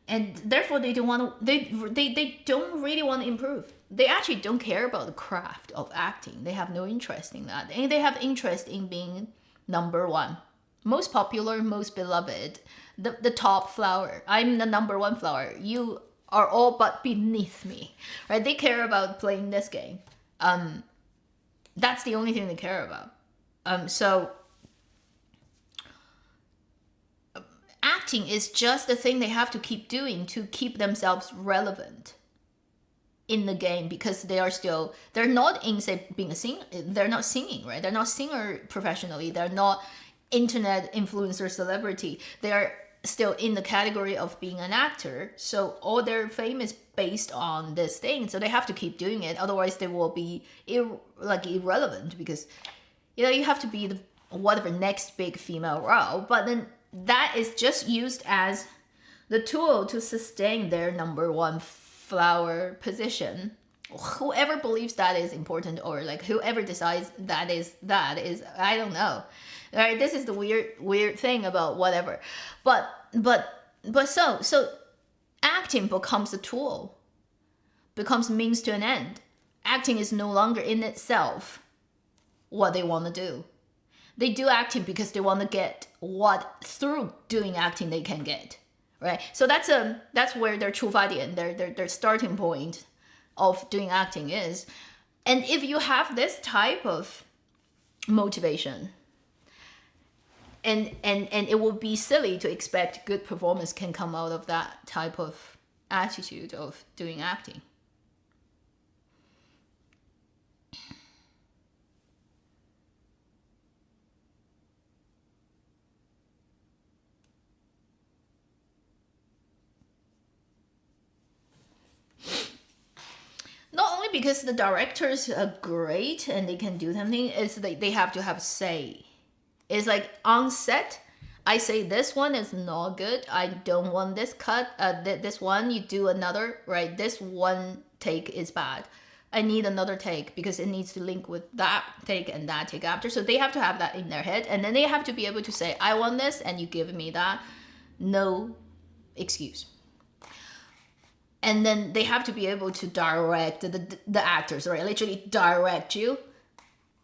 and therefore they don't want to. They don't really want to improve. They actually don't care about the craft of acting. They have no interest in that. And they have interest in being number one, most popular, most beloved, the top flower. I'm the number one flower. You are all but beneath me, right? They care about playing this game. That's the only thing they care about. So acting is just the thing they have to keep doing to keep themselves relevant in the game, because they're not in, say, being a singer, they're not singing, right? They're not singer professionally, they're not internet influencer celebrity, they're still in the category of being an actor. So all their fame is based on this thing, so they have to keep doing it, otherwise they will be irrelevant, because you have to be the whatever next big female role, but then that is just used as the tool to sustain their number one flower position. Whoever believes that is important, or like whoever decides that is I don't know. Right? This is the weird thing about whatever. But so acting becomes a tool, becomes means to an end. Acting is no longer in itself what they want to do. They do acting because they want to get what through doing acting they can get. Right, so that's where their 出发点, their starting point of doing acting is. And if you have this type of motivation, and it would be silly to expect good performance can come out of that type of attitude of doing acting. Not only because the directors are great and they can do something, it's like they have to have say. It's like on set, I say this one is not good, I don't want this cut, this one you do another, right? This one take is bad, I need another take because it needs to link with that take and that take after. So they have to have that in their head, and then they have to be able to say, I want this and you give me that, no excuse. And then they have to be able to direct the actors, right? Literally direct you.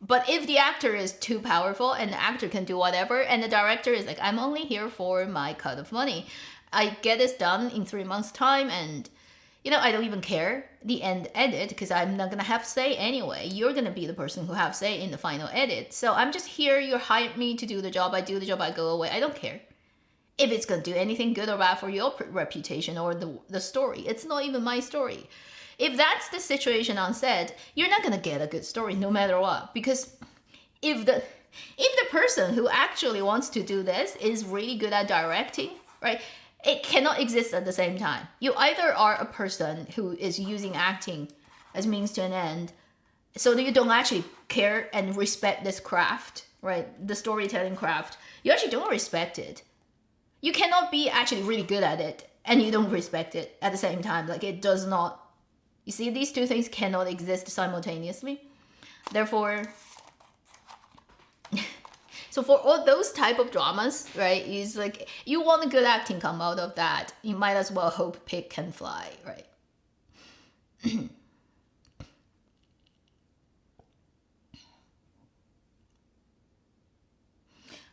But if the actor is too powerful and the actor can do whatever, and the director is like, I'm only here for my cut of money, I get this done in 3 months' time, and I don't even care the end edit because I'm not gonna have say anyway. You're gonna be the person who have say in the final edit. So I'm just here. You hired me to do the job. I do the job. I go away. I don't care if it's going to do anything good or bad for your reputation or the story. It's not even my story. If that's the situation on set, you're not going to get a good story no matter what. Because if the person who actually wants to do this is really good at directing, right, it cannot exist at the same time. You either are a person who is using acting as means to an end, so that you don't actually care and respect this craft, right, the storytelling craft. You actually don't respect it. You cannot be actually really good at it and you don't respect it at the same time. Like, it does not. You see, these two things cannot exist simultaneously. Therefore, so for all those type of dramas, right, is like, you want a good acting come out of that, you might as well hope pig can fly, right?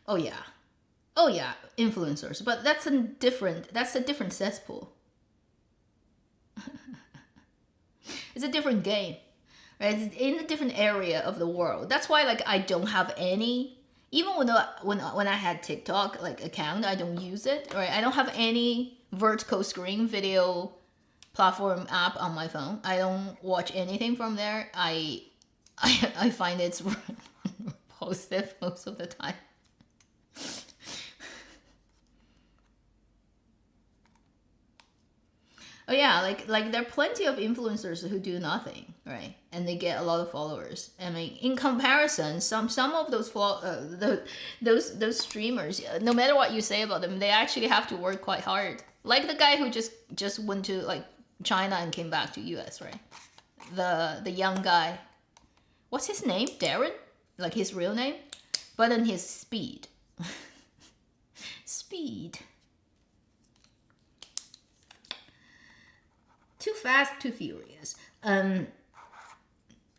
Oh yeah, influencers, but that's a different cesspool. It's a different game, right? It's in a different area of the world. That's why, like, I don't have any, even when I had TikTok like account, I don't use it, right? I don't have any vertical screen video platform app on my phone. I don't watch anything from there. I find it's repulsive most of the time. Oh yeah, like there are plenty of influencers who do nothing, right? And they get a lot of followers. I mean, in comparison, some of those those streamers, no matter what you say about them, they actually have to work quite hard. Like the guy who just went to like China and came back to US, right? The young guy, what's his name? Darren, like his real name, but then his speed, speed. Too fast, too furious.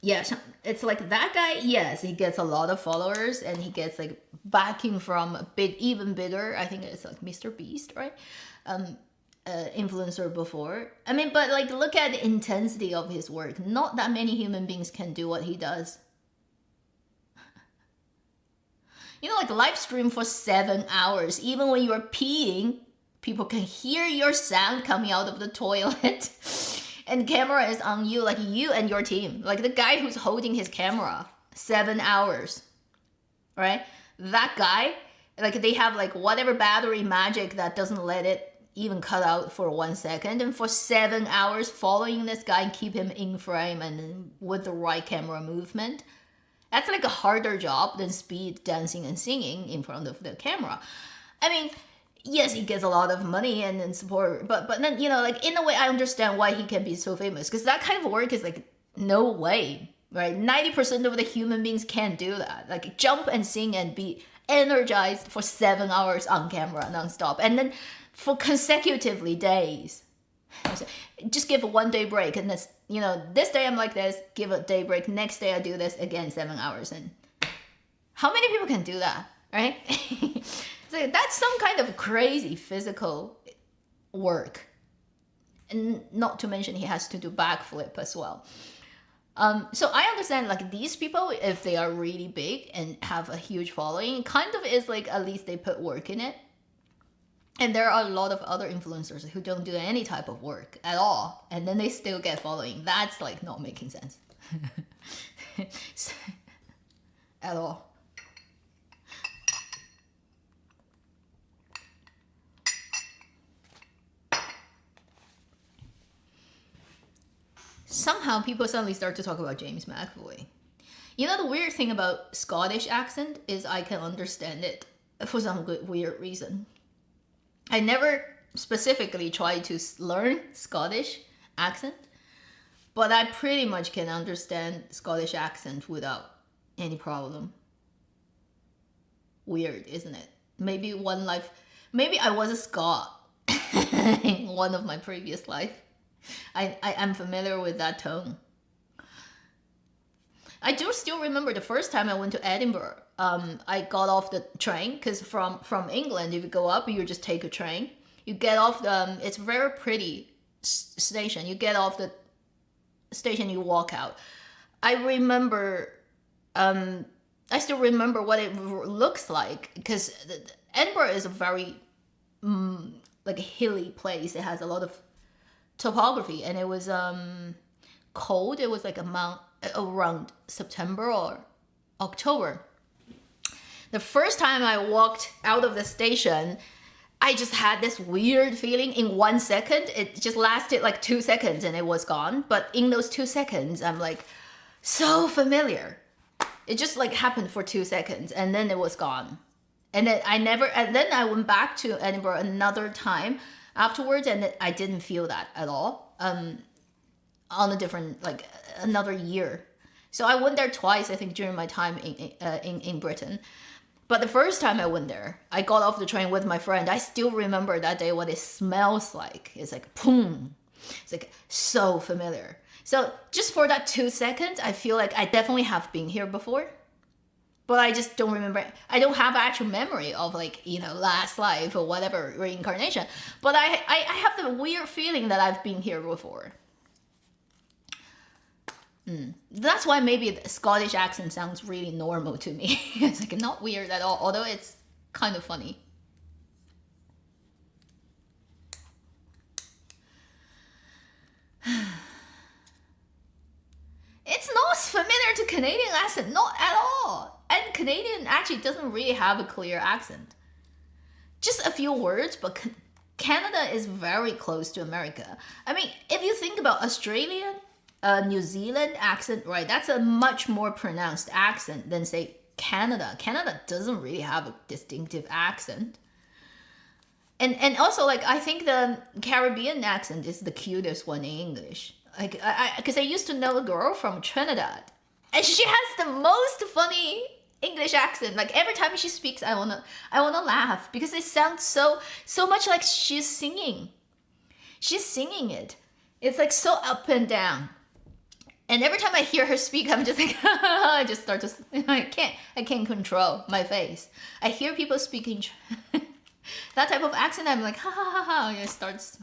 Yeah, it's like that guy. Yes, he gets a lot of followers and he gets like backing from a big, even bigger. I think it's like Mr. Beast, right? influencer before. I mean, but like look at the intensity of his work. Not that many human beings can do what he does. You know, like live stream for 7 hours. Even when you're peeing, people can hear your sound coming out of the toilet. And camera is on you, like you and your team. Like the guy who's holding his camera, 7 hours, right? That guy, like they have like whatever battery magic that doesn't let it even cut out for 1 second. And for 7 hours following this guy and keep him in frame and with the right camera movement. That's like a harder job than speed dancing and singing in front of the camera. I mean, yes, he gets a lot of money and support, but then, you know, like in a way I understand why he can be so famous, because that kind of work is like, no way, right? 90% of the human beings can't do that. Like jump and sing and be energized for 7 hours on camera nonstop. And then for consecutively days. Just give a 1 day break, and that's, you know, this day I'm like this, give a day break, next day I do this again, 7 hours. And how many people can do that, right? So that's some kind of crazy physical work. And not to mention he has to do backflip as well. So I understand like these people, if they are really big and have a huge following, kind of is like at least they put work in it. And there are a lot of other influencers who don't do any type of work at all, and then they still get following. That's like not making sense at all. Somehow people suddenly start to talk about James McAvoy. You know, the weird thing about Scottish accent is I can understand it for some good weird reason. I never specifically tried to learn Scottish accent, but I pretty much can understand Scottish accent without any problem. Weird, isn't it? Maybe maybe I was a Scot in one of my previous life. I'm familiar with that tone. I do still remember the first time I went to Edinburgh. I got off the train, because from England, if you go up, you just take a train. You get off the, it's a very pretty station. You get off the station, you walk out. I remember, I still remember what it looks like, because Edinburgh is a very, like a hilly place. It has a lot of topography, and it was cold. It was like around September or October. The first time I walked out of the station, I just had this weird feeling in 1 second. It just lasted like 2 seconds and it was gone. But in those 2 seconds, I'm like, so familiar. It just like happened for 2 seconds and then it was gone. And then I went back to Edinburgh another time afterwards, and I didn't feel that at all. On a different, like another year. So I went there twice, I think, during my time in Britain. But the first time I went there, I got off the train with my friend. I still remember that day what it smells like. It's like, boom. It's like so familiar. So just for that 2 seconds, I feel like I definitely have been here before. But I just don't remember. I don't have actual memory of like, you know, last life or whatever reincarnation. But I have the weird feeling that I've been here before. That's why maybe the Scottish accent sounds really normal to me. It's like not weird at all, although it's kind of funny. It's not familiar to Canadian accent, not at all. And Canadian actually doesn't really have a clear accent. Just a few words, but Canada is very close to America. I mean, if you think about Australian, New Zealand accent, right? That's a much more pronounced accent than, say, Canada. Canada doesn't really have a distinctive accent. And also, like, I think the Caribbean accent is the cutest one in English. Like, because I used to know a girl from Trinidad, and she has the most funny English accent. Like every time she speaks, I wanna laugh because it sounds so much like she's singing. She's singing it. It's like so up and down. And every time I hear her speak, I'm just like, I just start to, I can't control my face. I hear people speaking that type of accent, I'm like, ha ha ha ha, and it starts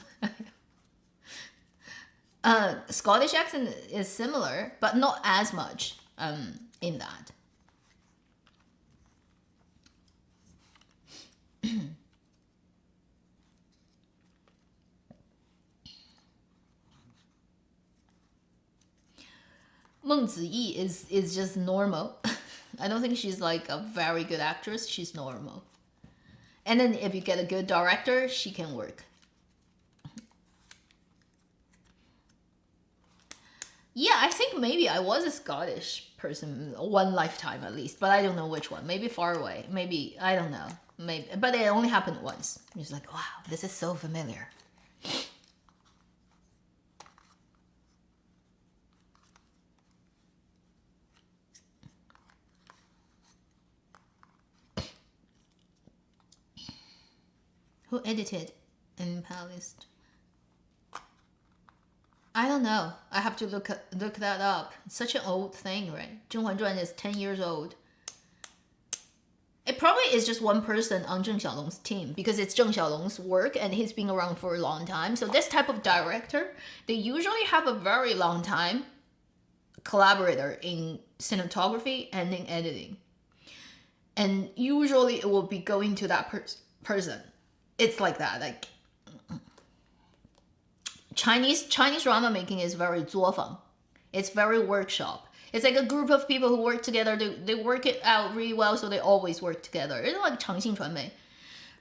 Scottish accent is similar, but not as much in that. Meng Ziyi is just normal. I don't think she's like a very good actress. She's normal. And then if you get a good director, she can work. Yeah, I think maybe I was a Scottish person one lifetime at least, but I don't know which one. Maybe Far Away. Maybe, I don't know. Maybe, but it only happened once. It's like, wow, this is so familiar. Who edited Impalist? I don't know. I have to look that up. It's such an old thing, right? 甄嬛传 is 10 years old. It probably is just one person on Zheng Xiaolong's team because it's Zheng Xiaolong's work and he's been around for a long time. So this type of director, they usually have a very long time collaborator in cinematography and in editing. And usually it will be going to that person. It's like that, like Chinese drama making is very 作坊. It's very workshop. It's like a group of people who work together. They work it out really well, so they always work together. It's like 长信传媒.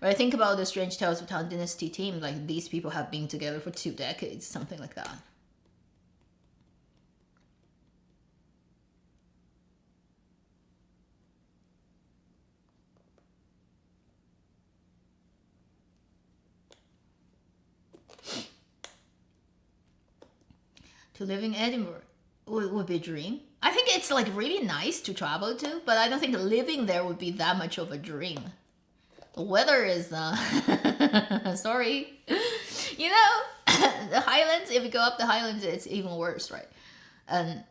Right? Think about the Strange Tales of Tang Dynasty team. Like these people have been together for 2 decades, something like that. To live in Edinburgh would be a dream. I think it's like really nice to travel to, but I don't think living there would be that much of a dream. The weather is, sorry. You know, the Highlands, if you go up the Highlands, it's even worse, right? And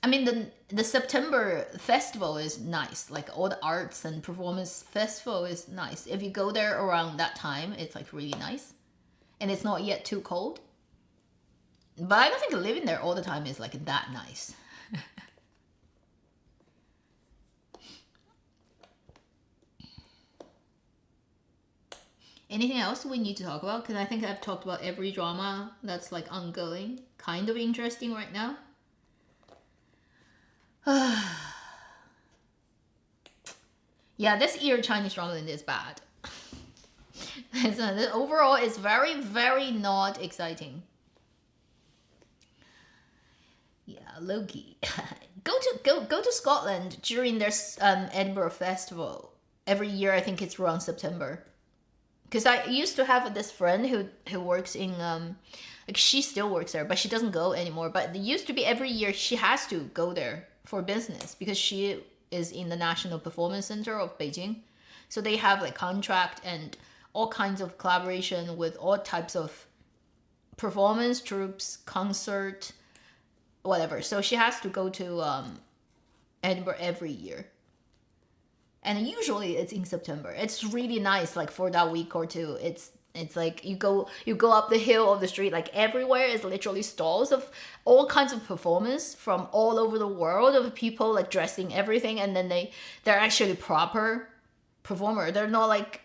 I mean, the September festival is nice. Like all the arts and performance festival is nice. If you go there around that time, it's like really nice. And it's not yet too cold. But I don't think living there all the time is like that nice. Anything else we need to talk about? Because I think I've talked about every drama that's like ongoing. Kind of interesting right now. Yeah, this year Chinese drama is bad. Overall, it's very, very not exciting. Yeah, Loki. Go to Scotland during their Edinburgh Festival. Every year, I think it's around September. Because I used to have this friend who works in like she still works there, but she doesn't go anymore. But it used to be every year she has to go there for business because she is in the National Performance Center of Beijing. So they have like contract and all kinds of collaboration with all types of performance, troops, concert, whatever. So she has to go to Edinburgh every year. And usually it's in September. It's really nice, like for that week or two. It's like you go up the hill of the street, like everywhere is literally stalls of all kinds of performance from all over the world of people like dressing everything, and then they're actually proper performer. They're not like,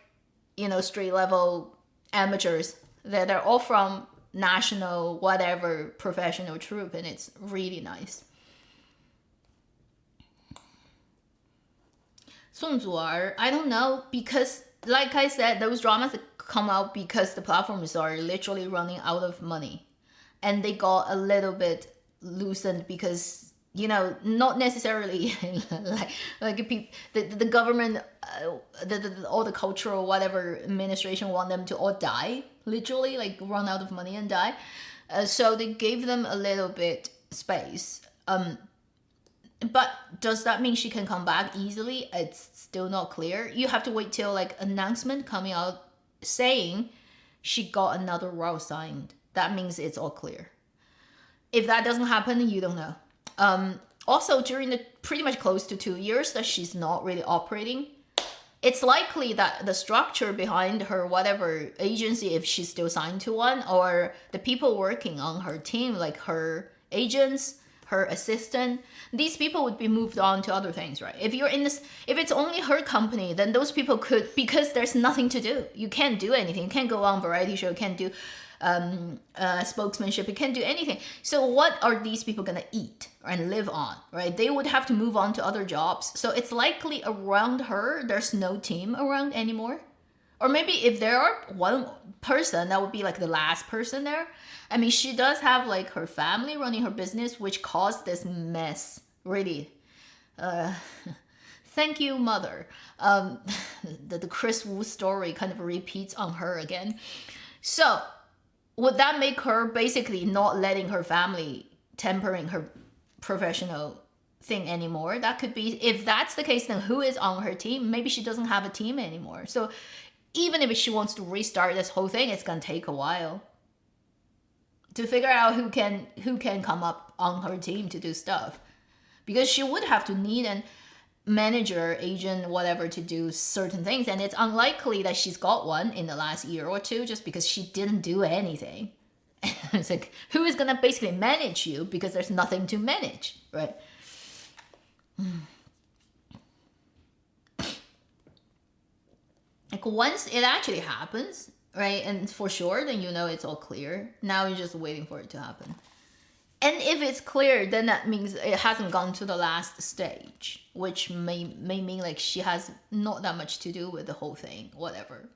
you know, street level amateurs. They're all from national whatever professional troupe, and it's really nice. Zuer, I don't know, because like I said, those dramas come out because the platforms are literally running out of money, and they got a little bit loosened because, you know, not necessarily like the government, all the cultural whatever administration want them to all die, literally like run out of money and die. So they gave them a little bit space. But does that mean she can come back easily? It's still not clear. You have to wait till like announcement coming out saying she got another role signed. That means it's all clear. If that doesn't happen, you don't know. Also, during the pretty much close to 2 years that she's not really operating, it's likely that the structure behind her whatever agency, if she's still signed to one, or the people working on her team, like her agents, her assistant, these people would be moved on to other things, right? If you're in this, if it's only her company, then those people could, because there's nothing to do. You can't do anything. You can't go on variety show. You can't do spokesmanship. You can't do anything. So what are these people gonna eat and live on, right? They would have to move on to other jobs. So it's likely around her, there's no team around anymore. Or maybe if there are one person, that would be like the last person there. I mean, she does have like her family running her business, which caused this mess, really. Thank you, mother. The Chris Wu story kind of repeats on her again. So would that make her basically not letting her family tempering her professional thing anymore? That could be, if that's the case, then who is on her team? Maybe she doesn't have a team anymore. So even if she wants to restart this whole thing, it's gonna take a while to figure out who can come up on her team to do stuff, because she would have to need a manager, agent, whatever, to do certain things, and it's unlikely that she's got one in the last year or two, just because she didn't do anything. It's like, who is gonna basically manage you, because there's nothing to manage, right? Like once it actually happens, right, and for sure, then you know it's all clear. Now you're just waiting for it to happen. And if it's clear, then that means it hasn't gone to the last stage, which may mean like she has not that much to do with the whole thing, whatever.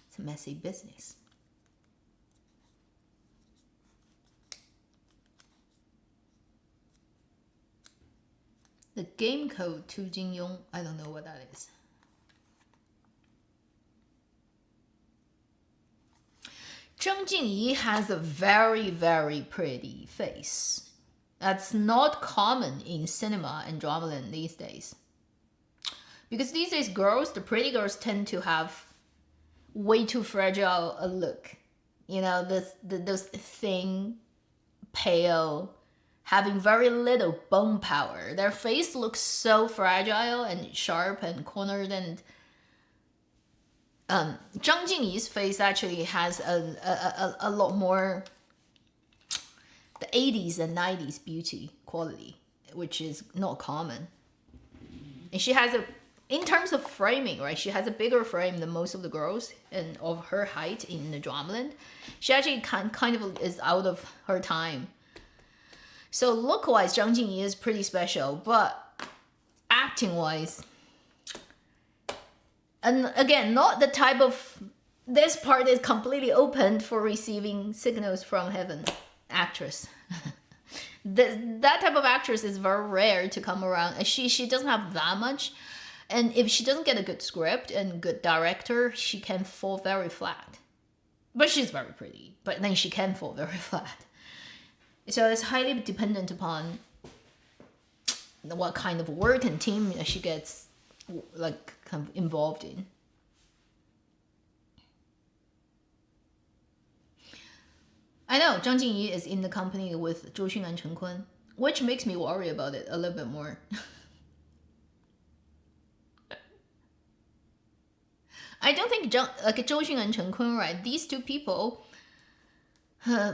It's a messy business. The game code to Jingyong, I don't know what that is. Zheng Jingyi has a very, very pretty face. That's not common in cinema and dramaland these days. Because these days girls, the pretty girls, tend to have way too fragile a look. You know, those thin, pale, having very little bone power. Their face looks so fragile and sharp and cornered, and Zhang Jingyi's face actually has a lot more the 80s and 90s beauty quality, which is not common. And she has in terms of framing, right, she has a bigger frame than most of the girls and of her height in the dramaland. She actually kind of is out of her time. So look-wise, Zhang Jingyi is pretty special, but acting-wise, and again, not the type of, this part is completely open for receiving signals from heaven actress. That type of actress is very rare to come around. She doesn't have that much, and if she doesn't get a good script and good director, she can fall very flat. But she's very pretty, but then she can fall very flat. So it's highly dependent upon what kind of work and team she gets like kind of involved in. I know Zhang Jingyi is in the company with Zhou Xun and Chen Kun, which makes me worry about it a little bit more. I don't think Zhou Xun and Chen Kun, right? These two people,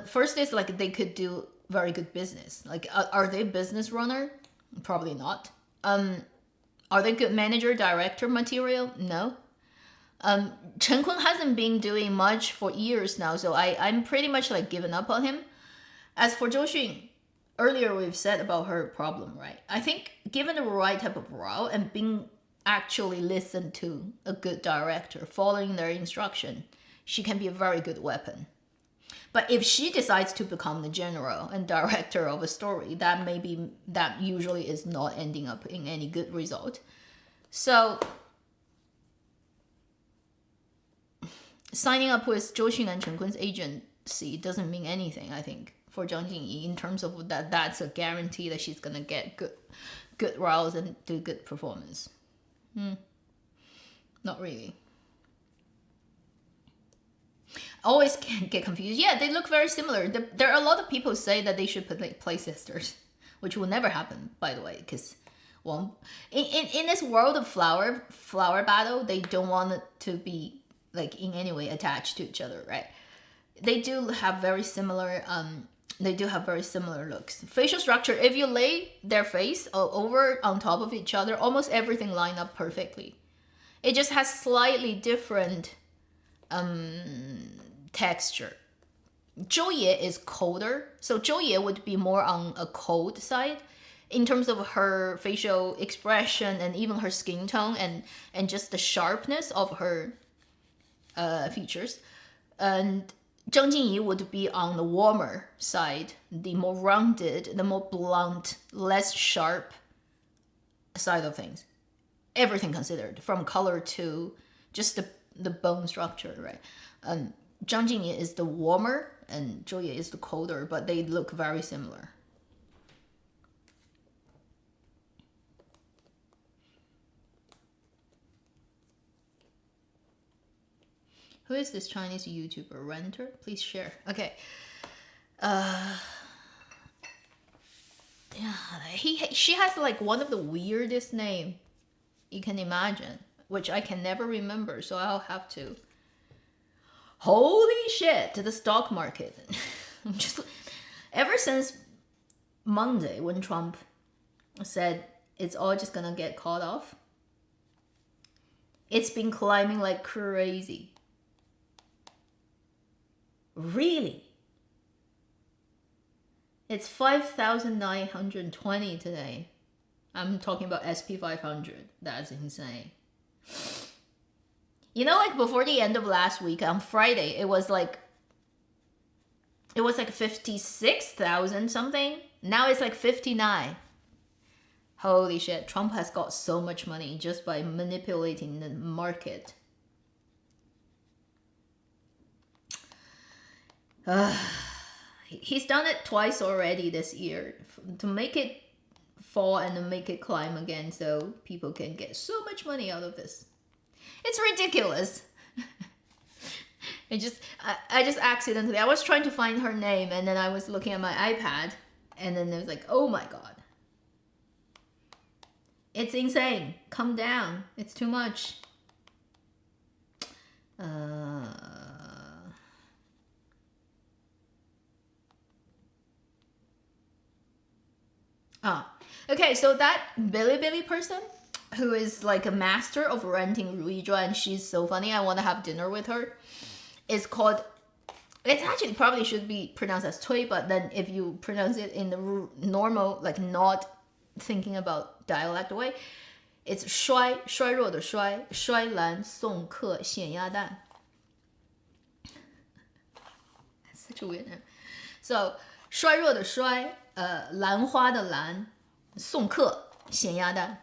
first is like they could do very good business. Like, are they business runner? Probably not. Are they good manager, director material? No. Chen Kun hasn't been doing much for years now, so I'm pretty much like given up on him. As for Zhou Xun, earlier we've said about her problem, right? I think given the right type of role and being actually listened to a good director, following their instruction, she can be a very good weapon. But if she decides to become the general and director of a story, that usually is not ending up in any good result. So signing up with Zhou Xun and Chen Kun's agency doesn't mean anything, I think, for Zhang Jingyi, in terms of that's a guarantee that she's gonna get good roles and do good performance. Not really. Always can get confused. Yeah, they look very similar. There are a lot of people say that they should put like play sisters, which will never happen, by the way, because well, in this world of flower battle, they don't want it to be like in any way attached to each other, right? They do have very similar looks. Facial structure, if you lay their face over on top of each other, almost everything line up perfectly. It just has slightly different texture. Zhou is colder, so Zhou would be more on a cold side in terms of her facial expression and even her skin tone and just the sharpness of her features. And Zhang Jingyi would be on the warmer side, the more rounded, the more blunt, less sharp side of things. Everything considered, from color to just the bone structure, right? Zhang Jingyi is the warmer and Zhou is the colder, but they look very similar. Who is this Chinese YouTuber? Renter? Please share. Okay. Yeah, she has like one of the weirdest name you can imagine, which I can never remember, so I'll have to. Holy shit, the stock market. Just ever since Monday when Trump said it's all just gonna get caught off, it's been climbing like crazy. Really? It's 5,920 today. I'm talking about SP 500. That's insane. You know, like before the end of last week on Friday, it was like 56,000 something. Now it's like 59. Holy shit, Trump has got so much money just by manipulating the market. He's done it twice already this year to make it fall and then make it climb again so people can get so much money out of this. It's ridiculous. I just accidentally, I was trying to find her name and then I was looking at my iPad and then it was like, oh my god. It's insane. Calm down. It's too much. Okay, so that Bilibili person who is like a master of renting Ruizhuan, and she's so funny, I want to have dinner with her, is called, it actually probably should be pronounced as Cui, but then if you pronounce it in the normal, like not thinking about dialect way, it's 衰弱的衰兰送客咸鸭蛋. That's such a weird name. So 衰弱的衰兰花的兰送客咸鸭蛋.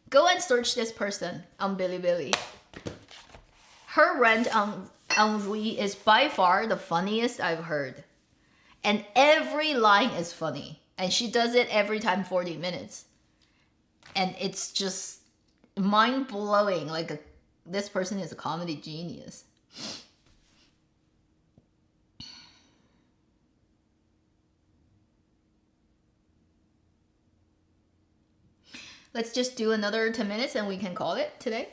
Go and search this person on Bilibili. Her rant on Rui is by far the funniest I've heard. And every line is funny. And she does it every time 40 minutes. And it's just mind-blowing. Like, this person is a comedy genius. Let's just do another 10 minutes and we can call it today.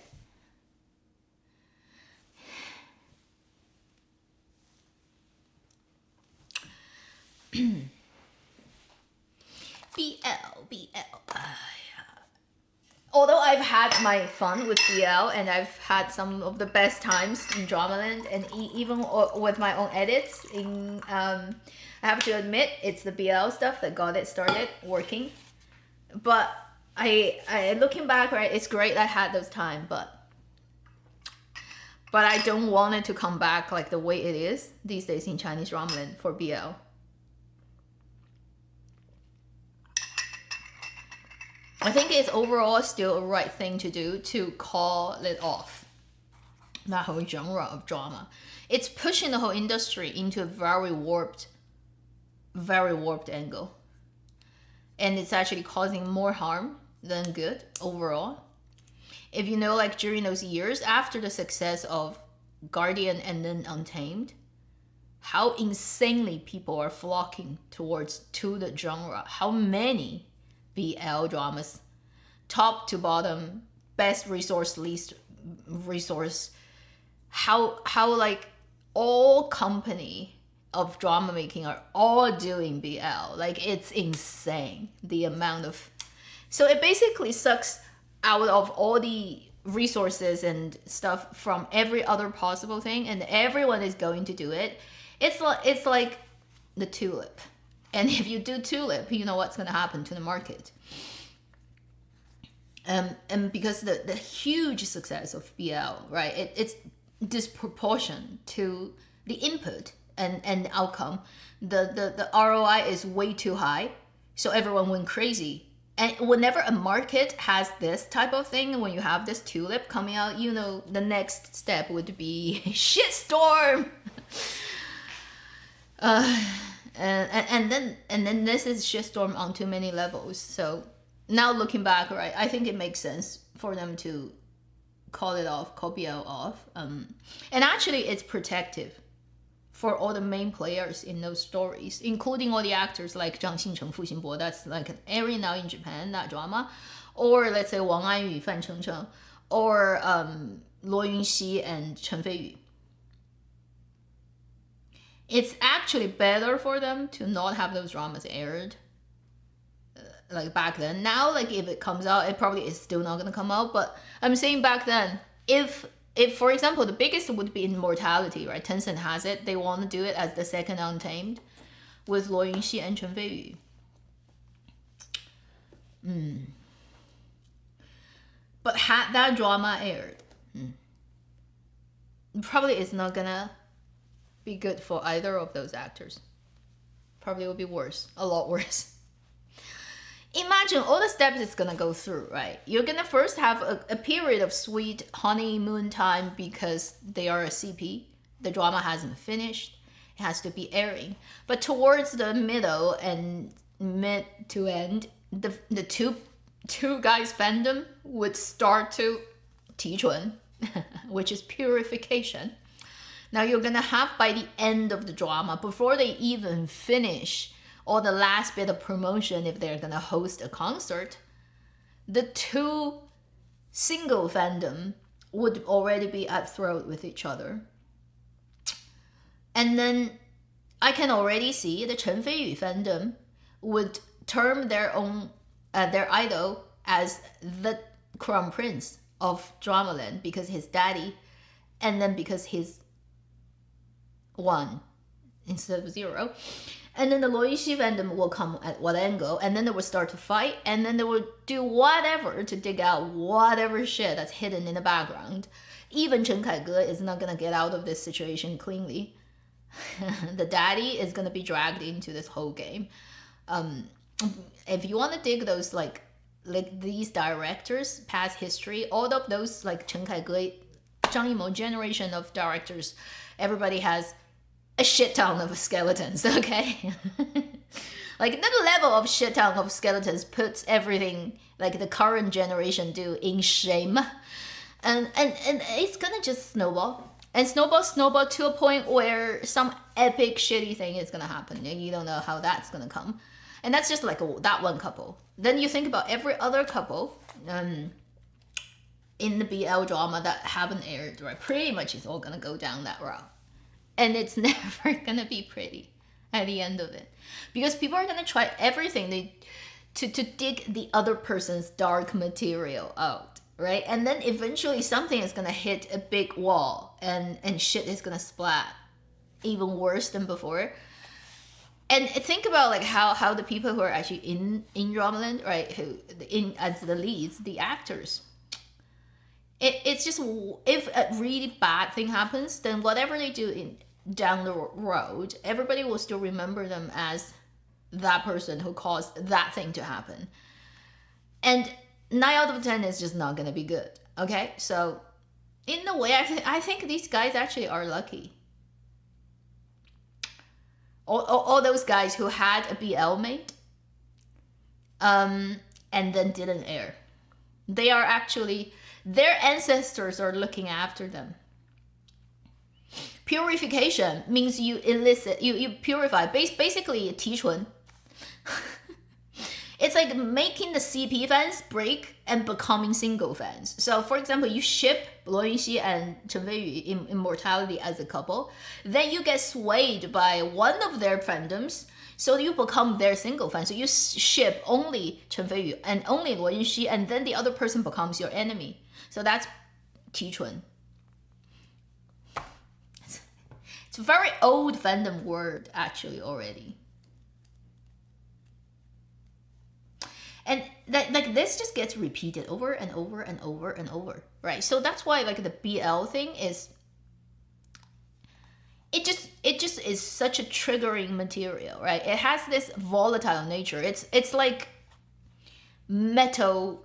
BL. Although I've had my fun with BL and I've had some of the best times in Dramaland and even with my own edits, I have to admit it's the BL stuff that got it started working. But I looking back, right, it's great I had those time, but I don't want it to come back like the way it is these days in Chinese Dramaland for BL. I think it's overall still a right thing to do to call it off, that whole genre of drama. It's pushing the whole industry into a very warped angle. And it's actually causing more harm than good overall. If you know, like during those years after the success of Guardian and then Untamed, how insanely people are flocking to the genre. How many BL dramas, top to bottom, best resource, least resource, how like all company of drama making are all doing BL. Like, it's insane, the amount of... So it basically sucks out of all the resources and stuff from every other possible thing, and everyone is going to do it. It's like the tulip. And if you do tulip, you know what's going to happen to the market. And because the huge success of BL, right, it's disproportionate to the input and the outcome. The ROI is way too high, so everyone went crazy. And whenever a market has this type of thing, when you have this tulip coming out, you know, the next step would be shitstorm. And then this is shitstorm on too many levels. So now looking back, right, I think it makes sense for them to call BL off. And actually, it's protective for all the main players in those stories, including all the actors like Zhang Xincheng, Fu Xinbo, that's like airing now in Japan, that drama. Or let's say Wang Anyu, Fan Chengcheng, or Luo Yunxi and Chen Feiyu. It's actually better for them to not have those dramas aired like back then. Now, like, if it comes out, it probably is still not gonna come out, but I'm saying back then, if for example, the biggest would be Immortality, right? Tencent has it. They want to do it as the second Untamed with Luo Yunxi and Chen Feiyu. But had that drama aired, probably it's not gonna be good for either of those actors. Probably will be worse, a lot worse. Imagine all the steps it's gonna go through, right? You're gonna first have a period of sweet honeymoon time because they are a CP. The drama hasn't finished. It has to be airing. But towards the middle and mid to end, the two guys fandom would start to tichun, which is purification. Now you're gonna have, by the end of the drama, before they even finish or the last bit of promotion, if they're gonna host a concert, the two single fandom would already be at throat with each other. And then I can already see the Chen Feiyu fandom would term their own their idol as the crown prince of Dramaland because his daddy, and then because he's 1 instead of 0. And then the Luo Yunxi fandom will come at what angle, and then they will start to fight, and then they will do whatever to dig out whatever shit that's hidden in the background. Even Chen Kaige is not gonna get out of this situation cleanly. The daddy is gonna be dragged into this whole game. If you want to dig those like these directors' past history, all of those like Chen Kaige, Zhang Yimou generation of directors, everybody has a shit ton of skeletons, okay? Like, the level of shit ton of skeletons puts everything like the current generation do in shame. And it's gonna just snowball. And snowball to a point where some epic shitty thing is gonna happen. And you don't know how that's gonna come. And that's just like that one couple. Then you think about every other couple in the BL drama that haven't aired, right? Pretty much it's all gonna go down that route. And it's never gonna be pretty at the end of it. Because people are gonna try everything to dig the other person's dark material out, right? And then eventually something is gonna hit a big wall and shit is gonna splat even worse than before. And think about like how the people who are actually in Dramaland, right, who as the leads, the actors, it's just, if a really bad thing happens, then whatever they do down the road, everybody will still remember them as that person who caused that thing to happen. And 9 out of 10 is just not gonna be good. Okay, so in a way, I think these guys actually are lucky. All those guys who had a BL mate, and then didn't air, they are actually, their ancestors are looking after them. Purification means you elicit, you purify. Basically, 提纯. It's like making the CP fans break and becoming single fans. So, for example, you ship Luo Yunxi and Chen Feiyu in Immortality as a couple, then you get swayed by one of their fandoms, so you become their single fan. So you ship only Chen Feiyu and only Luo Yunxi, and then the other person becomes your enemy. So that's 提纯. It's a very old fandom word, actually, already. And that, like, this just gets repeated over and over and over and over, right? So that's why, like, the BL thing is, it just is such a triggering material, right? It has this volatile nature. It's like metal.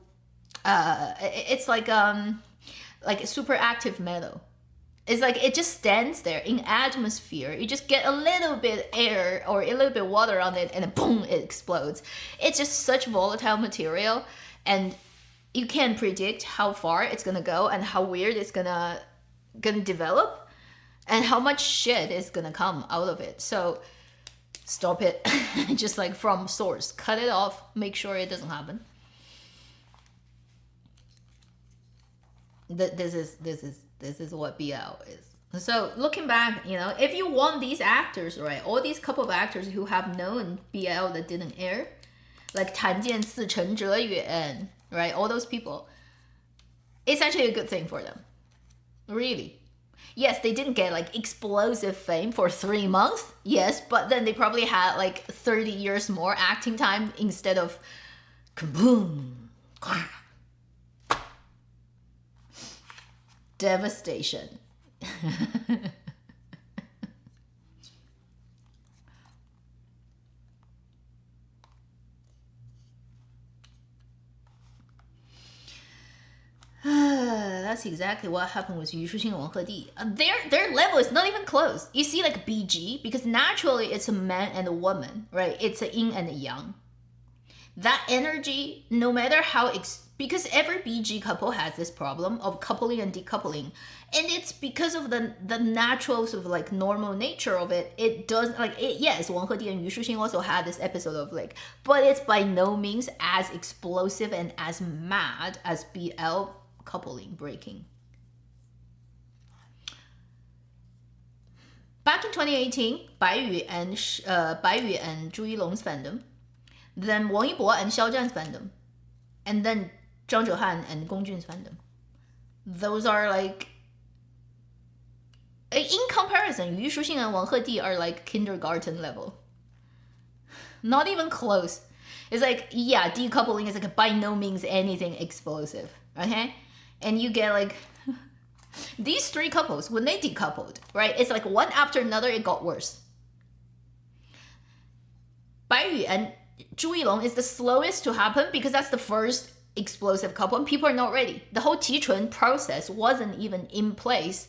It's like super active metal. It's like it just stands there in atmosphere. You just get a little bit air or a little bit water on it, and then boom, it explodes. It's just such volatile material, and you can't predict how far it's gonna go and how weird it's gonna develop, and how much shit is gonna come out of it. So stop it, just like from source, cut it off. Make sure it doesn't happen. This is what BL is. So looking back, you know, if you want these actors, right, all these couple of actors who have known BL that didn't air, like Tan Jiansi, Chen Zheyuan, right, all those people, it's actually a good thing for them, really. Yes, they didn't get like explosive fame for 3 months, yes, but then they probably had like 30 years more acting time instead of kaboom. Devastation. That's exactly what happened with Yu Shuxing and Wang Hedi. Their level is not even close. You see, like BG, because naturally it's a man and a woman, right? It's a yin and a yang. That energy, no matter how because every BG couple has this problem of coupling and decoupling, and it's because of the natural sort of like normal nature of it. It does like it. Yes, Wang Hedi and Yu Shuxing also had this episode of like, but it's by no means as explosive and as mad as BL coupling breaking. Back in 2018, Bai Yu and Zhu Yilong's fandom, then Wang Yibo and Xiao Zhan's fandom, and then Zhang Zhehan and Gong Jun's fandom. Those are like, in comparison, Yu Shuxing and Wang Hedi are like kindergarten level. Not even close. It's like, yeah, decoupling is like by no means anything explosive, okay? And you get like, these three couples, when they decoupled, right? It's like one after another, it got worse. Bai Yu and Zhu Yilong is the slowest to happen because that's the first explosive couple and people are not ready. The whole Tichun process wasn't even in place.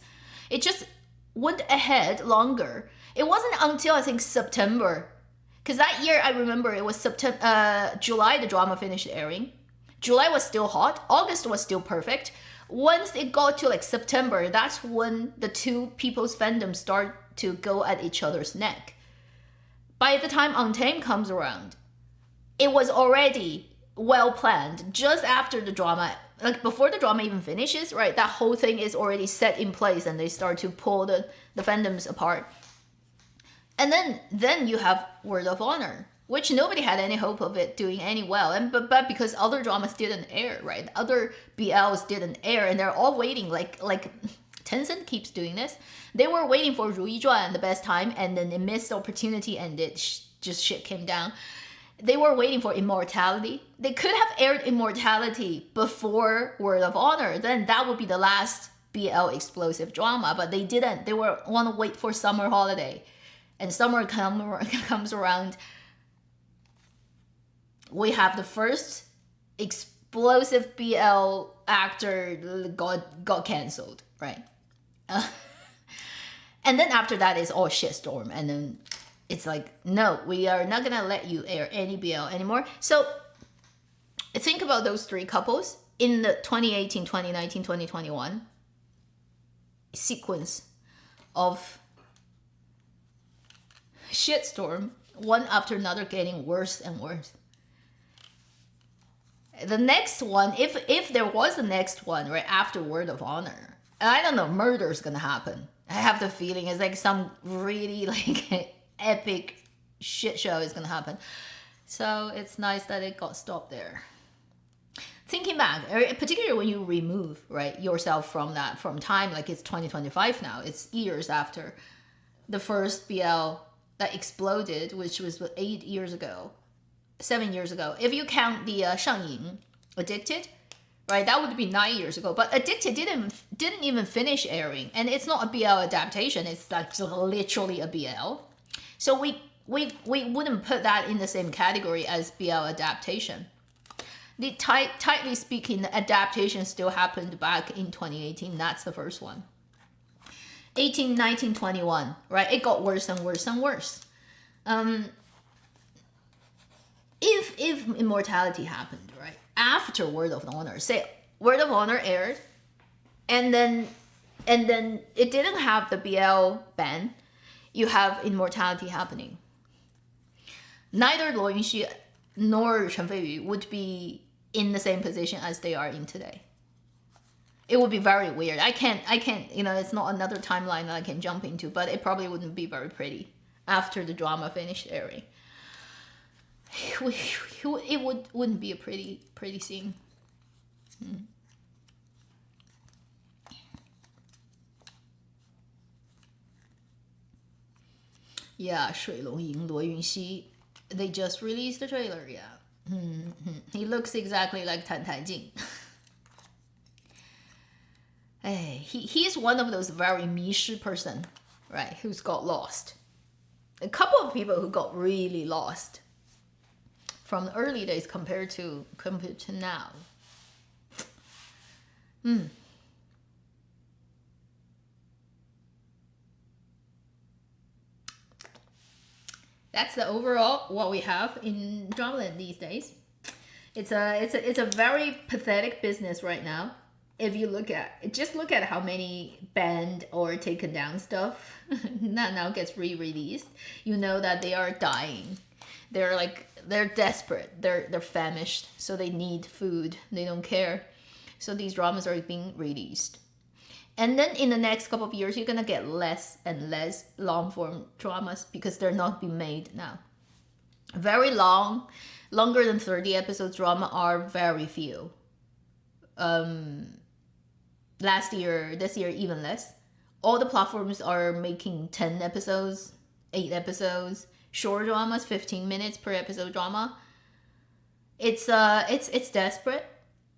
It just went ahead longer. It wasn't until I think September, because that year I remember it was July the drama finished airing. July was still hot. August was still perfect. Once it got to like September, that's when the two people's fandoms start to go at each other's neck. By the time Untamed comes around, it was already well planned. Just after the drama, like before the drama even finishes, right? That whole thing is already set in place and they start to pull the fandoms apart. And then you have Word of Honor, which nobody had any hope of it doing any well. And but because other dramas didn't air, right? Other BLs didn't air and they're all waiting, like Tencent keeps doing this. They were waiting for Ru Yizhuan the best time, and then they missed the opportunity and just shit came down. They were waiting for Immortality. They could have aired Immortality before Word of Honor. Then that would be the last BL explosive drama, but they didn't. They want to wait for summer holiday. And summer comes around. We have the first explosive BL actor got cancelled, right? And then after that is all shitstorm, and then it's like, no, we are not gonna let you air any BL anymore. So think about those three couples in the 2018, 2019, 2021 sequence of shitstorm, one after another, getting worse and worse. The next one, if there was a next one right after Word of Honor, I don't know, murder is gonna happen. I have the feeling it's like some really like epic shit show is gonna happen. So it's nice that it got stopped there. Thinking back, particularly when you remove right yourself from that, from time, like it's 2025 now, it's years after the first BL that exploded, which was 8 years ago, 7 years ago. If you count the 上瘾, Addicted, right, that would be 9 years ago. But Addicted didn't even finish airing, and it's not a BL adaptation. It's like literally a BL. So we wouldn't put that in the same category as BL adaptation. The tightly speaking, adaptation still happened back in 2018. That's the first one. 18, 19, 21, right? It got worse and worse and worse. If Immortality happened, right, after Word of Honor, say Word of Honor aired, and then it didn't have the BL ban, you have Immortality happening. Neither Luo Yunxi nor Chen Feiyu would be in the same position as they are in today. It would be very weird. I can't, you know, it's not another timeline that I can jump into, but it probably wouldn't be very pretty after the drama finished airing. It wouldn't be a pretty scene. Yeah, 水龙吟, Luo Yunxi, they just released the trailer, yeah. He looks exactly like Tan Taijing. Hey, he's one of those very 迷失 person, right, who's got lost. A couple of people who got really lost from the early days compared to now. That's the overall what we have in Dramaland these days. It's a very pathetic business right now. If you look at how many banned or taken down stuff that now gets re-released, you know that they are dying. They're desperate. They're famished, so they need food. They don't care. So these dramas are being released. And then in the next couple of years, you're gonna get less and less long-form dramas because they're not being made now. Very long, longer than 30 episodes drama are very few. Last year, this year, even less. All the platforms are making 10 episodes, 8 episodes, short dramas, 15 minutes per episode drama. It's desperate.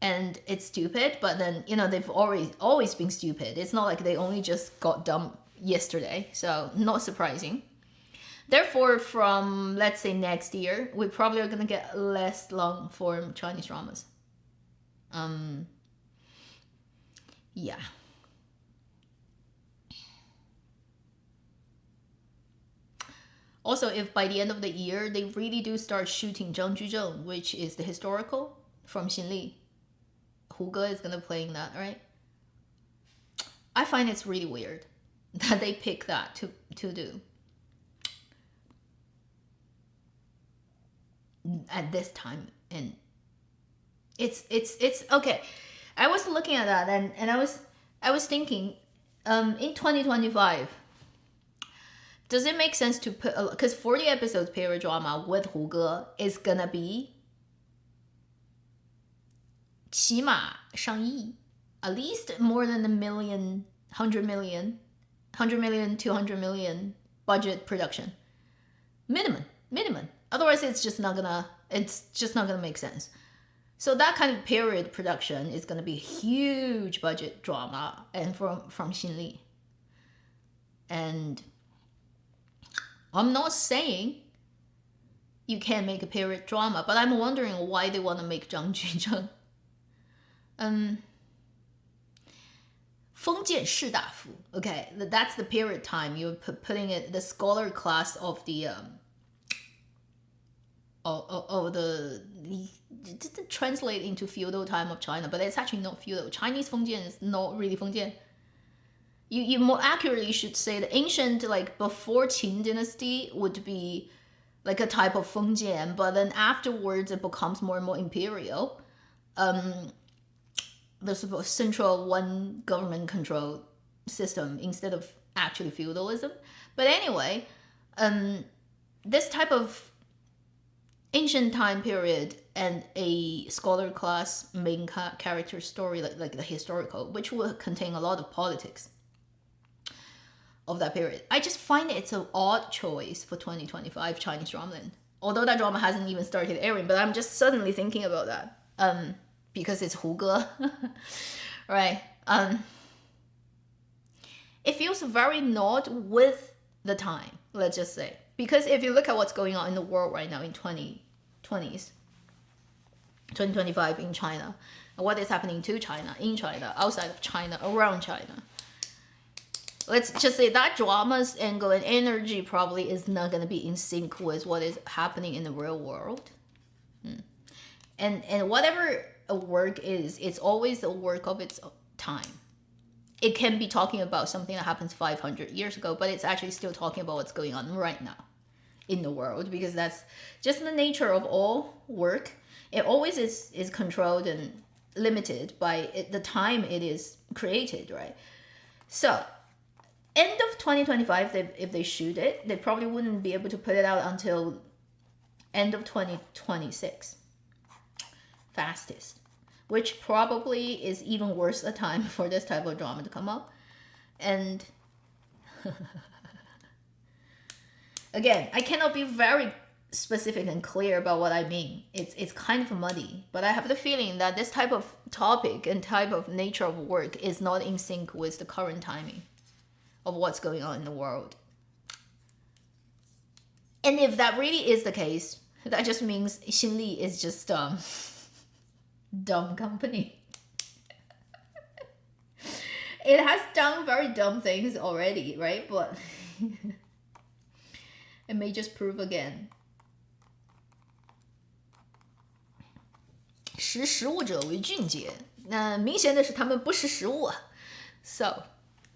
And it's stupid, but then, you know, they've always been stupid. It's not like they only just got dumb yesterday, so not surprising. Therefore, from, let's say, next year, we probably are going to get less long-form Chinese dramas. Yeah. Also, if by the end of the year, they really do start shooting Zhang Juzheng, which is the historical from Xinli, Hu Ge is gonna play in that, right? I find it's really weird that they pick that to do at this time, and it's okay. I was looking at that and I was thinking, in 2025, does it make sense to put, because 40 episodes period drama with Hu Ge is gonna be 起码上亿, at least more than a million, 100 million, 200 million budget production. Minimum. Otherwise, it's just not gonna make sense. So that kind of period production is gonna be huge budget drama, and from Xinli. And I'm not saying you can't make a period drama, but I'm wondering why they want to make Zhang Juzheng. 封建士大夫, okay, that's the period time. You're putting it the scholar class of the translate into feudal time of China, but it's actually not feudal. Chinese 封建 is not really 封建. you more accurately should say the ancient, like before Qin dynasty, would be like a type of Fengjian, but then afterwards it becomes more and more imperial. There's a central one government control system instead of actually feudalism. But anyway, this type of ancient time period and a scholar class main character story, like the historical, which will contain a lot of politics of that period. I just find it's an odd choice for 2025 Chinese dramaland. Although that drama hasn't even started airing, but I'm just suddenly thinking about that. Because it's Huge, right? It feels very not with the time, let's just say. Because if you look at what's going on in the world right now in 2020s, 2025 in China, and what is happening to China, in China, outside of China, around China, let's just say that drama's angle and energy probably is not going to be in sync with what is happening in the real world. And whatever a work is, it's always a work of its time. It can be talking about something that happens 500 years ago, but it's actually still talking about what's going on right now in the world, because that's just the nature of all work. It always is controlled and limited by the time it is created, right? So end of 2025, if they shoot it, they probably wouldn't be able to put it out until end of 2026 fastest, which probably is even worse a time for this type of drama to come up. And again, I cannot be very specific and clear about what I mean. It's kind of muddy, but I have the feeling that this type of topic and type of nature of work is not in sync with the current timing of what's going on in the world. And if that really is the case, that just means Xinli is just dumb company. It has done very dumb things already, right? But it may just prove again. 识时务者为俊杰，那明显的是他们不识时务啊。So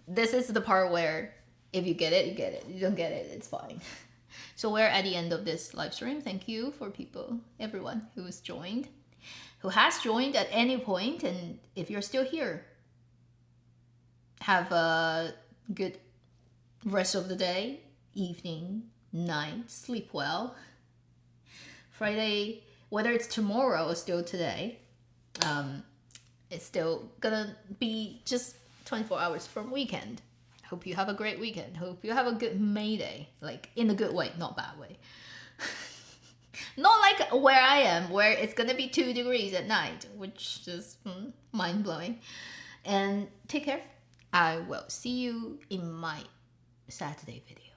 this is the part where if you get it, you get it. You don't get it, it's fine. So we're at the end of this live stream. Thank you for everyone who has joined at any point. And if you're still here, have a good rest of the day, evening, night, sleep well. Friday, whether it's tomorrow or still today, it's still gonna be just 24 hours from weekend. Hope you have a great weekend. Hope you have a good May Day, like in a good way, not bad way. Not like where I am, where it's gonna be 2 degrees at night, which is mind-blowing. And take care. I will see you in my Saturday video.